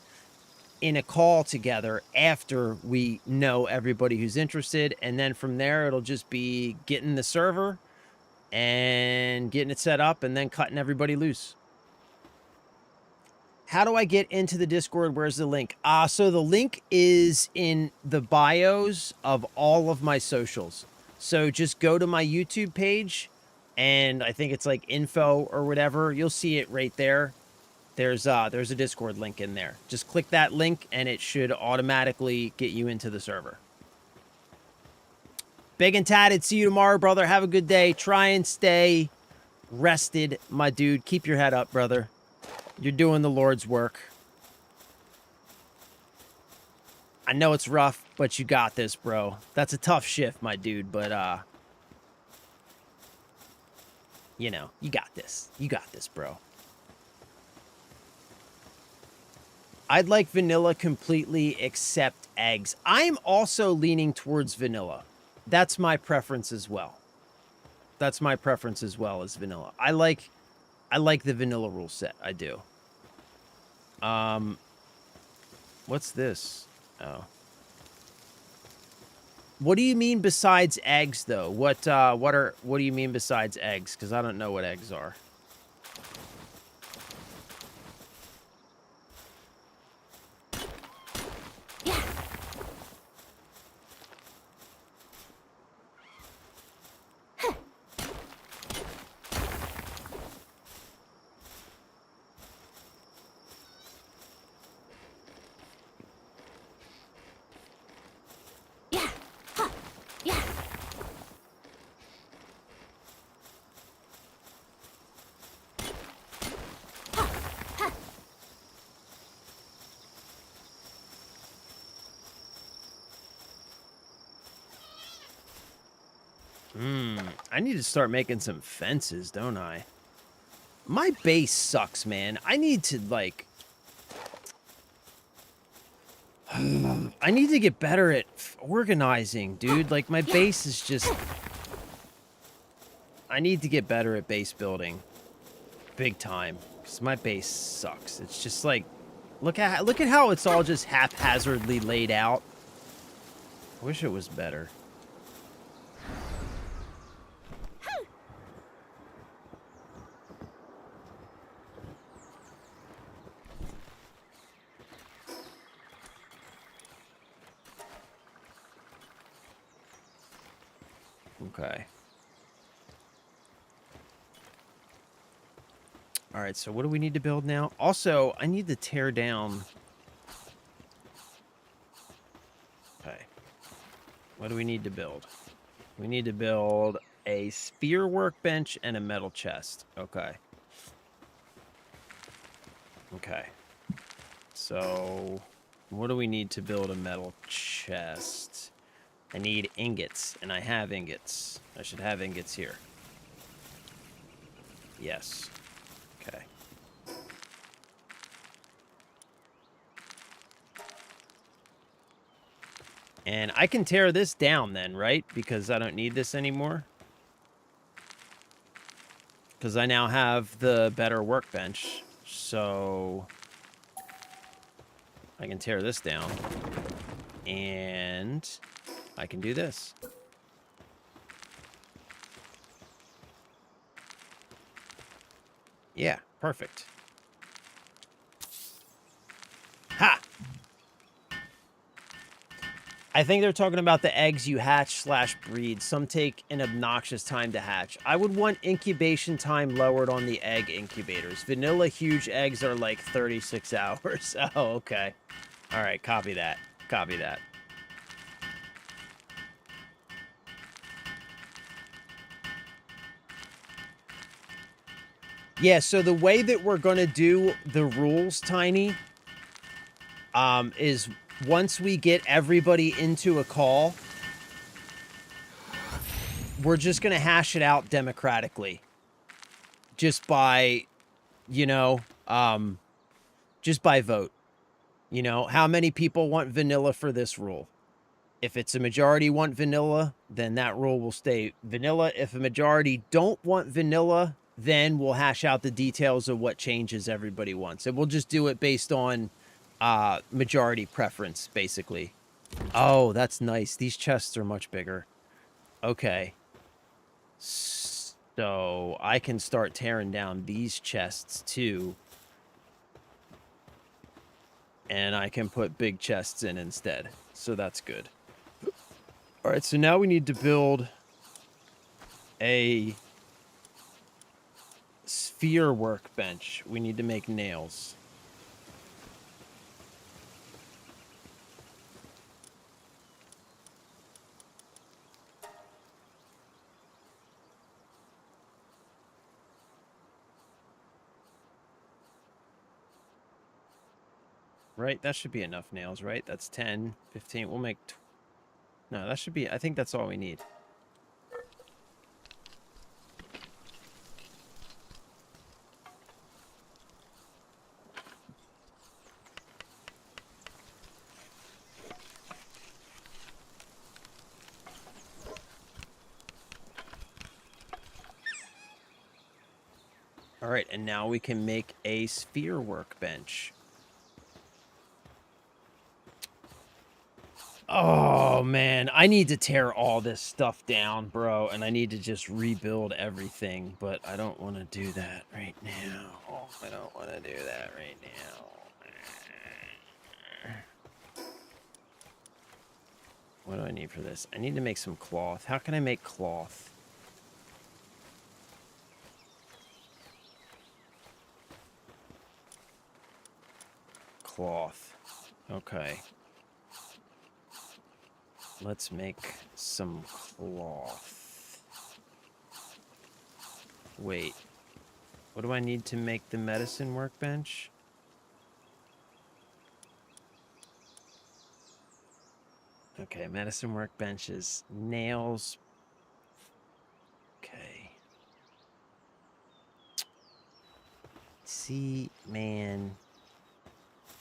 in a call together after we know everybody who's interested. And then from there, it'll just be getting the server and getting it set up and then cutting everybody loose. How do I get into the Discord? Where's the link? So the link is in the bios of all of my socials. So just go to my YouTube page, and I think it's like info or whatever. You'll see it right there. There's a Discord link in there. Just click that link, and it should automatically get you into the server. Big and tatted. See you tomorrow, brother. Have a good day. Try and stay rested, my dude. Keep your head up, brother. You're doing the Lord's work. I know it's rough, but you got this, bro. That's a tough shift, my dude, but, you know, you got this. You got this, bro. I'd like vanilla completely except eggs. I'm also leaning towards vanilla. That's my preference as well. That's my preference as well as vanilla. I like the vanilla rule set. I do. What's this? Oh. What do you mean besides eggs, though? What do you mean besides eggs? Because I don't know what eggs are. I need to start making some fences, don't I? My base sucks, man. I need to, like... I need to get better at organizing, dude. Like, my base is just... I need to get better at base building. Big time. Because my base sucks. It's just like... Look at how it's all just haphazardly laid out. I wish it was better. Okay. All right, so what do we need to build now? Also, I need to tear down... Okay. What do we need to build? We need to build a spear workbench and a metal chest. Okay. Okay. So, what do we need to build a metal chest? I need ingots, and I have ingots. I should have ingots here. Yes. Okay. And I can tear this down then, right? Because I don't need this anymore. Because I now have the better workbench. So I can tear this down. And I can do this. Yeah, perfect. Ha! I think they're talking about the eggs you hatch / breed. Some take an obnoxious time to hatch. I would want incubation time lowered on the egg incubators. Vanilla huge eggs are like 36 hours. Oh, okay. All right, copy that. Copy that. Yeah, so the way that we're going to do the rules, Tiny, is once we get everybody into a call, we're just going to hash it out democratically. Just by, you know, just by vote. You know, how many people want vanilla for this rule? If it's a majority want vanilla, then that rule will stay vanilla. If a majority don't want vanilla, then we'll hash out the details of what changes everybody wants. And we'll just do it based on majority preference, basically. Oh, that's nice. These chests are much bigger. Okay. So I can start tearing down these chests too. And I can put big chests in instead. So that's good. All right, so now we need to build a sphere workbench. We need to make nails. Right, that should be enough nails, right? That's 10, 15. We'll make... No, that should be... I think that's all we need. All right, and now we can make a sphere workbench. Oh, man. I need to tear all this stuff down, bro, and I need to just rebuild everything, but I don't want to do that right now. I don't want to do that right now. What do I need for this? I need to make some cloth. How can I make cloth? Cloth. Okay. Let's make some cloth. Wait. What do I need to make the medicine workbench? Okay, medicine workbench is nails. Okay. See, man.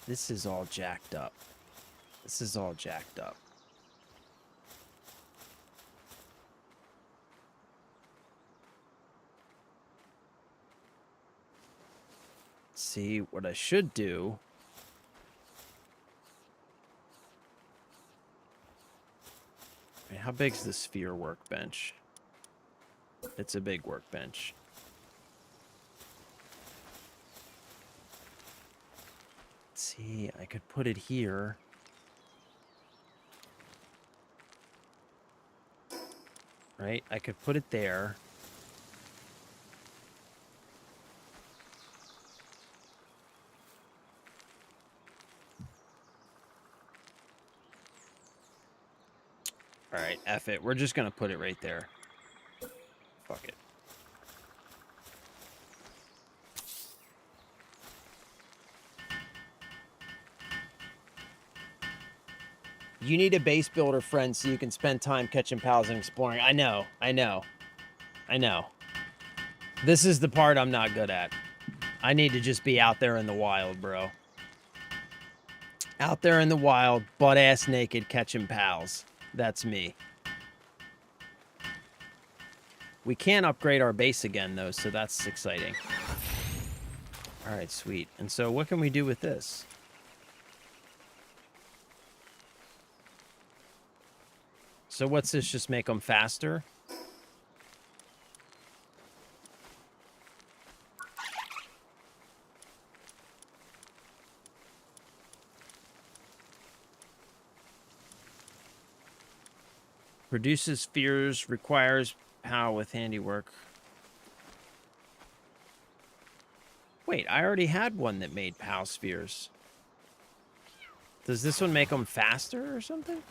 This is all jacked up. This is all jacked up. See, what I should do... Wait, how big's the sphere workbench? It's a big workbench. Let's see, I could put it here. Right? I could put it there. All right, F it. We're just going to put it right there. Fuck it. You need a base builder friend so you can spend time catching pals and exploring. I know. I know. I know. This is the part I'm not good at. I need to just be out there in the wild, bro. Out there in the wild, butt-ass naked, catching pals. That's me. We can upgrade our base again, though, so that's exciting. All right, sweet. And so what can we do with this? So what's this? Just make them faster? Produces spheres, requires POW with handiwork. Wait, I already had one that made POW spheres. Does this one make them faster or something?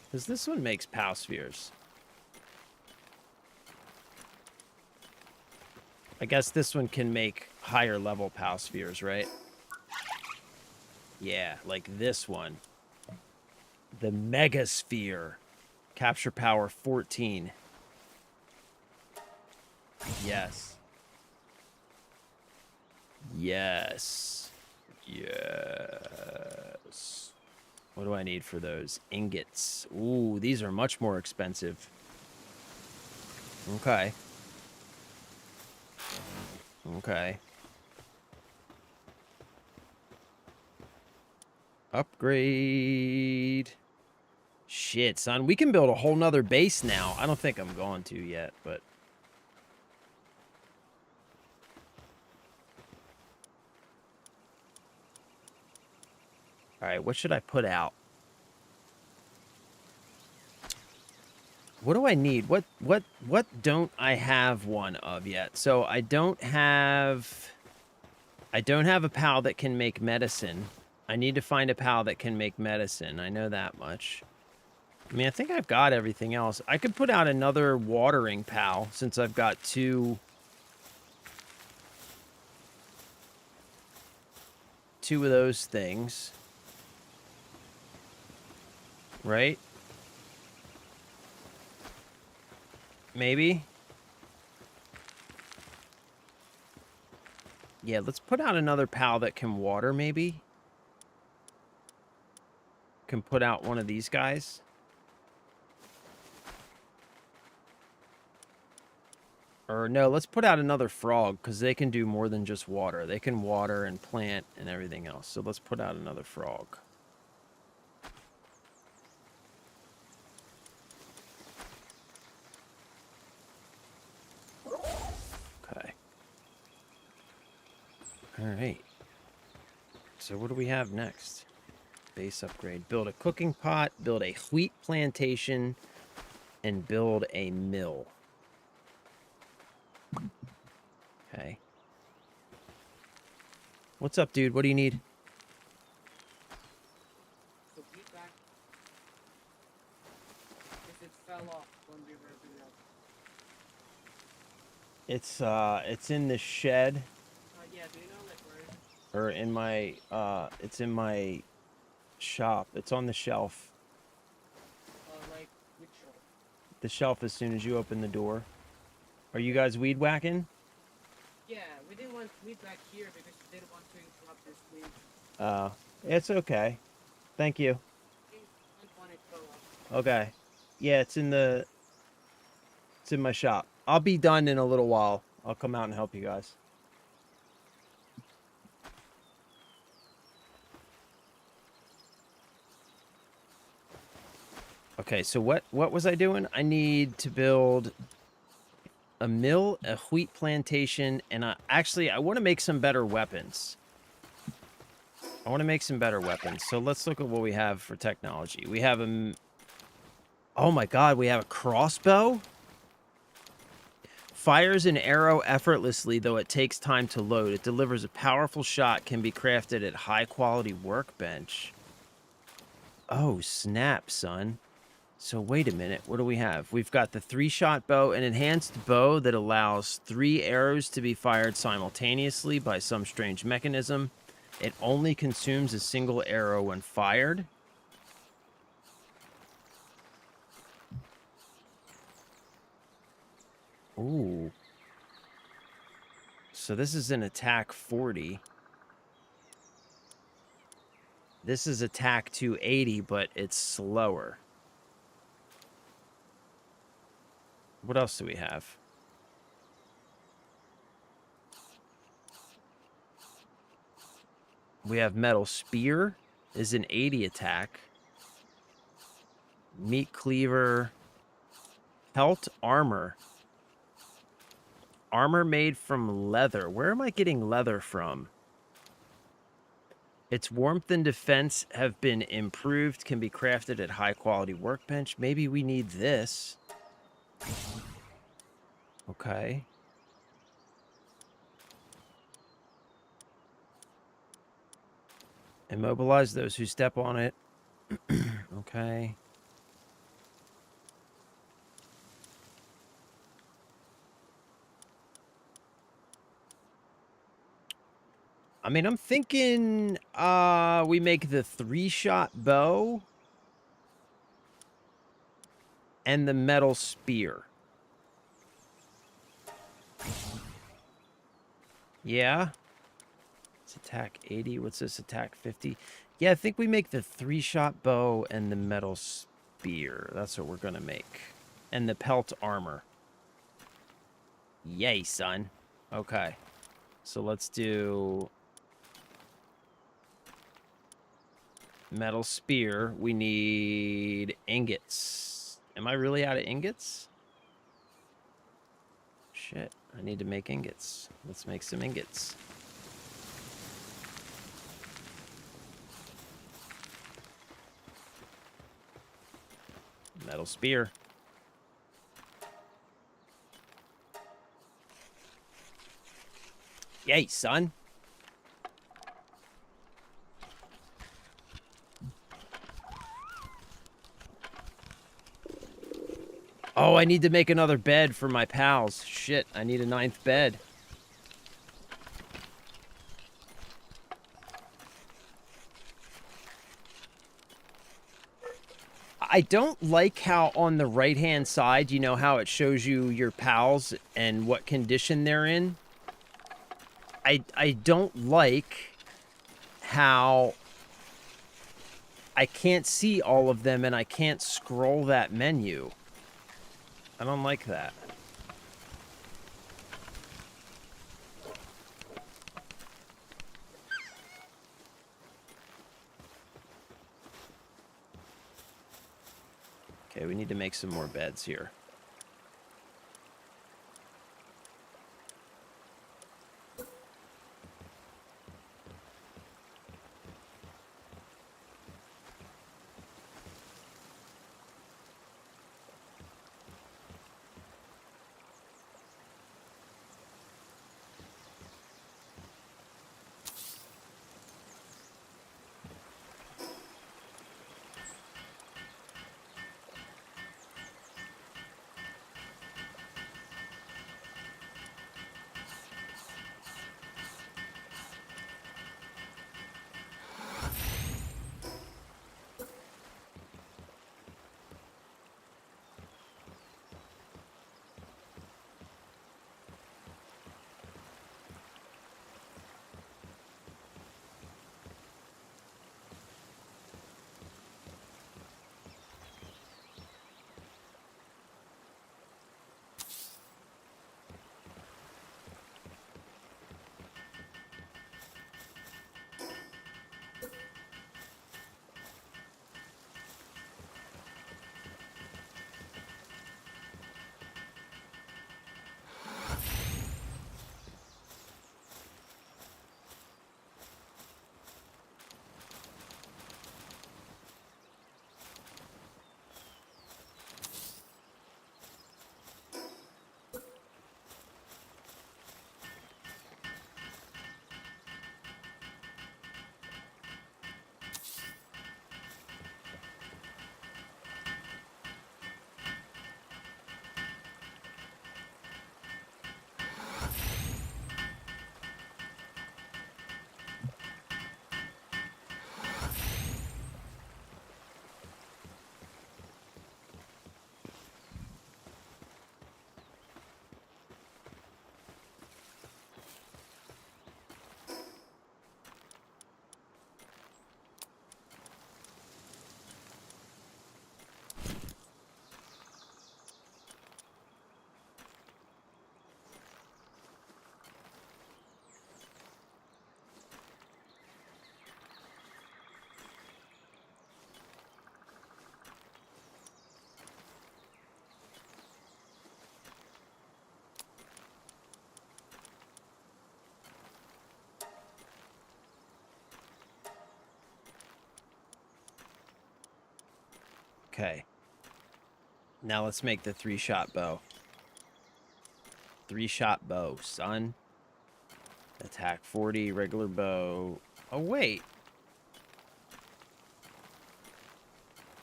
Because this one makes POW spheres. I guess this one can make higher level POW spheres, right? Yeah, like this one. The Mega Sphere. Capture power 14. Yes. Yes. Yes. What do I need for those? Ingots. Ooh, these are much more expensive. Okay. Okay. Upgrade. Shit, son. We can build a whole nother base now. I don't think I'm going to yet, but... Alright, what should I put out? What do I need? What don't I have one of yet? So I don't have a pal that can make medicine. I need to find a pal that can make medicine. I know that much. I mean, I think I've got everything else. I could put out another watering pal since I've got two of those things. Right? Maybe. Yeah, let's put out another pal that can water, maybe. Can put out one of these guys. Or no, let's put out another frog, because they can do more than just water. They can water and plant and everything else. So let's put out another frog. Okay. Alright. So what do we have next? Base upgrade. Build a cooking pot, build a wheat plantation, and build a mill. Okay. What's up, dude? What do you need? So get back. If it fell off when we were doing that. It's in the shed, Yeah, do you know like where? or in my it's in my shop. It's on the shelf. Like which one? The shelf as soon as you open the door. Are you guys weed whacking? Yeah, we didn't want weed back here because we didn't want to interrupt this weed. It's okay. Thank you. We didn't want it to go off. Okay. Yeah, it's in my shop. I'll be done in a little while. I'll come out and help you guys. Okay, so what was I doing? I need to build a mill, a wheat plantation, and actually I want to make some better weapons. I want to make some better weapons. So let's look at what we have for technology. We have a... Oh my god, we have a crossbow? Fires an arrow effortlessly, though it takes time to load. It delivers a powerful shot, can be crafted at high-quality workbench. Oh, snap, son. So wait a minute, what do we have? We've got the 3-shot bow, an enhanced bow that allows 3 arrows to be fired simultaneously by some strange mechanism. It only consumes a single arrow when fired. Ooh. So this is an attack 40. This is attack 280, but it's slower. What else do we have? We have metal spear is an 80 attack. Meat cleaver. Pelt armor. Armor made from leather. Where am I getting leather from? Its warmth and defense have been improved, can be crafted at high quality workbench. Maybe we need this. Okay. Immobilize those who step on it. Okay. I mean, I'm thinking we make the 3-shot bow and the metal spear. Yeah. It's attack 80. What's this? Attack 50. Yeah, I think we make the 3-shot bow and the metal spear. That's what we're going to make. And the pelt armor. Yay, son. Okay. So let's do metal spear. We need ingots. Am I really out of ingots? Shit. I need to make ingots. Let's make some ingots. Metal spear. Yay, son. Oh, I need to make another bed for my pals. Shit, I need a 9th bed. I don't like how on the right-hand side, you know how it shows you your pals and what condition they're in? I don't like how I can't see all of them and I can't scroll that menu. I don't like that. Okay, we need to make some more beds here. Okay. Now let's make the 3-shot bow. 3-shot bow, son. Attack 40, regular bow. Oh, wait.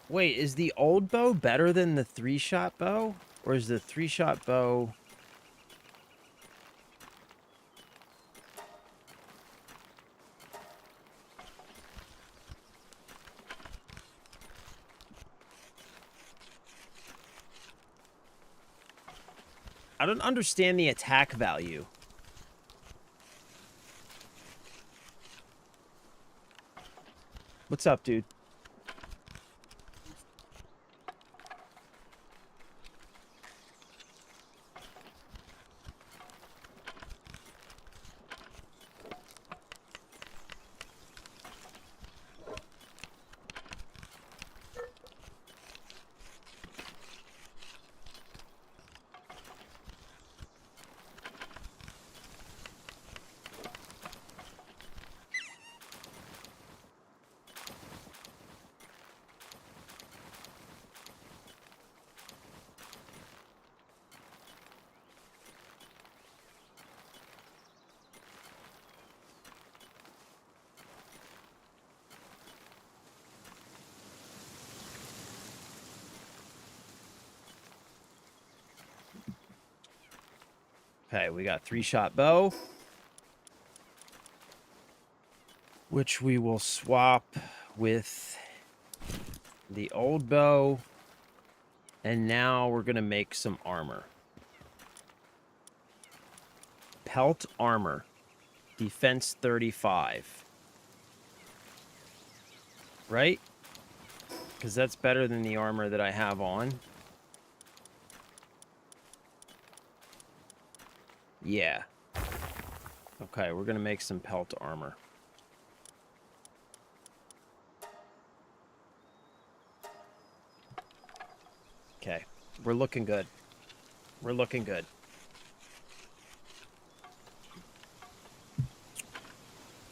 Wait, is the old bow better than the 3-shot bow? Or is the 3-shot bow... I don't understand the attack value. What's up, dude? Okay, we got 3-shot bow, which we will swap with the old bow, and now we're going to make some armor. Pelt armor, defense 35. Right? Because that's better than the armor that I have on. Yeah. Okay, we're going to make some pelt armor. Okay, we're looking good. We're looking good.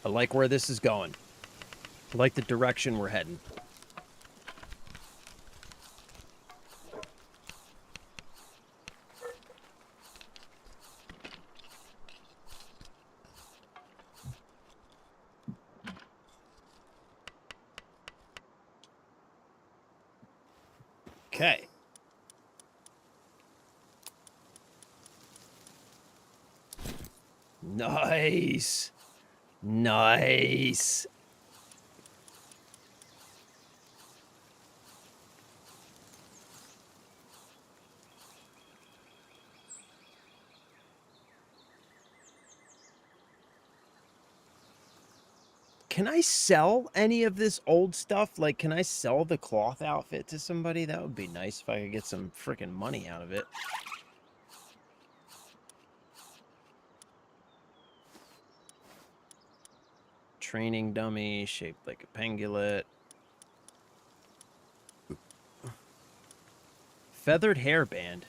I like where this is going. I like the direction we're heading. Okay. Nice. Nice. Can I sell any of this old stuff? Like, can I sell the cloth outfit to somebody? That would be nice if I could get some freaking money out of it. Training dummy shaped like a pangolin. Feathered hairband.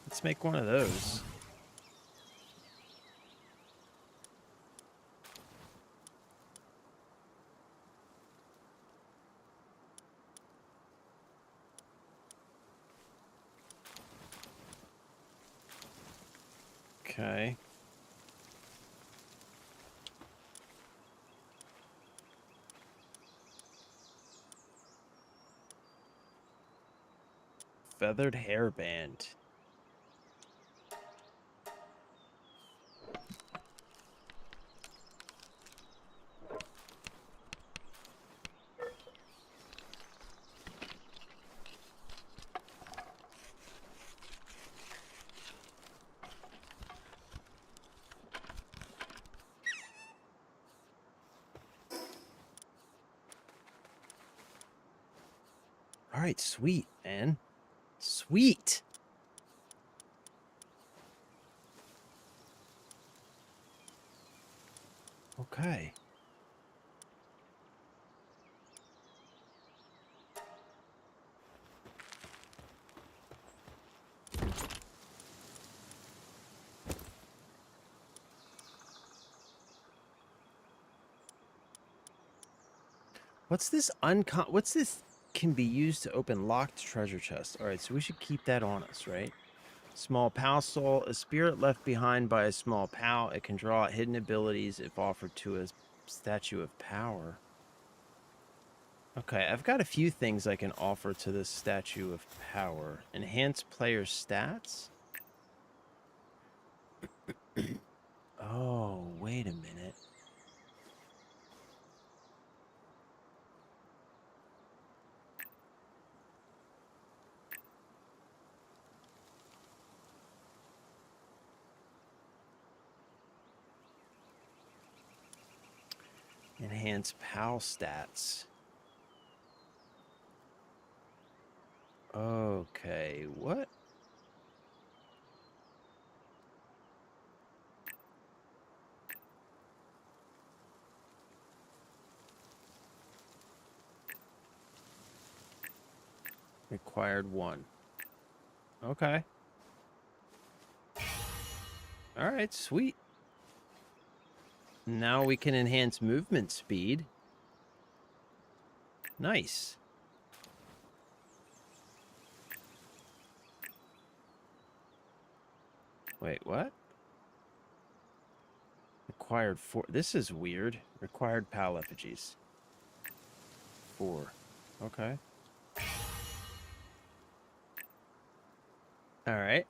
Let's make one of those. Okay. Feathered hairband. All right, sweet, man. Sweet. Okay. What's this what's this can be used to open locked treasure chests. All right, so we should keep that on us, right? Small PAL soul. A spirit left behind by a small PAL. It can draw out hidden abilities if offered to a statue of power. Okay, I've got a few things I can offer to this statue of power. Enhance player stats? Oh, wait a minute. Enhance PAL stats. Okay, what? Required 1. Okay. All right, sweet. Now we can enhance movement speed. Nice. Wait, what? Required 4. This is weird. Required PAL effigies. 4. Okay. All right.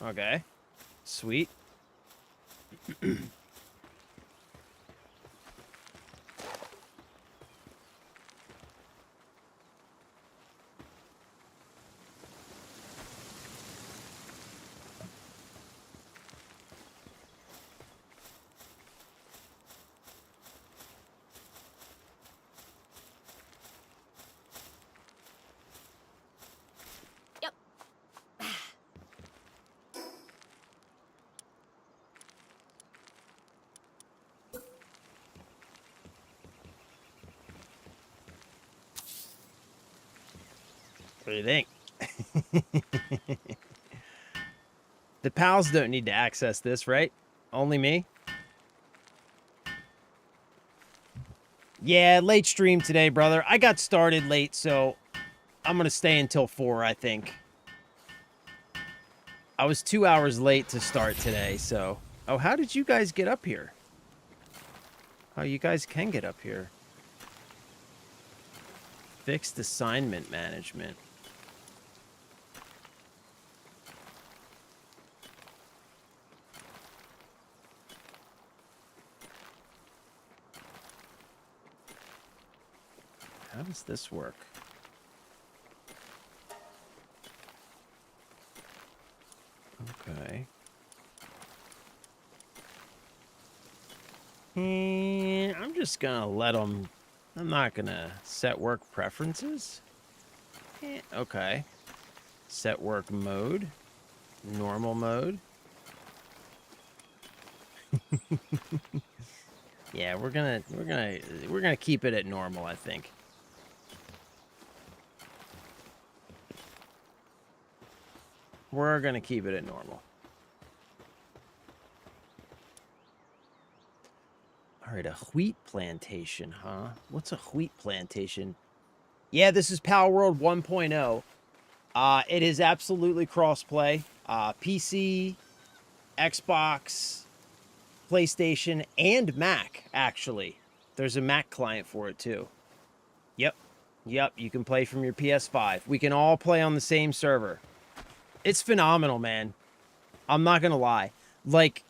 Okay. Sweet. Yep. What do you think? The pals don't need to access this, right? Only me? Yeah, late stream today, brother. I got started late, so I'm going to stay until 4, I think. I was 2 hours late to start today, so... Oh, how did you guys get up here? Oh, you guys can get up here. Fixed assignment management. How does this work? Okay. And I'm just gonna let them... I'm not gonna set work preferences. Okay. Set work mode. Normal mode. Yeah, we're gonna keep it at normal, I think. We're gonna keep it at normal. All right, a wheat plantation, huh? What's a wheat plantation? Yeah, this is PalWorld 1.0. It is absolutely cross-play. PC, Xbox, PlayStation, and Mac, actually. There's a Mac client for it, too. Yep. Yep, you can play from your PS5. We can all play on the same server. It's phenomenal, man. I'm not gonna lie. Like,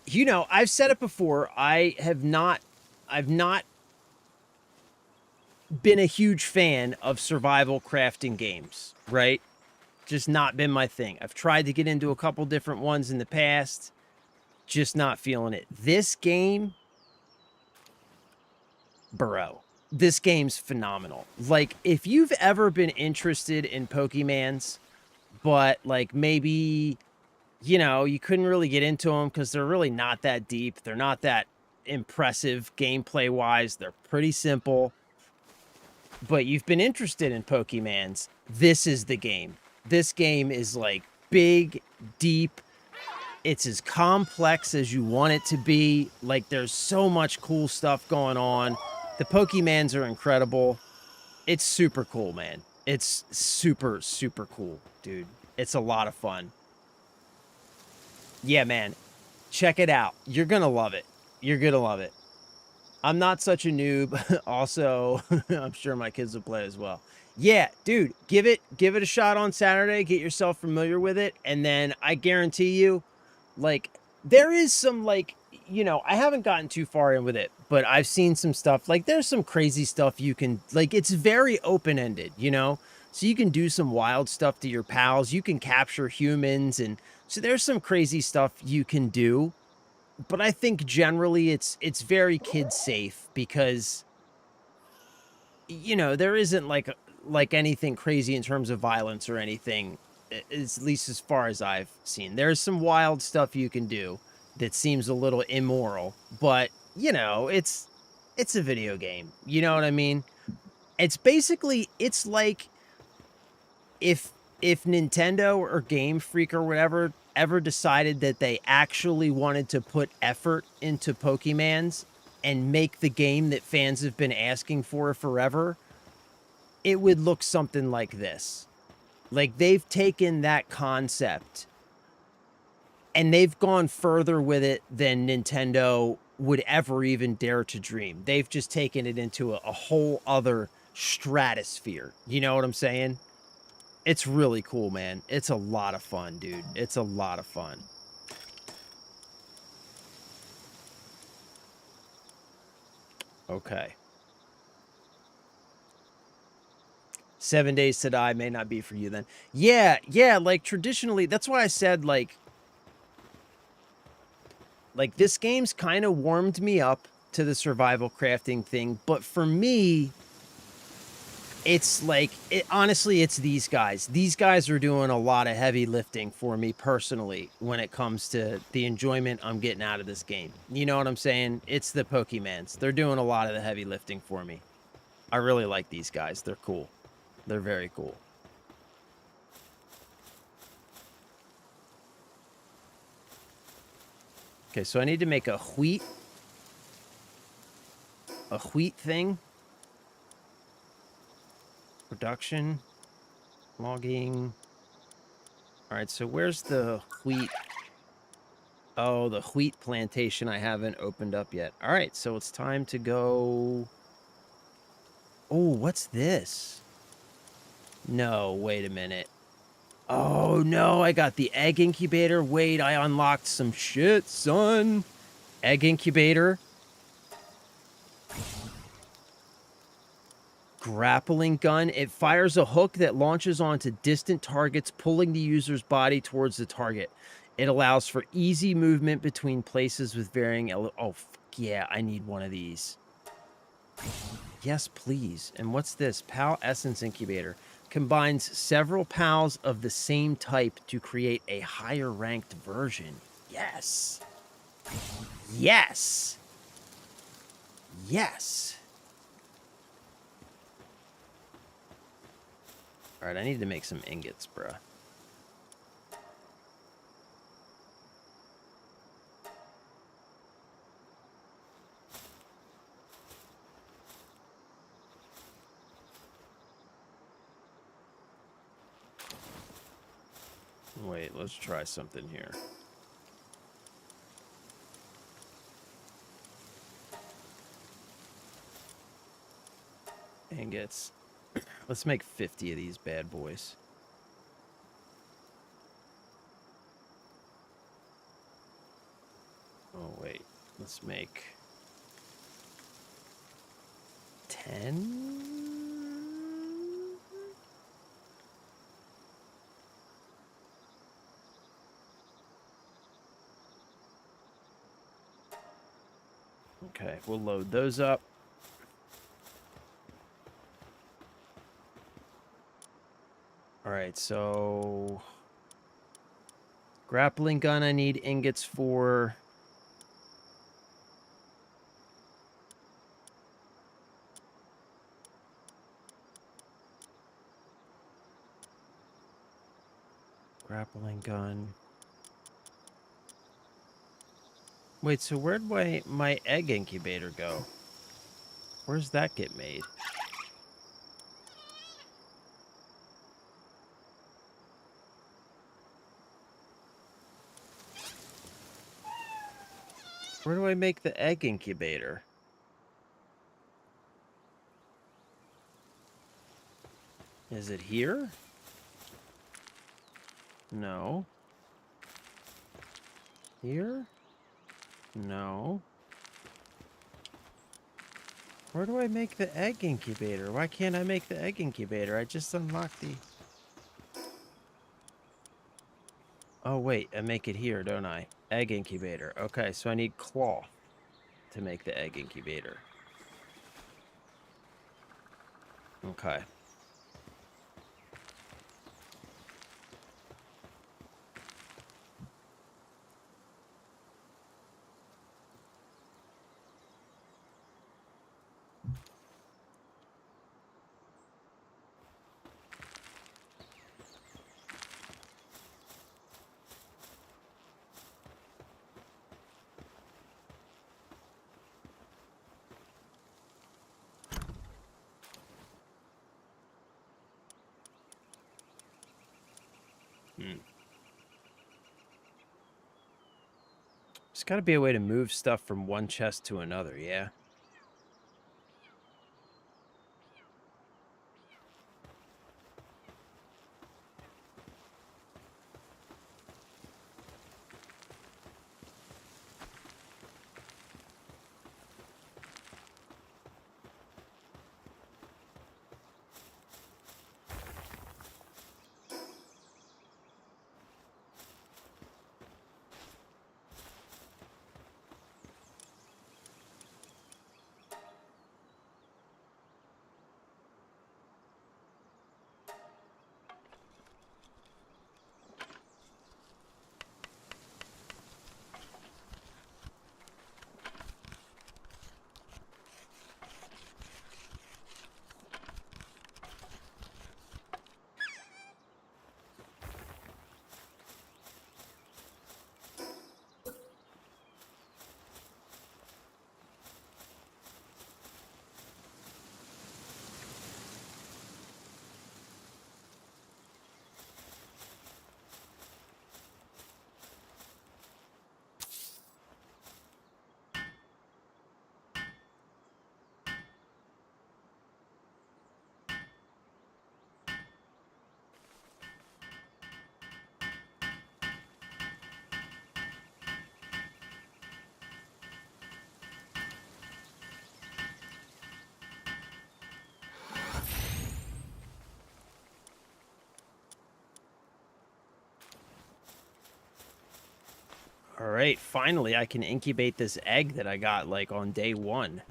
you know, I've said it before. I've not been a huge fan of survival crafting games, right? Just not been my thing. I've tried to get into a couple different ones in the past. Just not feeling it. This game, bro, this game's phenomenal. Like, if you've ever been interested in Pokemans, but, like, maybe, you know, you couldn't really get into them because they're really not that deep. They're not that impressive gameplay-wise. They're pretty simple. But you've been interested in Pokemans, this is the game. This game is, like, big, deep. It's as complex as you want it to be. Like, there's so much cool stuff going on. The Pokemans are incredible. It's super cool, man. It's super, super cool, dude. It's a lot of fun. Yeah, man. Check it out. You're gonna love it. You're gonna love it. I'm not such a noob. Also, I'm sure my kids will play as well. Yeah, dude, give it a shot on Saturday. Get yourself familiar with it, and then I guarantee you, like, there is some, like, you know, I haven't gotten too far in with it, but I've seen some stuff. Like, there's some crazy stuff you can, like, it's very open ended, you know, so you can do some wild stuff to your pals. You can capture humans, and so there's some crazy stuff you can do. But I think generally it's very kid safe because, you know, there isn't like anything crazy in terms of violence or anything, at least as far as I've seen. There's some wild stuff you can do that seems a little immoral, but you know, it's a video game. You know what I mean? It's basically, it's like if Nintendo or Game Freak or whatever ever decided that they actually wanted to put effort into Pokemans and make the game that fans have been asking for forever, it would look something like this. Like, they've taken that concept and they've gone further with it than Nintendo would ever even dare to dream. They've just taken it into a whole other stratosphere. You know what I'm saying? It's really cool, man. It's a lot of fun, dude. It's a lot of fun. Okay. 7 Days to Die may not be for you then. Yeah, like traditionally, that's why I said like this game's kind of warmed me up to the survival crafting thing, but for me, it's like, honestly, it's these guys. These guys are doing a lot of heavy lifting for me personally when it comes to the enjoyment I'm getting out of this game. You know what I'm saying? It's the Pokemans. They're doing a lot of the heavy lifting for me. I really like these guys. They're cool. They're very cool. Okay, so I need to make a wheat thing. Production. Logging. All right, so where's the wheat? Oh, the wheat plantation I haven't opened up yet. All right, so it's time to go. Oh, what's this? No, wait a minute. Oh, no, I got the egg incubator. Wait, I unlocked some shit, son. Egg incubator. Grappling gun. It fires a hook that launches onto distant targets, pulling the user's body towards the target. It allows for easy movement between places with varying oh, fuck yeah, I need one of these. Yes, please. And what's this? PAL Essence Incubator. Combines several PALs of the same type to create a higher ranked version. Yes. Yes. Yes. All right, I need to make some ingots, bruh. Wait, let's try something here. Ingots. Let's make 50 of these bad boys. Oh, wait. Let's make 10? Okay, we'll load those up. All right, so grappling gun I need ingots for. Grappling gun. Wait, so where'd my egg incubator go? Where's that get made? Where do I make the egg incubator? Is it here? No. Here? No. Where do I make the egg incubator? Why can't I make the egg incubator? I just unlocked the... Oh, wait. I make it here, don't I? Egg incubator. Okay, so I need cloth to make the egg incubator. Okay. There's got to be a way to move stuff from one chest to another, yeah? All right, finally I can incubate this egg that I got, like, on day 1.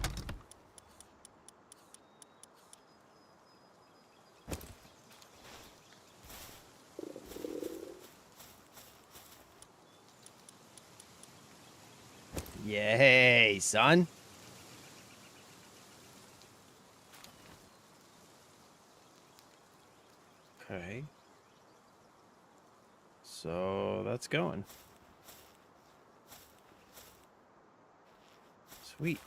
Yay, son. Okay. So that's going. Sweet.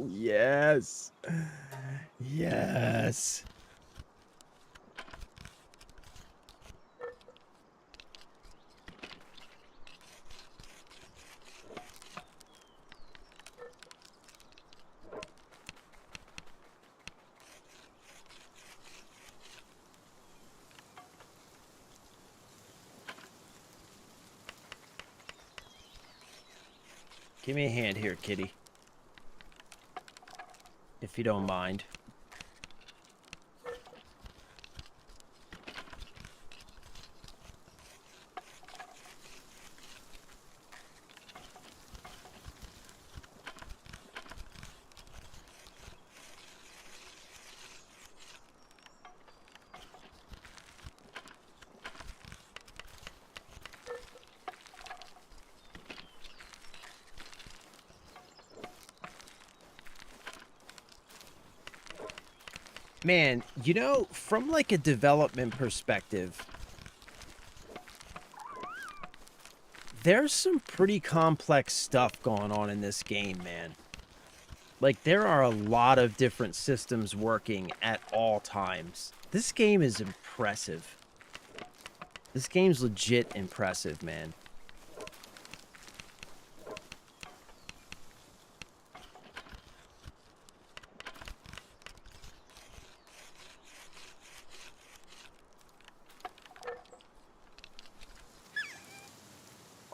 Yes. Yes. Give me a hand here, kitty. If you don't mind. Man, you know, from like a development perspective, there's some pretty complex stuff going on in this game, man. Like, there are a lot of different systems working at all times. This game is impressive. This game's legit impressive, man.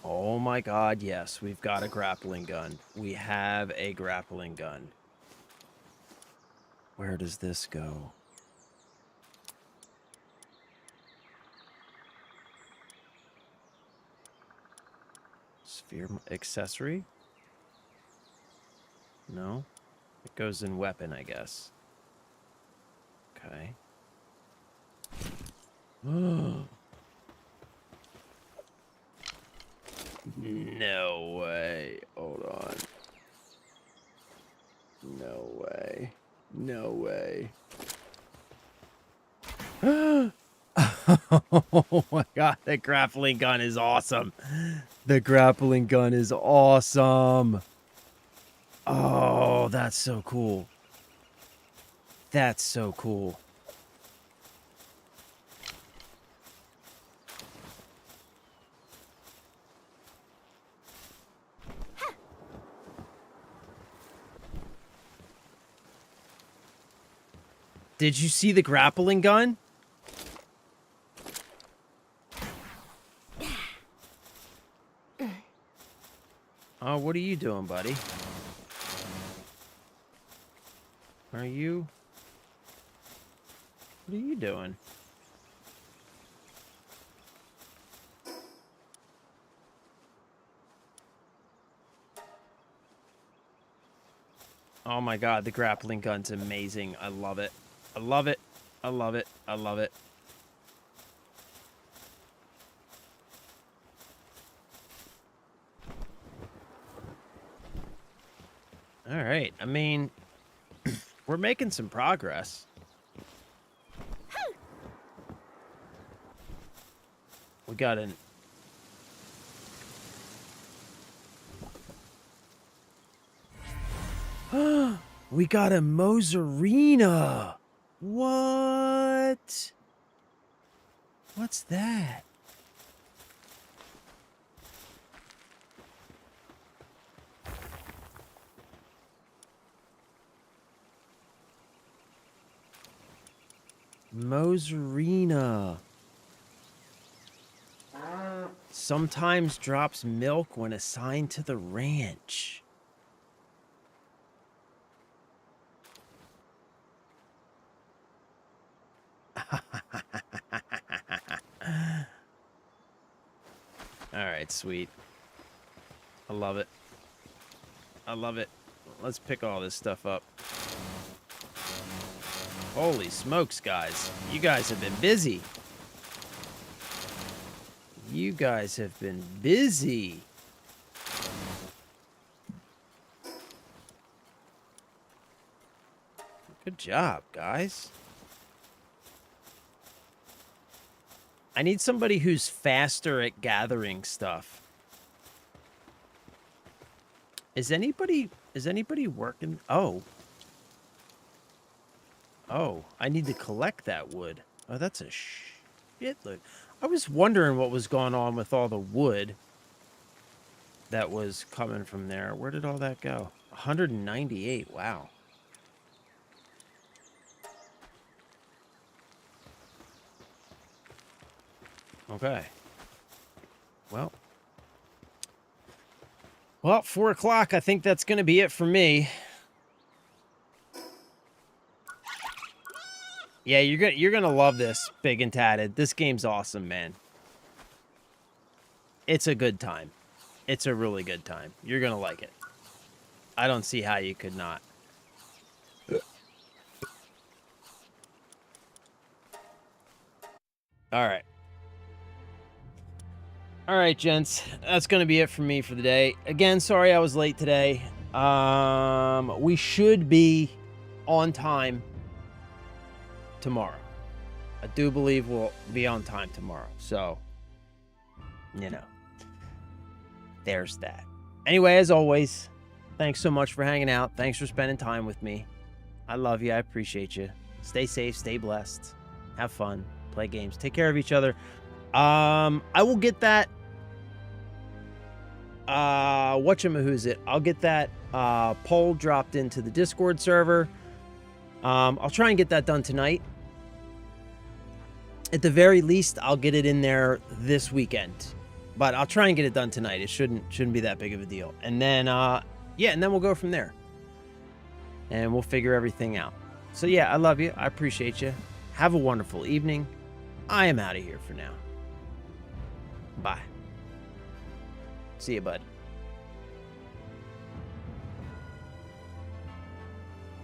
Oh my god, yes, we've got a grappling gun. We have a grappling gun. Where does this go? Sphere accessory? No? It goes in weapon, I guess. Okay. No way. Hold on. No way. No way. Oh my god, the grappling gun is awesome. The grappling gun is awesome. Oh, that's so cool. That's so cool. Did you see the grappling gun? Oh, what are you doing, buddy? What are you doing? Oh my god, the grappling gun's amazing. I love it. I love it. I love it. I love it. All right. I mean, we're making some progress. We got an... We got a Mozarina. What? What's that? Mozarina. Sometimes drops milk when assigned to the ranch. Alright, sweet. I love it. I love it. Let's pick all this stuff up. Holy smokes, guys. You guys have been busy. You guys have been busy. Good job, guys. I need somebody who's faster at gathering stuff. Is anybody working? Oh. Oh, I need to collect that wood. Oh, that's a shitload. I was wondering what was going on with all the wood that was coming from there. Where did all that go? 198. Wow. Okay. Well, 4 o'clock. I think that's going to be it for me. Yeah, you're gonna love this, Big and Tatted. This game's awesome, man. It's a good time. It's a really good time. You're gonna like it. I don't see how you could not. All right. All right, gents. That's gonna be it for me for the day. Again, sorry I was late today. We should be on time tomorrow. I do believe we'll be on time tomorrow. So, you know, there's that. Anyway, as always, thanks so much for hanging out. Thanks for spending time with me. I love you. I appreciate you. Stay safe. Stay blessed. Have fun. Play games. Take care of each other. I will get that. Whatchamahoo's it? I'll get that poll dropped into the Discord server. I'll try and get that done tonight. At the very least, I'll get it in there this weekend. But I'll try and get it done tonight. It shouldn't be that big of a deal. And then yeah, and then we'll go from there. And we'll figure everything out. So yeah, I love you. I appreciate you. Have a wonderful evening. I am out of here for now. Bye. See you, bud.